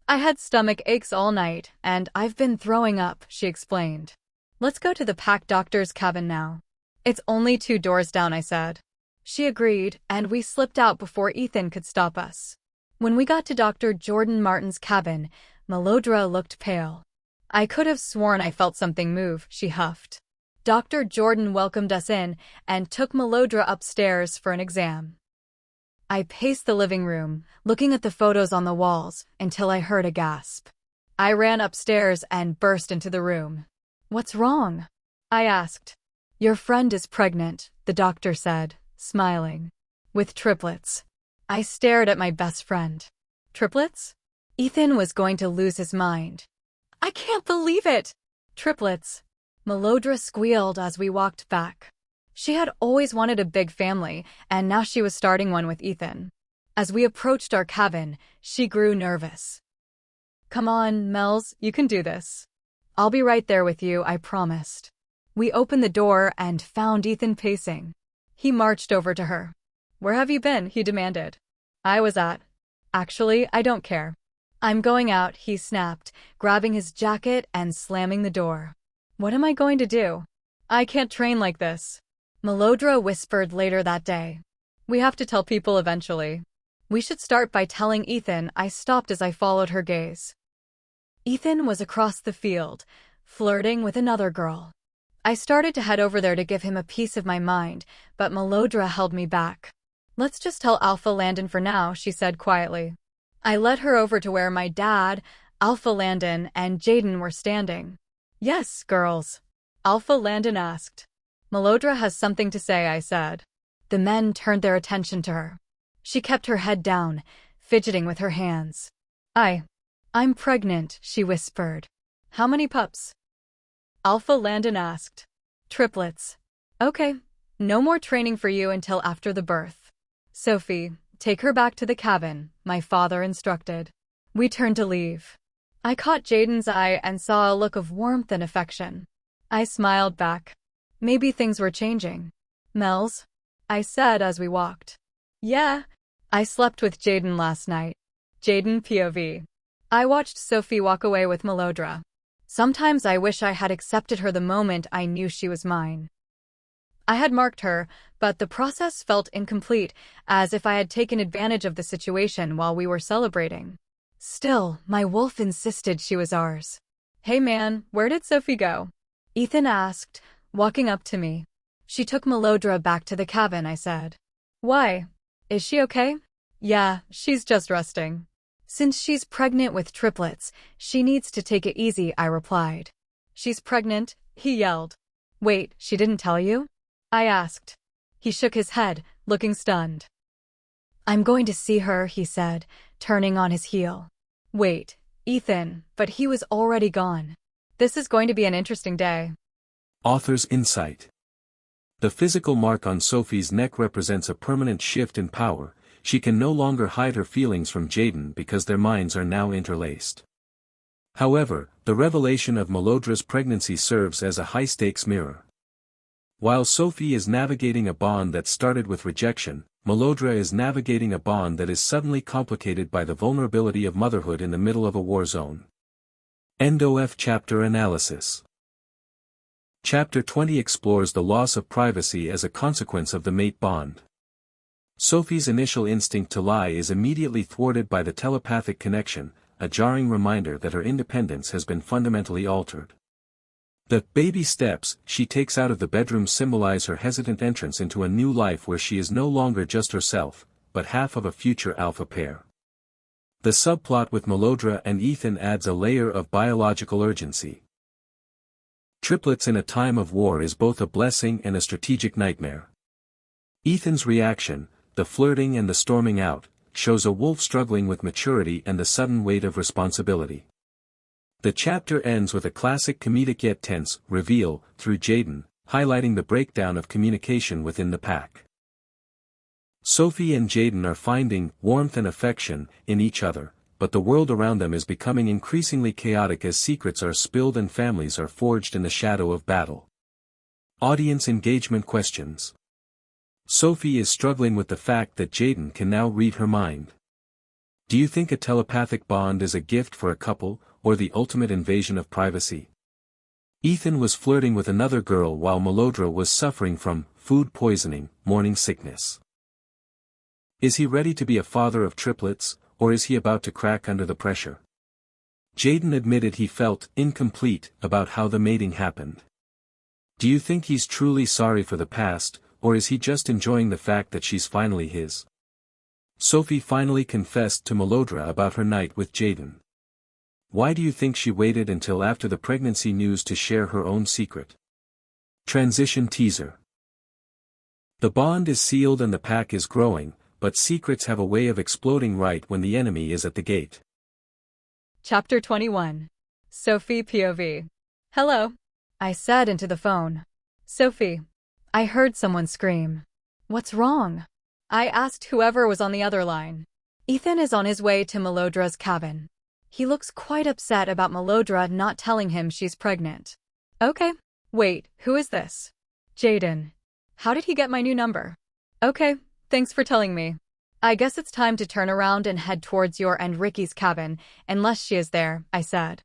I had stomach aches all night, and I've been throwing up, she explained. Let's go to the pack doctor's cabin now. It's only 2 doors down, I said. She agreed, and we slipped out before Ethan could stop us. When we got to Dr. Jordan Martin's cabin, Melodra looked pale. I could have sworn I felt something move, she huffed. Dr. Jordan welcomed us in and took Melodra upstairs for an exam. I paced the living room, looking at the photos on the walls, until I heard a gasp. I ran upstairs and burst into the room. What's wrong? I asked. Your friend is pregnant, the doctor said, smiling. With triplets. I stared at my best friend. Triplets? Ethan was going to lose his mind. I can't believe it! Triplets. Melodra squealed as we walked back. She had always wanted a big family, and now she was starting one with Ethan. As we approached our cabin, she grew nervous. Come on, Mels, you can do this. I'll be right there with you, I promised. We opened the door and found Ethan pacing. He marched over to her. Where have you been? He demanded. I was at. Actually, I don't care. I'm going out, he snapped, grabbing his jacket and slamming the door. What am I going to do? I can't train like this. Melodra whispered later that day. We have to tell people eventually. We should start by telling Ethan. I stopped as I followed her gaze. Ethan was across the field, flirting with another girl. I started to head over there to give him a piece of my mind, but Melodra held me back. Let's just tell Alpha Landon for now, she said quietly. I led her over to where my dad, Alpha Landon, and Jayden were standing. Yes, girls. Alpha Landon asked. Melodra has something to say, I said. The men turned their attention to her. She kept her head down, fidgeting with her hands. I'm pregnant, she whispered. How many pups? Alpha Landon asked. Triplets. Okay, no more training for you until after the birth. Sophie, take her back to the cabin, my father instructed. We turned to leave. I caught Jayden's eye and saw a look of warmth and affection. I smiled back. Maybe things were changing. Mel's? I said as we walked. Yeah, I slept with Jayden last night. Jayden POV. I watched Sophie walk away with Melodra. Sometimes I wish I had accepted her the moment I knew she was mine. I had marked her, but the process felt incomplete, as if I had taken advantage of the situation while we were celebrating. Still, my wolf insisted she was ours. Hey man, where did Sophie go? Ethan asked, walking up to me. She took Melodra back to the cabin, I said. Why? Is she okay? Yeah, she's just resting. Since she's pregnant with triplets, she needs to take it easy, I replied. She's pregnant? He yelled. Wait, she didn't tell you? I asked. He shook his head, looking stunned. I'm going to see her, he said, turning on his heel. Wait, Ethan, but he was already gone. This is going to be an interesting day. Author's insight. The physical mark on Sophie's neck represents a permanent shift in power. She can no longer hide her feelings from Jayden because their minds are now interlaced. However, the revelation of Melodra's pregnancy serves as a high-stakes mirror. While Sophie is navigating a bond that started with rejection, Melodra is navigating a bond that is suddenly complicated by the vulnerability of motherhood in the middle of a war zone. End of chapter analysis. Chapter 20 explores the loss of privacy as a consequence of the mate bond. Sophie's initial instinct to lie is immediately thwarted by the telepathic connection, a jarring reminder that her independence has been fundamentally altered. The baby steps she takes out of the bedroom symbolize her hesitant entrance into a new life where she is no longer just herself, but half of a future alpha pair. The subplot with Melodra and Ethan adds a layer of biological urgency. Triplets in a time of war is both a blessing and a strategic nightmare. Ethan's reaction, the flirting and the storming out, shows a wolf struggling with maturity and the sudden weight of responsibility. The chapter ends with a classic comedic yet tense reveal through Jayden, highlighting the breakdown of communication within the pack. Sophie and Jayden are finding warmth and affection in each other, but the world around them is becoming increasingly chaotic as secrets are spilled and families are forged in the shadow of battle. Audience engagement questions. Sophie is struggling with the fact that Jayden can now read her mind. Do you think a telepathic bond is a gift for a couple, or the ultimate invasion of privacy? Ethan was flirting with another girl while Melodra was suffering from food poisoning, morning sickness. Is he ready to be a father of triplets, or is he about to crack under the pressure? Jayden admitted he felt incomplete about how the mating happened. Do you think he's truly sorry for the past, or is he just enjoying the fact that she's finally his? Sophie finally confessed to Melodra about her night with Jayden. Why do you think she waited until after the pregnancy news to share her own secret? Transition teaser. The bond is sealed and the pack is growing, but secrets have a way of exploding right when the enemy is at the gate. Chapter 21. Sophie POV. Hello, I said into the phone. Sophie. I heard someone scream. What's wrong? I asked whoever was on the other line. Ethan is on his way to Melodra's cabin. He looks quite upset about Melodra not telling him she's pregnant. Okay. Wait, who is this? Jayden. How did he get my new number? Okay, thanks for telling me. I guess it's time to turn around and head towards your and Ricky's cabin, unless she is there, I said.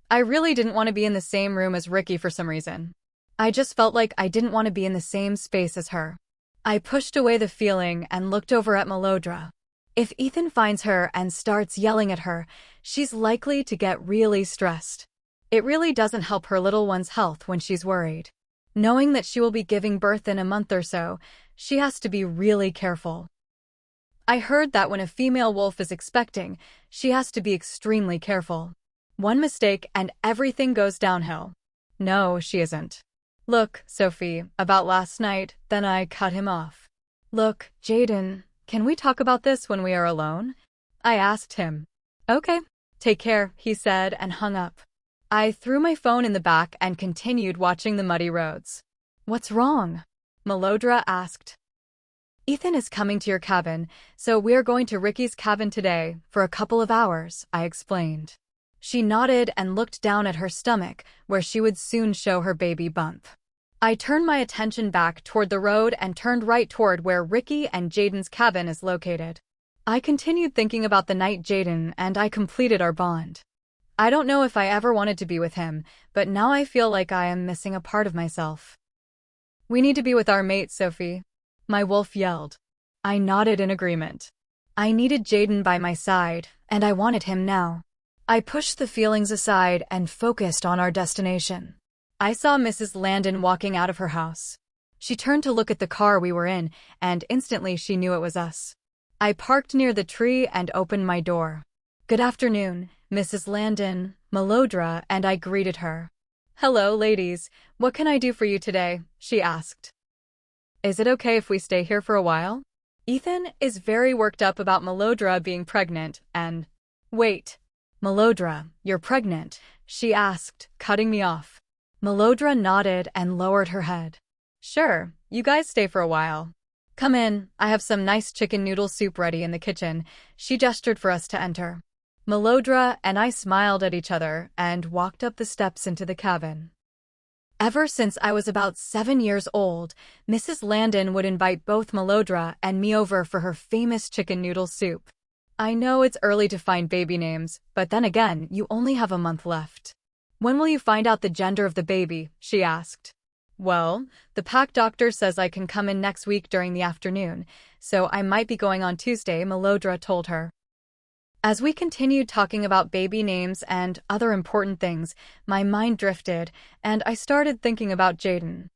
I really didn't want to be in the same room as Ricky for some reason. I just felt like I didn't want to be in the same space as her. I pushed away the feeling and looked over at Malodra. If Ethan finds her and starts yelling at her, she's likely to get really stressed. It really doesn't help her little one's health when she's worried. Knowing that she will be giving birth in a month or so, she has to be really careful. I heard that when a female wolf is expecting, she has to be extremely careful. One mistake and everything goes downhill. No, she isn't. Look, Sophie, about last night, then I cut him off. Look, Jayden, can we talk about this when we are alone? I asked him. Okay, take care, he said and hung up. I threw my phone in the back and continued watching the muddy roads. What's wrong? Malodra asked. Ethan is coming to your cabin, so we're going to Ricky's cabin today, for a couple of hours, I explained. She nodded and looked down at her stomach, where she would soon show her baby bump. I turned my attention back toward the road and turned right toward where Ricky and Jayden's cabin is located. I continued thinking about the night Jayden and I completed our bond. I don't know if I ever wanted to be with him, but now I feel like I am missing a part of myself. We need to be with our mate, Sophie, my wolf yelled. I nodded in agreement. I needed Jayden by my side, and I wanted him now. I pushed the feelings aside and focused on our destination. I saw Mrs. Landon walking out of her house. She turned to look at the car we were in, and instantly she knew it was us. I parked near the tree and opened my door. Good afternoon, Mrs. Landon, Malodra, and I greeted her. Hello, ladies. What can I do for you today? She asked. Is it okay if we stay here for a while? Ethan is very worked up about Malodra being pregnant and... Wait. Malodra, you're pregnant? She asked, cutting me off. Malodra nodded and lowered her head. Sure, you guys stay for a while. Come in, I have some nice chicken noodle soup ready in the kitchen. She gestured for us to enter. Malodra and I smiled at each other and walked up the steps into the cabin. Ever since I was about 7 years old, Mrs. Landon would invite both Malodra and me over for her famous chicken noodle soup. I know it's early to find baby names, but then again, you only have a month left. When will you find out the gender of the baby? She asked. Well, the pack doctor says I can come in next week during the afternoon, so I might be going on Tuesday, Malodra told her. As we continued talking about baby names and other important things, my mind drifted, and I started thinking about Jayden.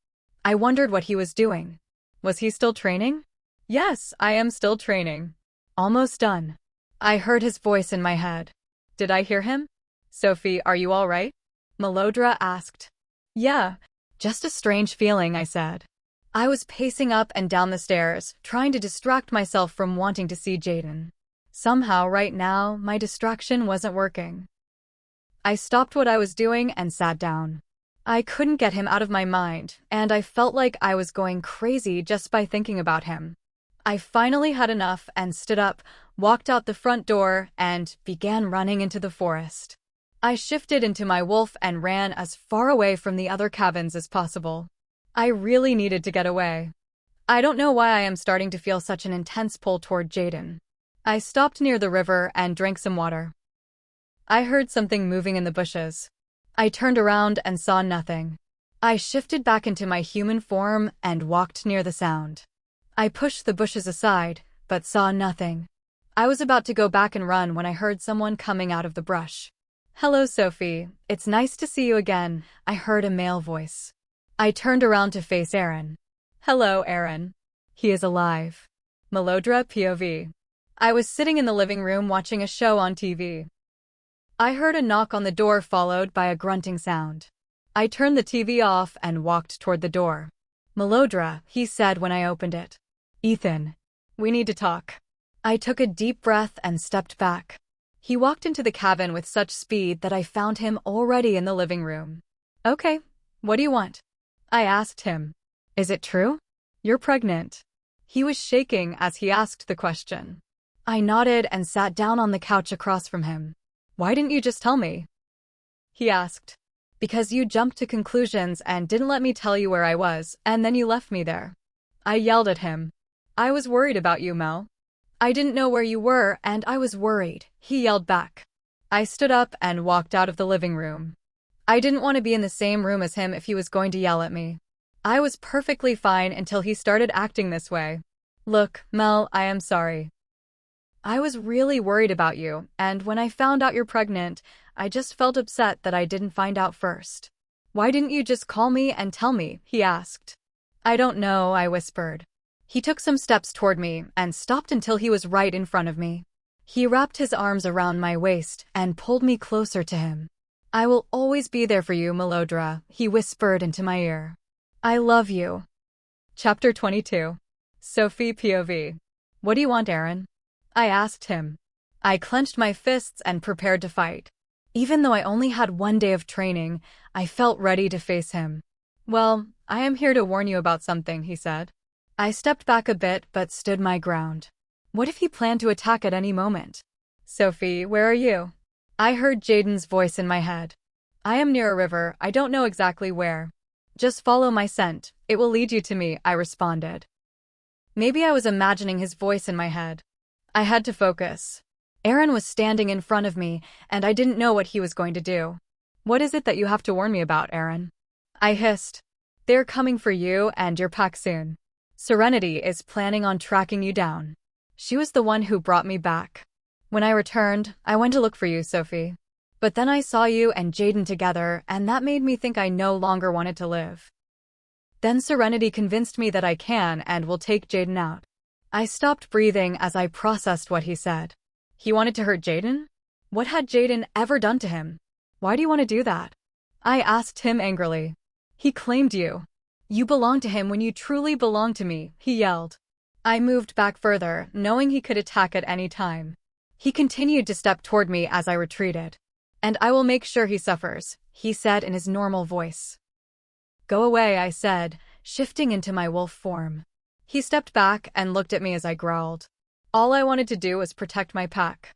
I wondered what he was doing. Was he still training? Yes, I am still training. Almost done. I heard his voice in my head. Did I hear him? Sophie, are you all right? Malodra asked. Yeah, just a strange feeling, I said. I was pacing up and down the stairs, trying to distract myself from wanting to see Jayden. Somehow, right now, my distraction wasn't working. I stopped what I was doing and sat down. I couldn't get him out of my mind, and I felt like I was going crazy just by thinking about him. I finally had enough and stood up, walked out the front door, and began running into the forest. I shifted into my wolf and ran as far away from the other cabins as possible. I really needed to get away. I don't know why I am starting to feel such an intense pull toward Jayden. I stopped near the river and drank some water. I heard something moving in the bushes. I turned around and saw nothing. I shifted back into my human form and walked near the sound. I pushed the bushes aside, but saw nothing. I was about to go back and run when I heard someone coming out of the brush. Hello, Sophie. It's nice to see you again, I heard a male voice. I turned around to face Aaron. Hello, Aaron. He is alive. Malodra POV. I was sitting in the living room watching a show on TV. I heard a knock on the door followed by a grunting sound. I turned the TV off and walked toward the door. Malodra, he said when I opened it. Ethan, we need to talk. I took a deep breath and stepped back. He walked into the cabin with such speed that I found him already in the living room. Okay, what do you want? I asked him. Is it true? You're pregnant. He was shaking as he asked the question. I nodded and sat down on the couch across from him. Why didn't you just tell me? He asked. Because you jumped to conclusions and didn't let me tell you where I was, and then you left me there. I yelled at him. I was worried about you, Mel. I didn't know where you were, and I was worried, he yelled back. I stood up and walked out of the living room. I didn't want to be in the same room as him if he was going to yell at me. I was perfectly fine until he started acting this way. Look, Mel, I am sorry. I was really worried about you, and when I found out you're pregnant, I just felt upset that I didn't find out first. Why didn't you just call me and tell me? He asked. I don't know, I whispered. He took some steps toward me and stopped until he was right in front of me. He wrapped his arms around my waist and pulled me closer to him. I will always be there for you, Melodra, he whispered into my ear. I love you. Chapter 22. Sophie POV. What do you want, Aaron? I asked him. I clenched my fists and prepared to fight. Even though I only had 1 day of training, I felt ready to face him. Well, I am here to warn you about something, he said. I stepped back a bit but stood my ground. What if he planned to attack at any moment? Sophie, where are you? I heard Jayden's voice in my head. I am near a river, I don't know exactly where. Just follow my scent, it will lead you to me, I responded. Maybe I was imagining his voice in my head. I had to focus. Aaron was standing in front of me, and I didn't know what he was going to do. What is it that you have to warn me about, Aaron? I hissed. They're coming for you and your pack soon. Serenity is planning on tracking you down. She was the one who brought me back. When I returned, I went to look for you, Sophie. But then I saw you and Jayden together, and that made me think I no longer wanted to live. Then Serenity convinced me that I can and will take Jayden out. I stopped breathing as I processed what he said. He wanted to hurt Jayden? What had Jayden ever done to him? Why do you want to do that? I asked him angrily. He claimed you. You belong to him when you truly belong to me, he yelled. I moved back further, knowing he could attack at any time. He continued to step toward me as I retreated. And I will make sure he suffers, he said in his normal voice. Go away, I said, shifting into my wolf form. He stepped back and looked at me as I growled. All I wanted to do was protect my pack.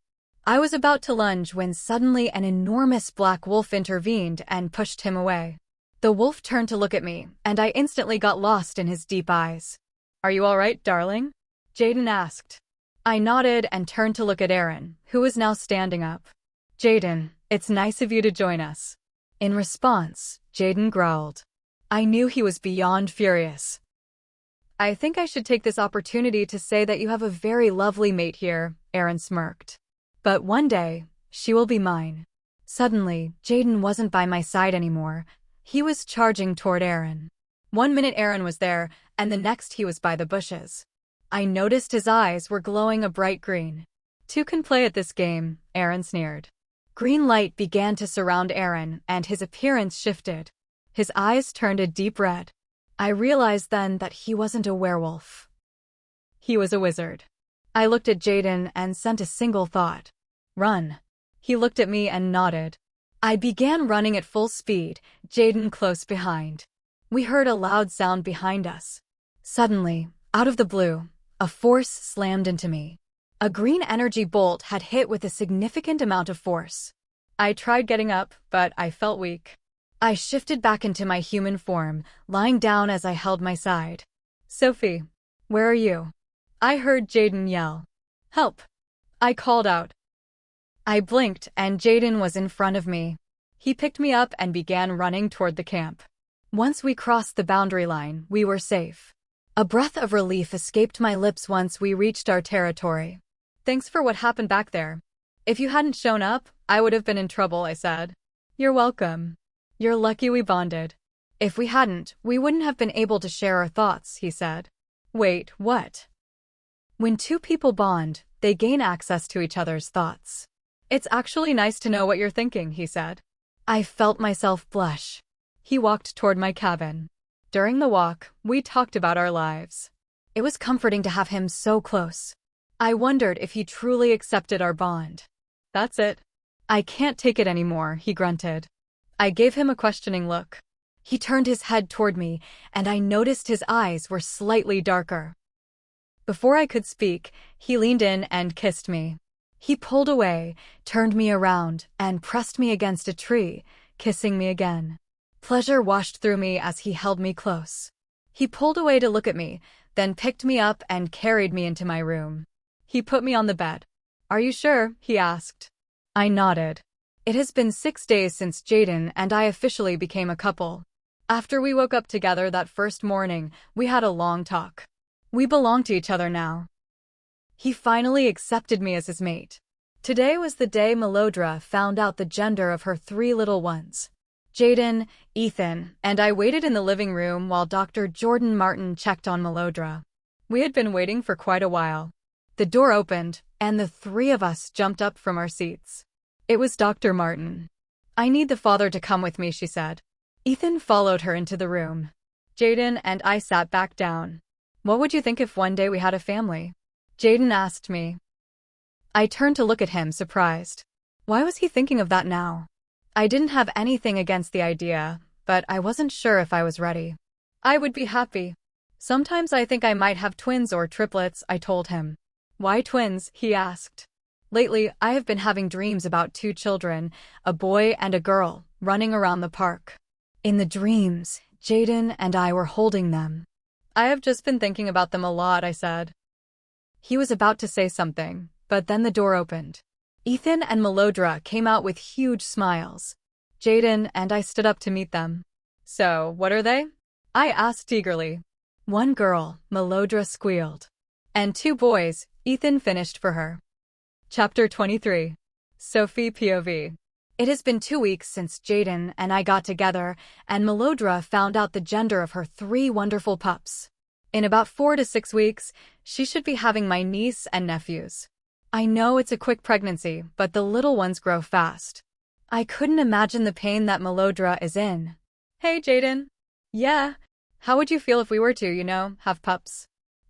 I was about to lunge when suddenly an enormous black wolf intervened and pushed him away. The wolf turned to look at me, and I instantly got lost in his deep eyes. Are you all right, darling? Jayden asked. I nodded and turned to look at Aaron, who was now standing up. Jayden, it's nice of you to join us. In response, Jayden growled. I knew he was beyond furious. I think I should take this opportunity to say that you have a very lovely mate here, Aaron smirked. But one day, she will be mine. Suddenly, Jayden wasn't by my side anymore. He was charging toward Aaron. 1 minute Aaron was there, and the next he was by the bushes. I noticed his eyes were glowing a bright green. Two can play at this game, Aaron sneered. Green light began to surround Aaron, and his appearance shifted. His eyes turned a deep red. I realized then that he wasn't a werewolf. He was a wizard. I looked at Jayden and sent a single thought. Run. He looked at me and nodded. I began running at full speed, Jayden close behind. We heard a loud sound behind us. Suddenly, out of the blue, a force slammed into me. A green energy bolt had hit with a significant amount of force. I tried getting up, but I felt weak. I shifted back into my human form, lying down as I held my side. Sophie, where are you? I heard Jayden yell. Help! I called out. I blinked and Jayden was in front of me. He picked me up and began running toward the camp. Once we crossed the boundary line, we were safe. A breath of relief escaped my lips once we reached our territory. Thanks for what happened back there. If you hadn't shown up, I would have been in trouble, I said. You're welcome. You're lucky we bonded. If we hadn't, we wouldn't have been able to share our thoughts, he said. Wait, what? When two people bond, they gain access to each other's thoughts. It's actually nice to know what you're thinking, he said. I felt myself blush. He walked toward my cabin. During the walk, we talked about our lives. It was comforting to have him so close. I wondered if he truly accepted our bond. That's it. I can't take it anymore, he grunted. I gave him a questioning look. He turned his head toward me, and I noticed his eyes were slightly darker. Before I could speak, he leaned in and kissed me. He pulled away, turned me around, and pressed me against a tree, kissing me again. Pleasure washed through me as he held me close. He pulled away to look at me, then picked me up and carried me into my room. He put me on the bed. Are you sure? He asked. I nodded. It has been 6 days since Jayden and I officially became a couple. After we woke up together that first morning, we had a long talk. We belong to each other now. He finally accepted me as his mate. Today was the day Melodra found out the gender of her 3 little ones. Jayden, Ethan, and I waited in the living room while Dr. Jordan Martin checked on Melodra. We had been waiting for quite a while. The door opened, and the 3 of us jumped up from our seats. It was Dr. Martin. "I need the father to come with me," she said. Ethan followed her into the room. Jayden and I sat back down. "What would you think if one day we had a family?" Jayden asked me. I turned to look at him, surprised. Why was he thinking of that now? I didn't have anything against the idea, but I wasn't sure if I was ready. "I would be happy. Sometimes I think I might have twins or triplets," I told him. "Why twins?" he asked. "Lately, I have been having dreams about 2 children, a boy and a girl, running around the park. In the dreams, Jayden and I were holding them." "I have just been thinking about them a lot," I said. He was about to say something, but then the door opened. Ethan and Melodra came out with huge smiles. Jayden and I stood up to meet them. "So, what are they?" I asked eagerly. "1 girl," Melodra squealed. "And 2 boys," Ethan finished for her. Chapter 23. Sophie POV. It has been 2 weeks since Jayden and I got together, and Melodra found out the gender of her 3 wonderful pups. In about 4 to 6 weeks, she should be having my niece and nephews. I know it's a quick pregnancy, but the little ones grow fast. I couldn't imagine the pain that Melodra is in. "Hey, Jayden." "Yeah? How would you feel if we were to, have pups?"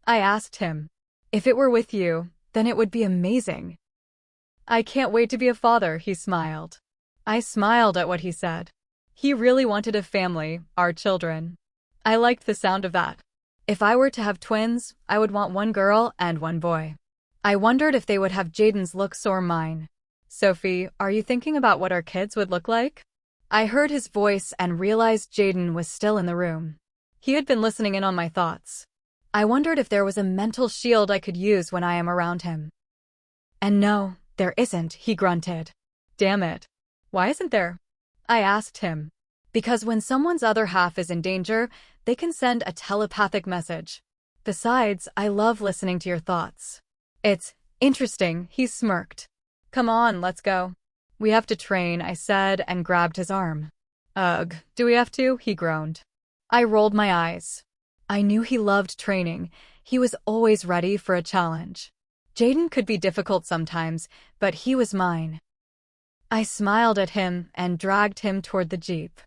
I asked him. "If it were with you, then it would be amazing." "I can't wait to be a father," he smiled. I smiled at what he said. He really wanted a family, our children. I liked the sound of that. If I were to have twins, I would want 1 girl and 1 boy. I wondered if they would have Jayden's looks or mine. "Sophie, are you thinking about what our kids would look like?" I heard his voice and realized Jayden was still in the room. He had been listening in on my thoughts. I wondered if there was a mental shield I could use when I am around him. "And no, there isn't," he grunted. "Damn it. Why isn't there?" I asked him. "Because when someone's other half is in danger, they can send a telepathic message. Besides, I love listening to your thoughts." "It's interesting," he smirked. "Come on, let's go." "We have to train," I said and grabbed his arm. "Ugh, do we have to?" he groaned. I rolled my eyes. I knew he loved training. He was always ready for a challenge. Jayden could be difficult sometimes, but he was mine. I smiled at him and dragged him toward the Jeep.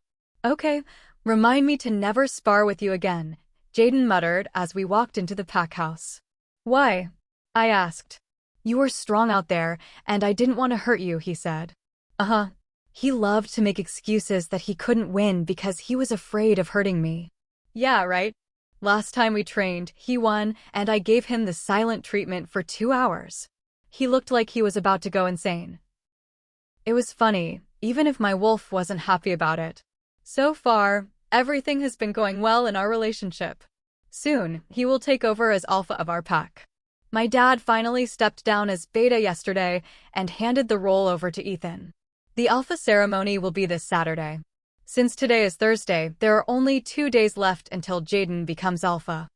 "Okay, remind me to never spar with you again," Jayden muttered as we walked into the pack house. "Why?" I asked. "You were strong out there, and I didn't want to hurt you," he said. Uh-huh. He loved to make excuses that he couldn't win because he was afraid of hurting me. "Yeah, right. Last time we trained, he won, and I gave him the silent treatment for 2 hours. He looked like he was about to go insane." It was funny, even if my wolf wasn't happy about it. So far, everything has been going well in our relationship. Soon, he will take over as alpha of our pack. My dad finally stepped down as beta yesterday and handed the role over to Ethan. The alpha ceremony will be this Saturday. Since today is Thursday, there are only 2 days left until Jayden becomes alpha.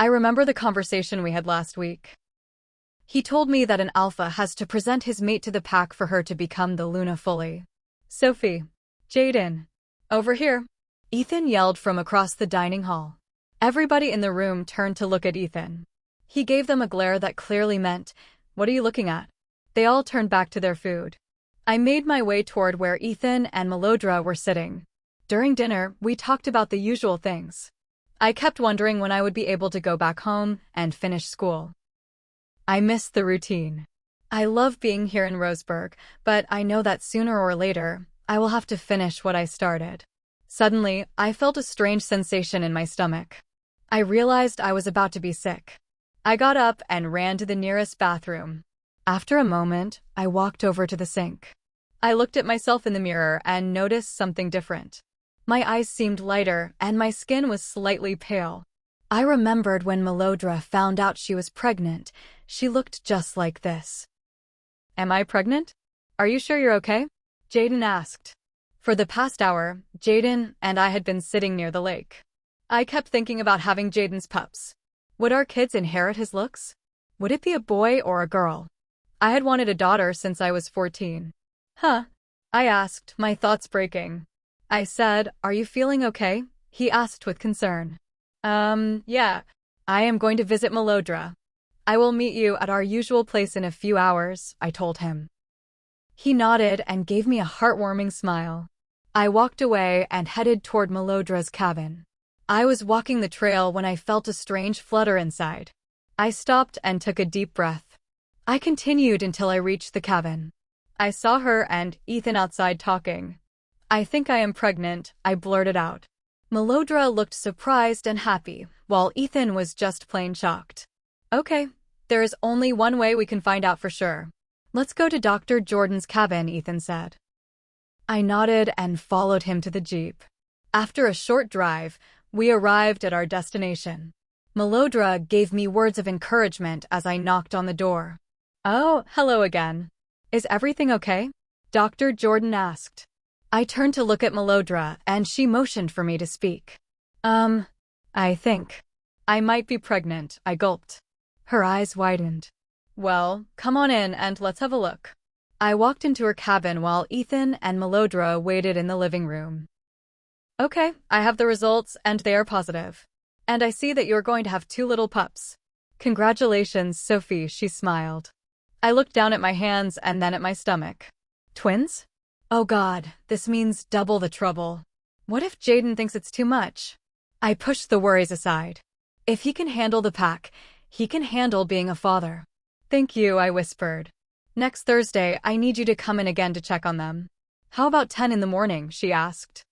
I remember the conversation we had last week. He told me that an alpha has to present his mate to the pack for her to become the Luna fully. "Sophie. Jayden. Over here." Ethan yelled from across the dining hall. Everybody in the room turned to look at Ethan. He gave them a glare that clearly meant, "What are you looking at?" They all turned back to their food. I made my way toward where Ethan and Melodra were sitting. During dinner, we talked about the usual things. I kept wondering when I would be able to go back home and finish school. I missed the routine. I love being here in Roseburg, but I know that sooner or later, I will have to finish what I started. Suddenly, I felt a strange sensation in my stomach. I realized I was about to be sick. I got up and ran to the nearest bathroom. After a moment, I walked over to the sink. I looked at myself in the mirror and noticed something different. My eyes seemed lighter, and my skin was slightly pale. I remembered when Melodra found out she was pregnant. She looked just like this. "Am I pregnant? Are you sure you're okay?" Jayden asked. For the past hour, Jayden and I had been sitting near the lake. I kept thinking about having Jayden's pups. Would our kids inherit his looks? Would it be a boy or a girl? I had wanted a daughter since I was 14. Huh? I asked, my thoughts breaking. I said, "Are you feeling okay?" He asked with concern. Yeah. I am going to visit Melodra. I will meet you at our usual place in a few hours, I told him. He nodded and gave me a heartwarming smile. I walked away and headed toward Melodra's cabin. I was walking the trail when I felt a strange flutter inside. I stopped and took a deep breath. I continued until I reached the cabin. I saw her and Ethan outside talking. "I think I am pregnant," I blurted out. Melodra looked surprised and happy, while Ethan was just plain shocked. "Okay, there is only one way we can find out for sure. Let's go to Dr. Jordan's cabin," Ethan said. I nodded and followed him to the Jeep. After a short drive, we arrived at our destination. Melodra gave me words of encouragement as I knocked on the door. "Oh, hello again. Is everything okay?" Dr. Jordan asked. I turned to look at Melodra, and she motioned for me to speak. I think I might be pregnant," I gulped. Her eyes widened. "Well, come on in and let's have a look." I walked into her cabin while Ethan and Melodra waited in the living room. "Okay, I have the results and they are positive. And I see that you're going to have 2 little pups. Congratulations, Sophie," she smiled. I looked down at my hands and then at my stomach. Twins? Oh God, this means double the trouble. What if Jayden thinks it's too much? I pushed the worries aside. If he can handle the pack, he can handle being a father. "Thank you," I whispered. "Next Thursday, I need you to come in again to check on them." "How about 10 in the morning?" she asked.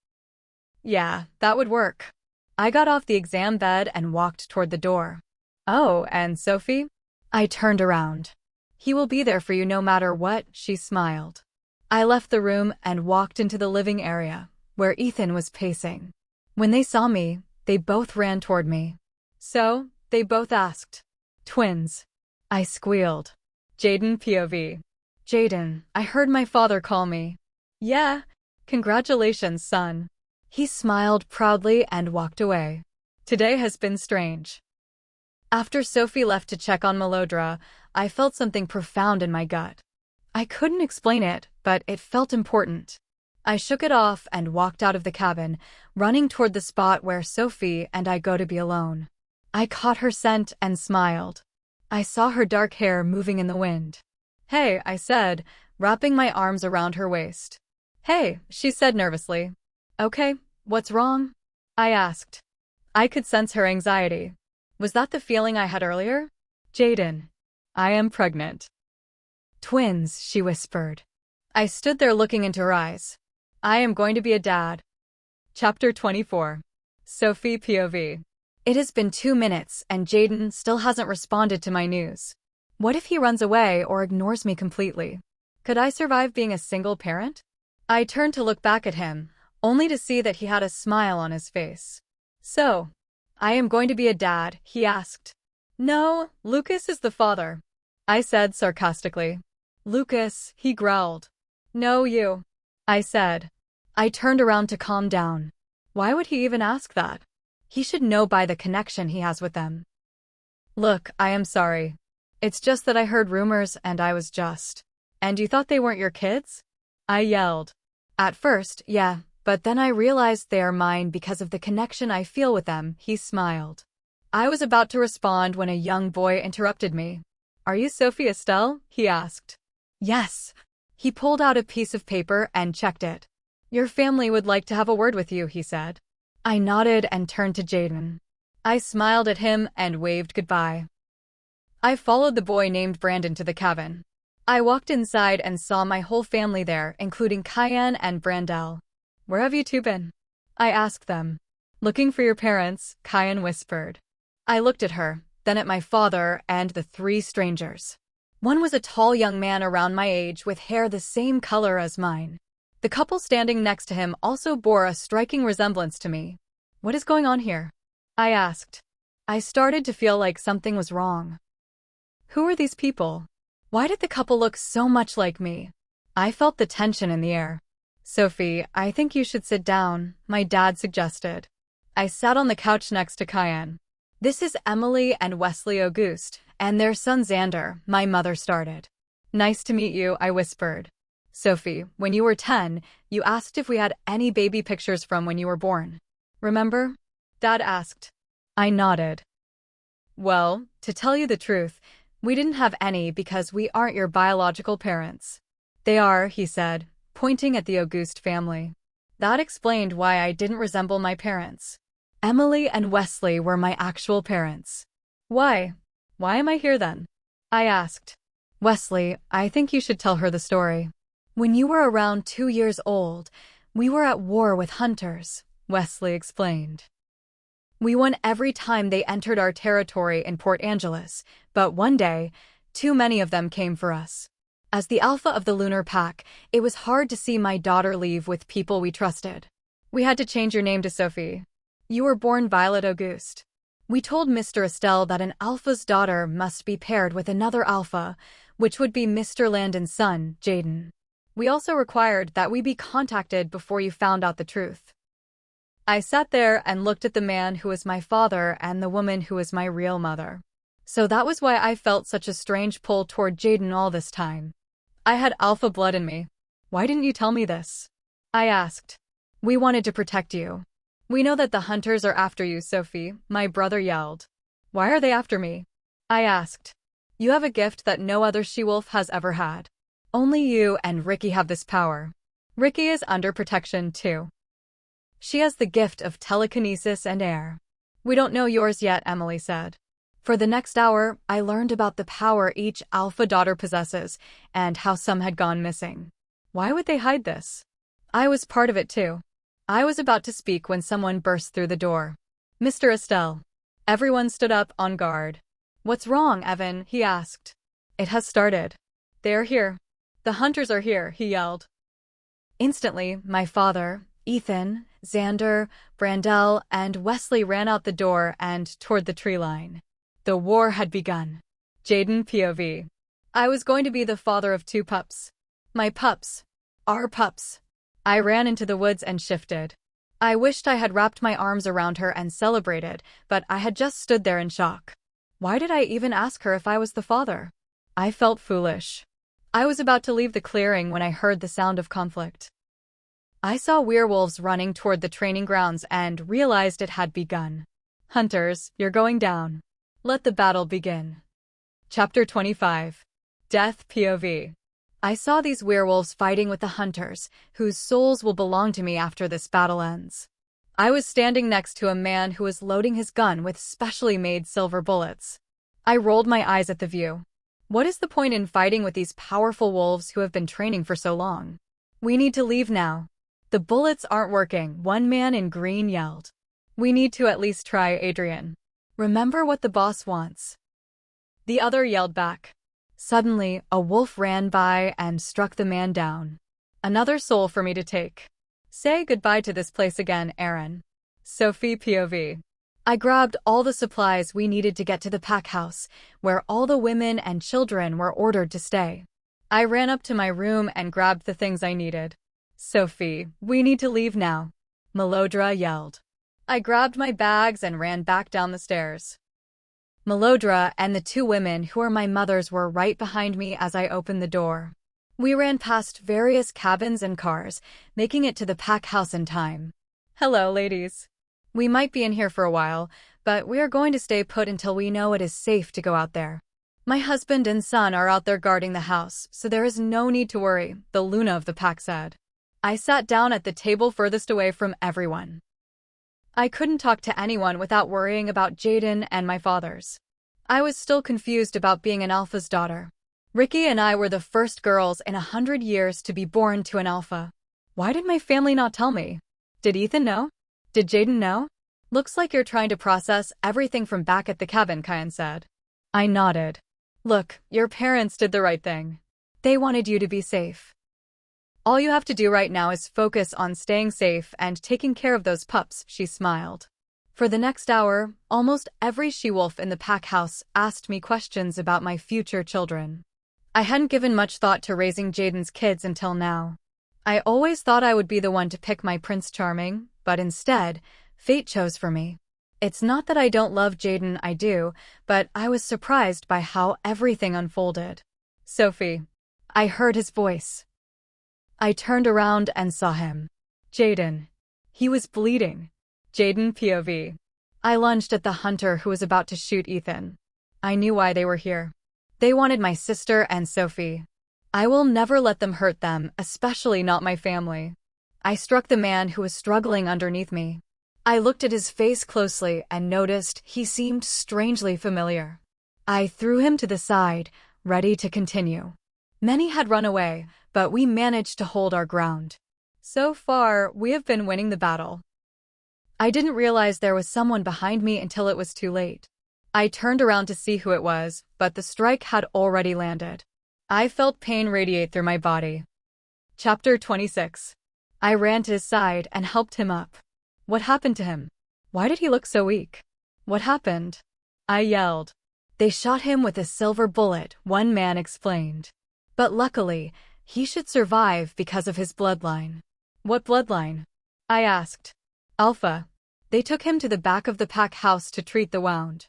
Yeah, that would work. I got off the exam bed and walked toward the door. "Oh, and Sophie?" I turned around. "He will be there for you no matter what," she smiled. I left the room and walked into the living area, where Ethan was pacing. When they saw me, they both ran toward me. "So?" they both asked. "Twins." I squealed. Jayden POV. "Jayden, I heard my father call me." "Yeah. Congratulations, son." He smiled proudly and walked away. Today has been strange. After Sophie left to check on Melodra, I felt something profound in my gut. I couldn't explain it, but it felt important. I shook it off and walked out of the cabin, running toward the spot where Sophie and I go to be alone. I caught her scent and smiled. I saw her dark hair moving in the wind. "Hey," I said, wrapping my arms around her waist. "Hey," she said nervously. "Okay, what's wrong?" I asked. I could sense her anxiety. Was that the feeling I had earlier? "Jayden, I am pregnant." "Twins," she whispered. I stood there looking into her eyes. I am going to be a dad. Chapter 24. Sophie POV. It has been 2 minutes and Jayden still hasn't responded to my news. What if he runs away or ignores me completely? Could I survive being a single parent? I turned to look back at him, only to see that he had a smile on his face. "So, I am going to be a dad?" he asked. "No, Lucas is the father," I said sarcastically. "Lucas," he growled. "No, you," I said. I turned around to calm down. Why would he even ask that? He should know by the connection he has with them. "Look, I am sorry. It's just that I heard rumors and I was just." "And you thought they weren't your kids?" I yelled. "At first, yeah, but then I realized they are mine because of the connection I feel with them," he smiled. I was about to respond when a young boy interrupted me. "Are you Sophie Estelle?" he asked. "Yes." He pulled out a piece of paper and checked it. "Your family would like to have a word with you," he said. I nodded and turned to Jayden. I smiled at him and waved goodbye. I followed the boy named Brandon to the cabin. I walked inside and saw my whole family there, including Cayenne and Brandel. "Where have you two been?" I asked them. "Looking for your parents," Cayenne whispered. I looked at her, then at my father and the 3 strangers. One was a tall young man around my age with hair the same color as mine. The couple standing next to him also bore a striking resemblance to me. "What is going on here?" I asked. I started to feel like something was wrong. Who are these people? Why did the couple look so much like me? I felt the tension in the air. Sophie, I think you should sit down, my dad suggested. I sat on the couch next to Cayenne. This is Emily and Wesley Auguste, and their son Xander, my mother started. Nice to meet you, I whispered. Sophie, when you were 10, you asked if we had any baby pictures from when you were born. Remember? Dad asked. I nodded. Well, to tell you the truth, we didn't have any because we aren't your biological parents. They are, he said, pointing at the Auguste family. That explained why I didn't resemble my parents. Emily and Wesley were my actual parents. Why? Why am I here then? I asked. Wesley, I think you should tell her the story. When you were around 2 years old, we were at war with hunters, Wesley explained. We won every time they entered our territory in Port Angeles, but one day, too many of them came for us. As the alpha of the lunar pack, it was hard to see my daughter leave with people we trusted. We had to change your name to Sophie. You were born Violet Auguste. We told Mr. Estelle that an alpha's daughter must be paired with another alpha, which would be Mr. Landon's son, Jayden. We also required that we be contacted before you found out the truth. I sat there and looked at the man who was my father and the woman who was my real mother. So that was why I felt such a strange pull toward Jayden all this time. I had alpha blood in me. Why didn't you tell me this? I asked. We wanted to protect you. We know that the hunters are after you, Sophie, my brother yelled. Why are they after me? I asked. You have a gift that no other she-wolf has ever had. Only you and Ricky have this power. Ricky is under protection too. She has the gift of telekinesis and heir. We don't know yours yet, Emily said. For the next hour, I learned about the power each alpha daughter possesses and how some had gone missing. Why would they hide this? I was part of it too. I was about to speak when someone burst through the door. Mr. Estelle. Everyone stood up on guard. What's wrong, Evan? He asked. It has started. They are here. The hunters are here, he yelled. Instantly, my father, Ethan, Xander, Brandel, and Wesley ran out the door and toward the tree line. The war had begun. Jayden POV. I was going to be the father of 2 pups. My pups. Our pups. I ran into the woods and shifted. I wished I had wrapped my arms around her and celebrated, but I had just stood there in shock. Why did I even ask her if I was the father? I felt foolish. I was about to leave the clearing when I heard the sound of conflict. I saw werewolves running toward the training grounds and realized it had begun. Hunters, you're going down. Let the battle begin. Chapter 25. Death POV. I saw these werewolves fighting with the hunters, whose souls will belong to me after this battle ends. I was standing next to a man who was loading his gun with specially made silver bullets. I rolled my eyes at the view. What is the point in fighting with these powerful wolves who have been training for so long? We need to leave now. The bullets aren't working, one man in green yelled. We need to at least try, Adrian. Remember what the boss wants. The other yelled back. Suddenly, a wolf ran by and struck the man down. Another soul for me to take. Say goodbye to this place again, Aaron. Sophie POV. I grabbed all the supplies we needed to get to the pack house, where all the women and children were ordered to stay. I ran up to my room and grabbed the things I needed. Sophie, we need to leave now. Melodra yelled. I grabbed my bags and ran back down the stairs. Melodra and the 2 women who are my mothers were right behind me as I opened the door. We ran past various cabins and cars, making it to the pack house in time. Hello, ladies. We might be in here for a while, but we are going to stay put until we know it is safe to go out there. My husband and son are out there guarding the house, so there is no need to worry, the Luna of the pack said. I sat down at the table furthest away from everyone. I couldn't talk to anyone without worrying about Jayden and my fathers. I was still confused about being an alpha's daughter. Ricky and I were the first girls in 100 years to be born to an alpha. Why did my family not tell me? Did Ethan know? Did Jayden know? Looks like you're trying to process everything from back at the cabin, Cayenne said. I nodded. Look, your parents did the right thing. They wanted you to be safe. All you have to do right now is focus on staying safe and taking care of those pups, she smiled. For the next hour, almost every she-wolf in the pack house asked me questions about my future children. I hadn't given much thought to raising Jayden's kids until now. I always thought I would be the one to pick my Prince Charming, but instead, fate chose for me. It's not that I don't love Jayden, I do, but I was surprised by how everything unfolded. Sophie. I heard his voice. I turned around and saw him. Jayden. He was bleeding. Jayden POV. I lunged at the hunter who was about to shoot Ethan. I knew why they were here. They wanted my sister and Sophie. I will never let them hurt them, especially not my family. I struck the man who was struggling underneath me. I looked at his face closely and noticed he seemed strangely familiar. I threw him to the side, ready to continue. Many had run away, but we managed to hold our ground. So far, we have been winning the battle. I didn't realize there was someone behind me until it was too late. I turned around to see who it was, but the strike had already landed. I felt pain radiate through my body. Chapter 26. I ran to his side and helped him up. What happened to him? Why did he look so weak? What happened? I yelled. They shot him with a silver bullet, one man explained. But luckily, he should survive because of his bloodline. What bloodline? I asked. Alpha. They took him to the back of the pack house to treat the wound.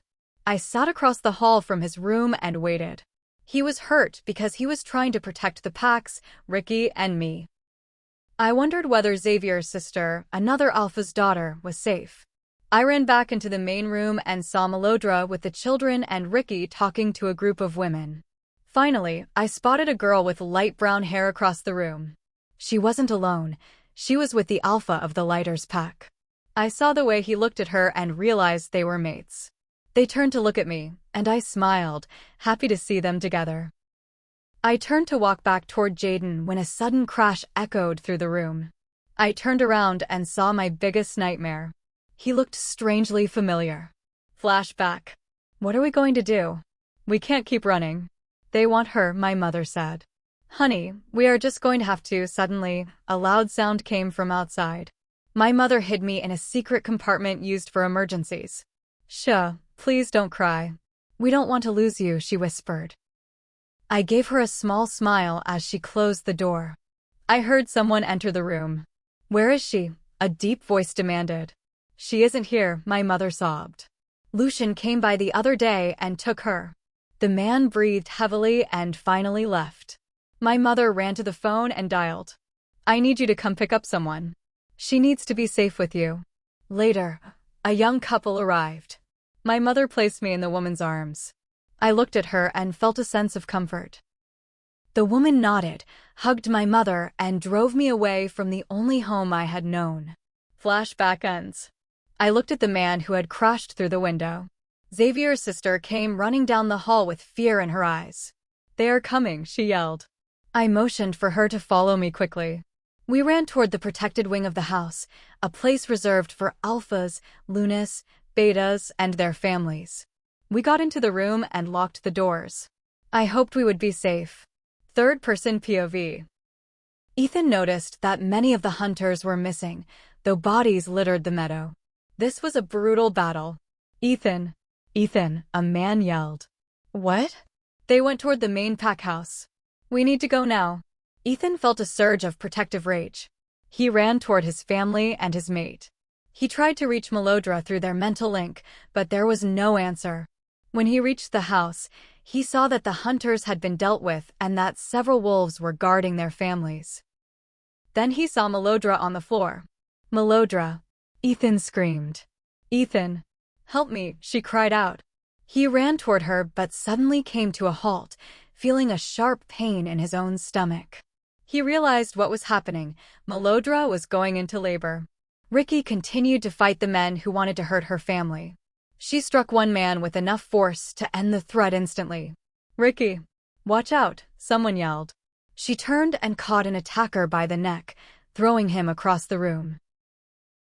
I sat across the hall from his room and waited. He was hurt because he was trying to protect the packs, Ricky and me. I wondered whether Xavier's sister, another Alpha's daughter, was safe. I ran back into the main room and saw Melodra with the children and Ricky talking to a group of women. Finally, I spotted a girl with light brown hair across the room. She wasn't alone. She was with the Alpha of the Lighters pack. I saw the way he looked at her and realized they were mates. They turned to look at me, and I smiled, happy to see them together. I turned to walk back toward Jayden when a sudden crash echoed through the room. I turned around and saw my biggest nightmare. He looked strangely familiar. Flashback. What are we going to do? We can't keep running. They want her, my mother said. Honey, we are just going to have to. Suddenly, a loud sound came from outside. My mother hid me in a secret compartment used for emergencies. Shh, please don't cry. We don't want to lose you, she whispered. I gave her a small smile as she closed the door. I heard someone enter the room. Where is she? A deep voice demanded. She isn't here, my mother sobbed. Lucian came by the other day and took her. The man breathed heavily and finally left. My mother ran to the phone and dialed. I need you to come pick up someone. She needs to be safe with you. Later, a young couple arrived. My mother placed me in the woman's arms. I looked at her and felt a sense of comfort. The woman nodded, hugged my mother, and drove me away from the only home I had known. Flashback ends. I looked at the man who had crashed through the window. Xavier's sister came running down the hall with fear in her eyes. They are coming, she yelled. I motioned for her to follow me quickly. We ran toward the protected wing of the house, a place reserved for alphas, lunas, betas, and their families. We got into the room and locked the doors. I hoped we would be safe. Third-person POV. Ethan noticed that many of the hunters were missing, though bodies littered the meadow. This was a brutal battle. Ethan, a man yelled. What? They went toward the main pack house. We need to go now. Ethan felt a surge of protective rage. He ran toward his family and his mate. He tried to reach Melodra through their mental link, but there was no answer. When he reached the house, he saw that the hunters had been dealt with and that several wolves were guarding their families. Then he saw Melodra on the floor. Melodra. Ethan screamed. Ethan. Help me, she cried out. He ran toward her but suddenly came to a halt, feeling a sharp pain in his own stomach. He realized what was happening. Melodra was going into labor. Ricky continued to fight the men who wanted to hurt her family. She struck one man with enough force to end the threat instantly. Ricky, watch out, someone yelled. She turned and caught an attacker by the neck, throwing him across the room.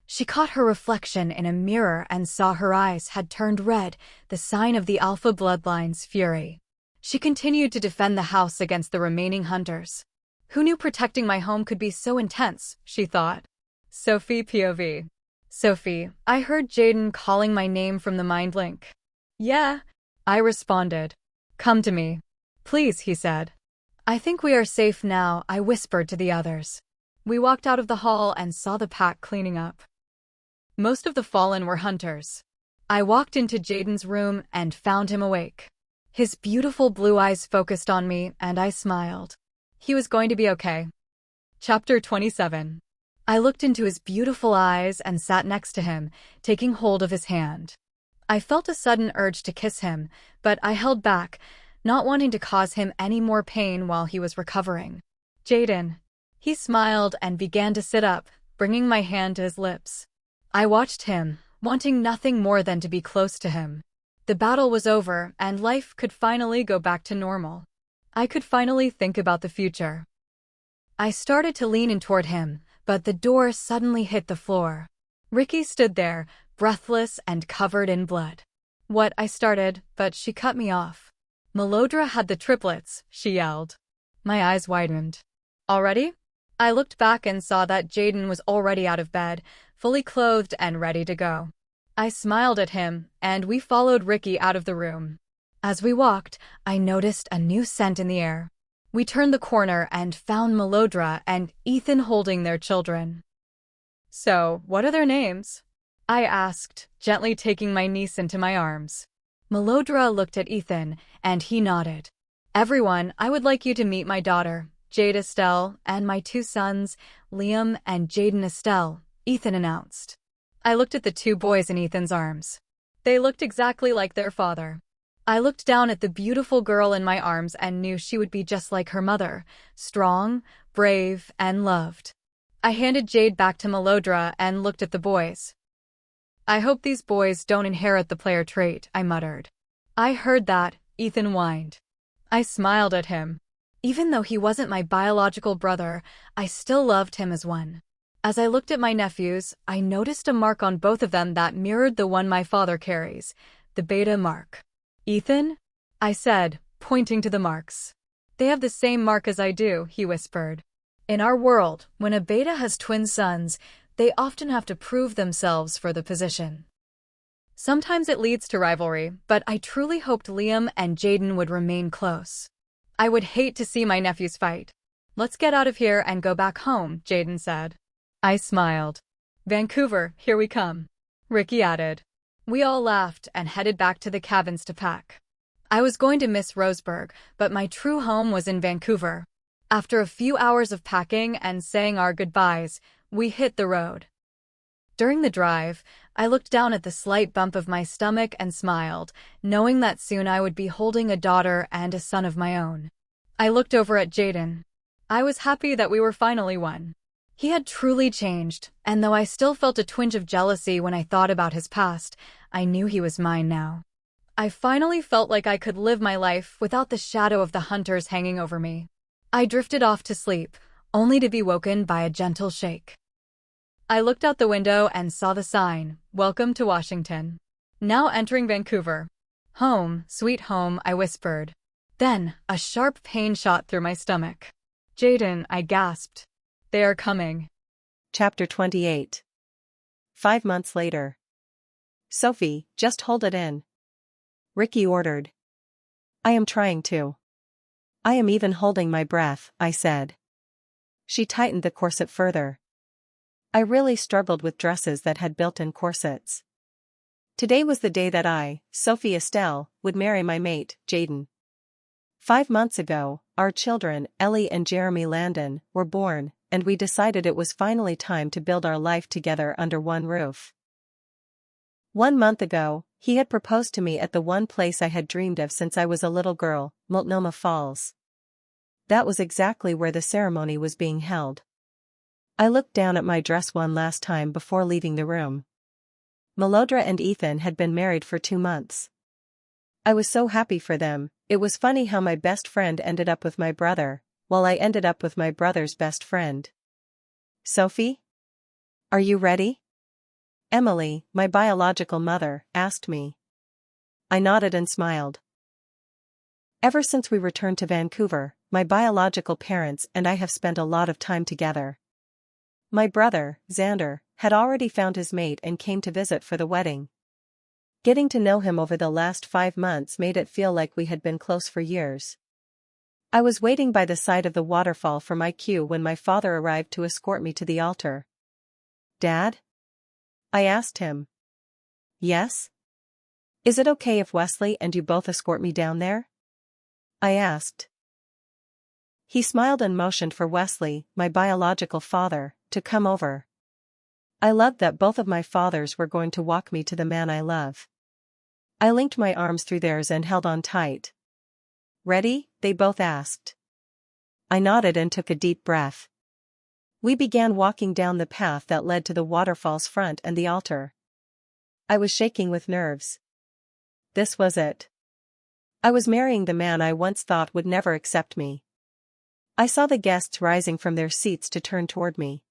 She caught her reflection in a mirror and saw her eyes had turned red, the sign of the Alpha bloodline's fury. She continued to defend the house against the remaining hunters. Who knew protecting my home could be so intense, she thought. Sophie POV. Sophie, I heard Jayden calling my name from the mind link. Yeah, I responded. Come to me. Please, he said. I think we are safe now, I whispered to the others. We walked out of the hall and saw the pack cleaning up. Most of the fallen were hunters. I walked into Jayden's room and found him awake. His beautiful blue eyes focused on me, and I smiled. He was going to be okay. Chapter 27. I looked into his beautiful eyes and sat next to him, taking hold of his hand. I felt a sudden urge to kiss him, but I held back, not wanting to cause him any more pain while he was recovering. Jayden. He smiled and began to sit up, bringing my hand to his lips. I watched him, wanting nothing more than to be close to him. The battle was over, and life could finally go back to normal. I could finally think about the future. I started to lean in toward him, but the door suddenly hit the floor. Ricky stood there, breathless and covered in blood. What? I started, but she cut me off. Melodra had the triplets, she yelled. My eyes widened. Already? I looked back and saw that Jayden was already out of bed, fully clothed and ready to go. I smiled at him, and we followed Ricky out of the room. As we walked, I noticed a new scent in the air. We turned the corner and found Melodra and Ethan holding their children. So, what are their names? I asked, gently taking my niece into my arms. Melodra looked at Ethan, and he nodded. Everyone, I would like you to meet my daughter, Jayden Estelle, and my two sons, Liam and Jayden Estelle, Ethan announced. I looked at the two boys in Ethan's arms. They looked exactly like their father. I looked down at the beautiful girl in my arms and knew she would be just like her mother, strong, brave, and loved. I handed Jade back to Melodra and looked at the boys. I hope these boys don't inherit the player trait, I muttered. I heard that, Ethan whined. I smiled at him. Even though he wasn't my biological brother, I still loved him as one. As I looked at my nephews, I noticed a mark on both of them that mirrored the one my father carries, the beta mark. Ethan? I said, pointing to the marks. They have the same mark as I do, he whispered. In our world, when a beta has twin sons, they often have to prove themselves for the position. Sometimes it leads to rivalry, but I truly hoped Liam and Jayden would remain close. I would hate to see my nephews fight. Let's get out of here and go back home, Jayden said. I smiled. Vancouver, here we come. Ricky added. We all laughed and headed back to the cabins to pack. I was going to miss Roseburg, but my true home was in Vancouver. After a few hours of packing and saying our goodbyes, we hit the road. During the drive, I looked down at the slight bump of my stomach and smiled, knowing that soon I would be holding a daughter and a son of my own. I looked over at Jayden. I was happy that we were finally one. He had truly changed, and though I still felt a twinge of jealousy when I thought about his past, I knew he was mine now. I finally felt like I could live my life without the shadow of the hunters hanging over me. I drifted off to sleep, only to be woken by a gentle shake. I looked out the window and saw the sign, Welcome to Washington. Now entering Vancouver. Home, sweet home, I whispered. Then, a sharp pain shot through my stomach. Jayden, I gasped. They are coming. Chapter 28. 5 months later. Sophie, just hold it in. Ricky ordered. I am trying to. I am even holding my breath, I said. She tightened the corset further. I really struggled with dresses that had built-in corsets. Today was the day that I, Sophie Estelle, would marry my mate, Jayden. 5 months ago, our children, Ellie and Jeremy Landon, were born, and we decided it was finally time to build our life together under one roof. 1 month ago, he had proposed to me at the one place I had dreamed of since I was a little girl, Multnomah Falls. That was exactly where the ceremony was being held. I looked down at my dress one last time before leaving the room. Melodra and Ethan had been married for 2 months. I was so happy for them. It was funny how my best friend ended up with my brother, while I ended up with my brother's best friend. Sophie? Are you ready? Emily, my biological mother, asked me. I nodded and smiled. Ever since we returned to Vancouver, my biological parents and I have spent a lot of time together. My brother, Xander, had already found his mate and came to visit for the wedding. Getting to know him over the last 5 months made it feel like we had been close for years. I was waiting by the side of the waterfall for my cue when my father arrived to escort me to the altar. "Dad?" I asked him. "Yes? Is it okay if Wesley and you both escort me down there?" I asked. He smiled and motioned for Wesley, my biological father, to come over. I loved that both of my fathers were going to walk me to the man I love. I linked my arms through theirs and held on tight. "Ready?" they both asked. I nodded and took a deep breath. We began walking down the path that led to the waterfall's front and the altar. I was shaking with nerves. This was it. I was marrying the man I once thought would never accept me. I saw the guests rising from their seats to turn toward me.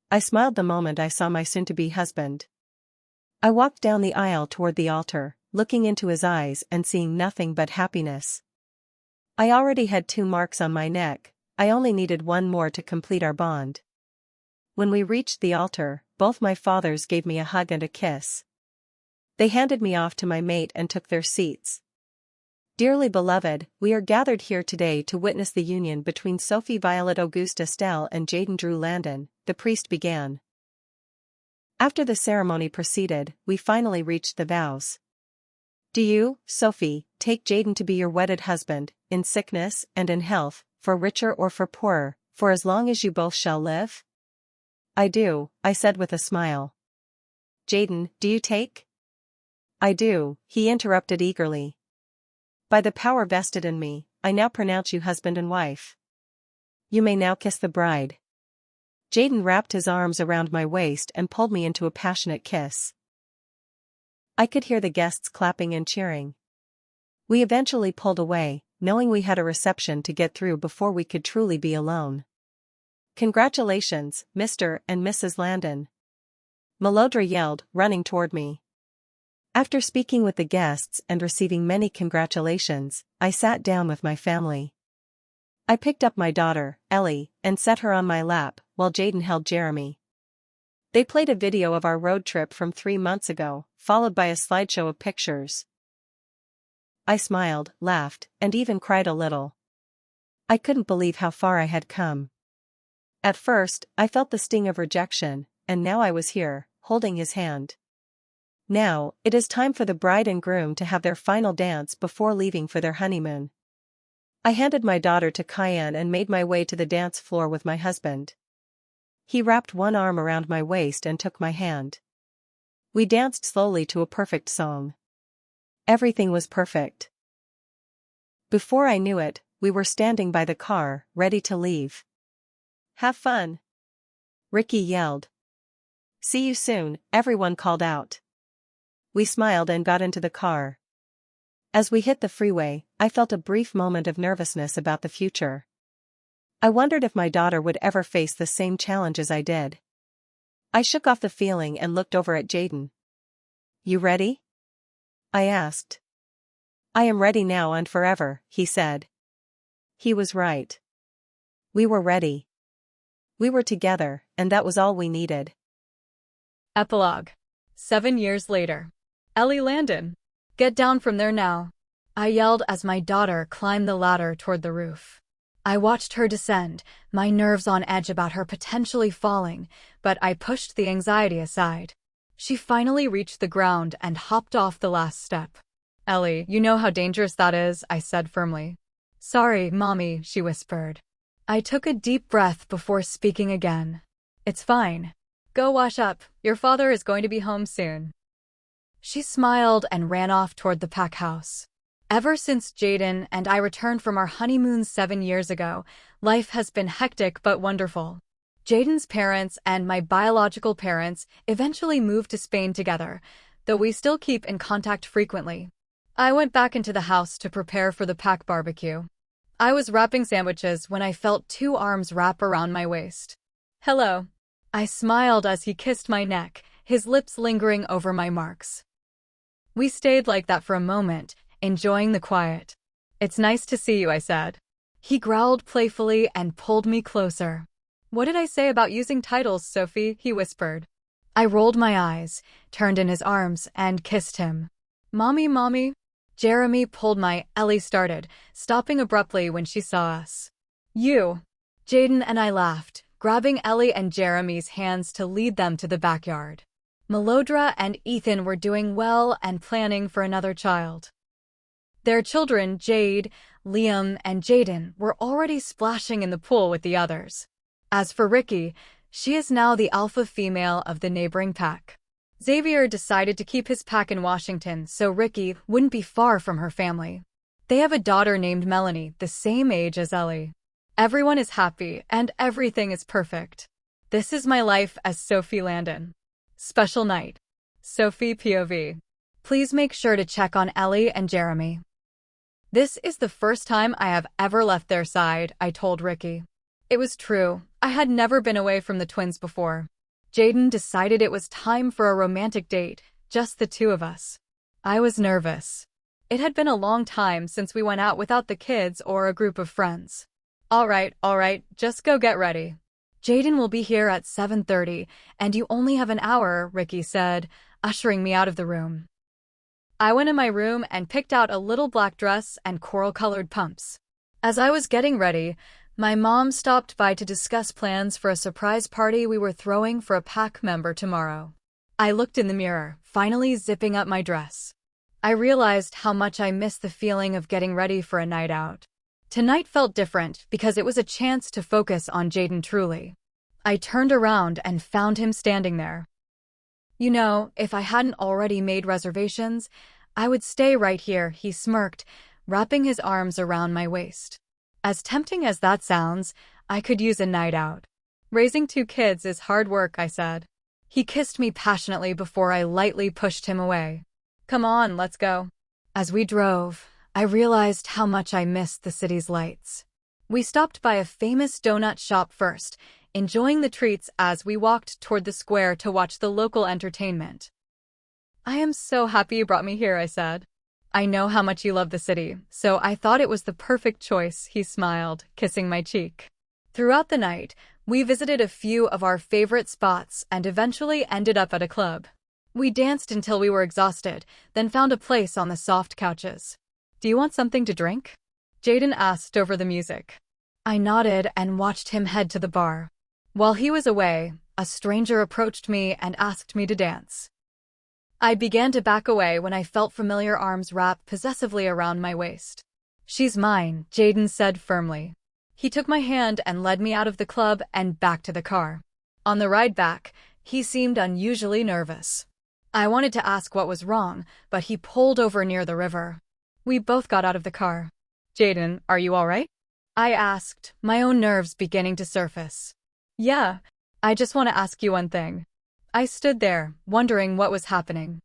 I smiled the moment I saw my soon-to-be husband. I walked down the aisle toward the altar, looking into his eyes and seeing nothing but happiness. I already had 2 marks on my neck, I only needed 1 more to complete our bond. When we reached the altar, both my fathers gave me a hug and a kiss. They handed me off to my mate and took their seats. "Dearly beloved, we are gathered here today to witness the union between Sophie Violet Auguste Estelle and Jayden Drew Landon," the priest began. After the ceremony proceeded, we finally reached the vows. "Do you, Sophie, take Jayden to be your wedded husband, in sickness and in health, for richer or for poorer, for as long as you both shall live?" "I do," I said with a smile. "Jayden, do you take?" "I do," he interrupted eagerly. "By the power vested in me, I now pronounce you husband and wife. You may now kiss the bride." Jayden wrapped his arms around my waist and pulled me into a passionate kiss. I could hear the guests clapping and cheering. We eventually pulled away, knowing we had a reception to get through before we could truly be alone. "Congratulations, Mr. and Mrs. Landon," Melodra yelled, running toward me. After speaking with the guests and receiving many congratulations, I sat down with my family. I picked up my daughter, Ellie, and set her on my lap, while Jayden held Jeremy. They played a video of our road trip from 3 months ago, followed by a slideshow of pictures. I smiled, laughed, and even cried a little. I couldn't believe how far I had come. At first, I felt the sting of rejection, and now I was here, holding his hand. Now, it is time for the bride and groom to have their final dance before leaving for their honeymoon. I handed my daughter to Cayenne and made my way to the dance floor with my husband. He wrapped one arm around my waist and took my hand. We danced slowly to a perfect song. Everything was perfect. Before I knew it, we were standing by the car, ready to leave. "Have fun," Ricky yelled. "See you soon," everyone called out. We smiled and got into the car. As we hit the freeway, I felt a brief moment of nervousness about the future. I wondered if my daughter would ever face the same challenges I did. I shook off the feeling and looked over at Jayden. "You ready?" I asked. "I am ready now and forever," he said. He was right. We were ready. We were together, and that was all we needed. Epilogue. 7 years later. Ellie Landon. "Get down from there now," I yelled as my daughter climbed the ladder toward the roof. I watched her descend, my nerves on edge about her potentially falling, but I pushed the anxiety aside. She finally reached the ground and hopped off the last step. "Ellie, you know how dangerous that is," I said firmly. "Sorry, Mommy," she whispered. I took a deep breath before speaking again. "It's fine. Go wash up, your father is going to be home soon." She smiled and ran off toward the pack house. Ever since Jayden and I returned from our honeymoon 7 years ago, life has been hectic but wonderful. Jayden's parents and my biological parents eventually moved to Spain together, though we still keep in contact frequently. I went back into the house to prepare for the pack barbecue. I was wrapping sandwiches when I felt 2 arms wrap around my waist. "Hello." I smiled as he kissed my neck, his lips lingering over my marks. We stayed like that for a moment, enjoying the quiet. "It's nice to see you," I said. He growled playfully and pulled me closer. "What did I say about using titles, Sophie?" he whispered. I rolled my eyes, turned in his arms, and kissed him. Mommy," Jeremy pulled my Ellie started, stopping abruptly when she saw us. You. Jayden and I laughed, grabbing Ellie and Jeremy's hands to lead them to the backyard. Melodra and Ethan were doing well and planning for another child. Their children, Jade, Liam, and Jayden, were already splashing in the pool with the others. As for Ricky, she is now the alpha female of the neighboring pack. Xavier decided to keep his pack in Washington so Ricky wouldn't be far from her family. They have a daughter named Melanie, the same age as Ellie. Everyone is happy and everything is perfect. This is my life as Sophie Landon. Special night. Sophie POV. Please make sure to check on Ellie and Jeremy. This is the first time I have ever left their side, I told Ricky. It was true. I had never been away from the twins before. Jayden decided it was time for a romantic date, just the two of us. I was nervous. It had been a long time since we went out without the kids or a group of friends. All right, just go get ready. Jayden will be here at 7:30, and you only have an hour, Ricky said, ushering me out of the room. I went in my room and picked out a little black dress and coral-colored pumps. As I was getting ready, my mom stopped by to discuss plans for a surprise party we were throwing for a pack member tomorrow. I looked in the mirror, finally zipping up my dress. I realized how much I missed the feeling of getting ready for a night out. Tonight felt different because it was a chance to focus on Jayden truly. I turned around and found him standing there. You know, if I hadn't already made reservations, I would stay right here, he smirked, wrapping his arms around my waist. As tempting as that sounds, I could use a night out. Raising two kids is hard work, I said. He kissed me passionately before I lightly pushed him away. Come on, let's go. As we drove, I realized how much I missed the city's lights. We stopped by a famous donut shop first, enjoying the treats as we walked toward the square to watch the local entertainment. I am so happy you brought me here, I said. I know how much you love the city, so I thought it was the perfect choice, he smiled, kissing my cheek. Throughout the night, we visited a few of our favorite spots and eventually ended up at a club. We danced until we were exhausted, then found a place on the soft couches. Do you want something to drink? Jayden asked over the music. I nodded and watched him head to the bar. While he was away, a stranger approached me and asked me to dance. I began to back away when I felt familiar arms wrap possessively around my waist. She's mine, Jayden said firmly. He took my hand and led me out of the club and back to the car. On the ride back, he seemed unusually nervous. I wanted to ask what was wrong, but he pulled over near the river. We both got out of the car. Jayden, are you all right? I asked, my own nerves beginning to surface. Yeah, I just want to ask you one thing. I stood there, wondering what was happening.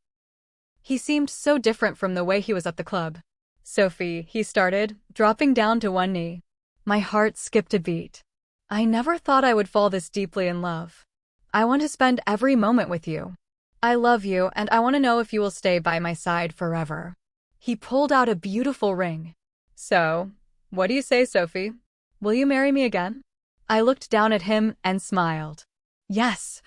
He seemed so different from the way he was at the club. Sophie, he started, dropping down to one knee. My heart skipped a beat. I never thought I would fall this deeply in love. I want to spend every moment with you. I love you, and I want to know if you will stay by my side forever. He pulled out a beautiful ring. So, what do you say, Sophie? Will you marry me again? I looked down at him and smiled. Yes,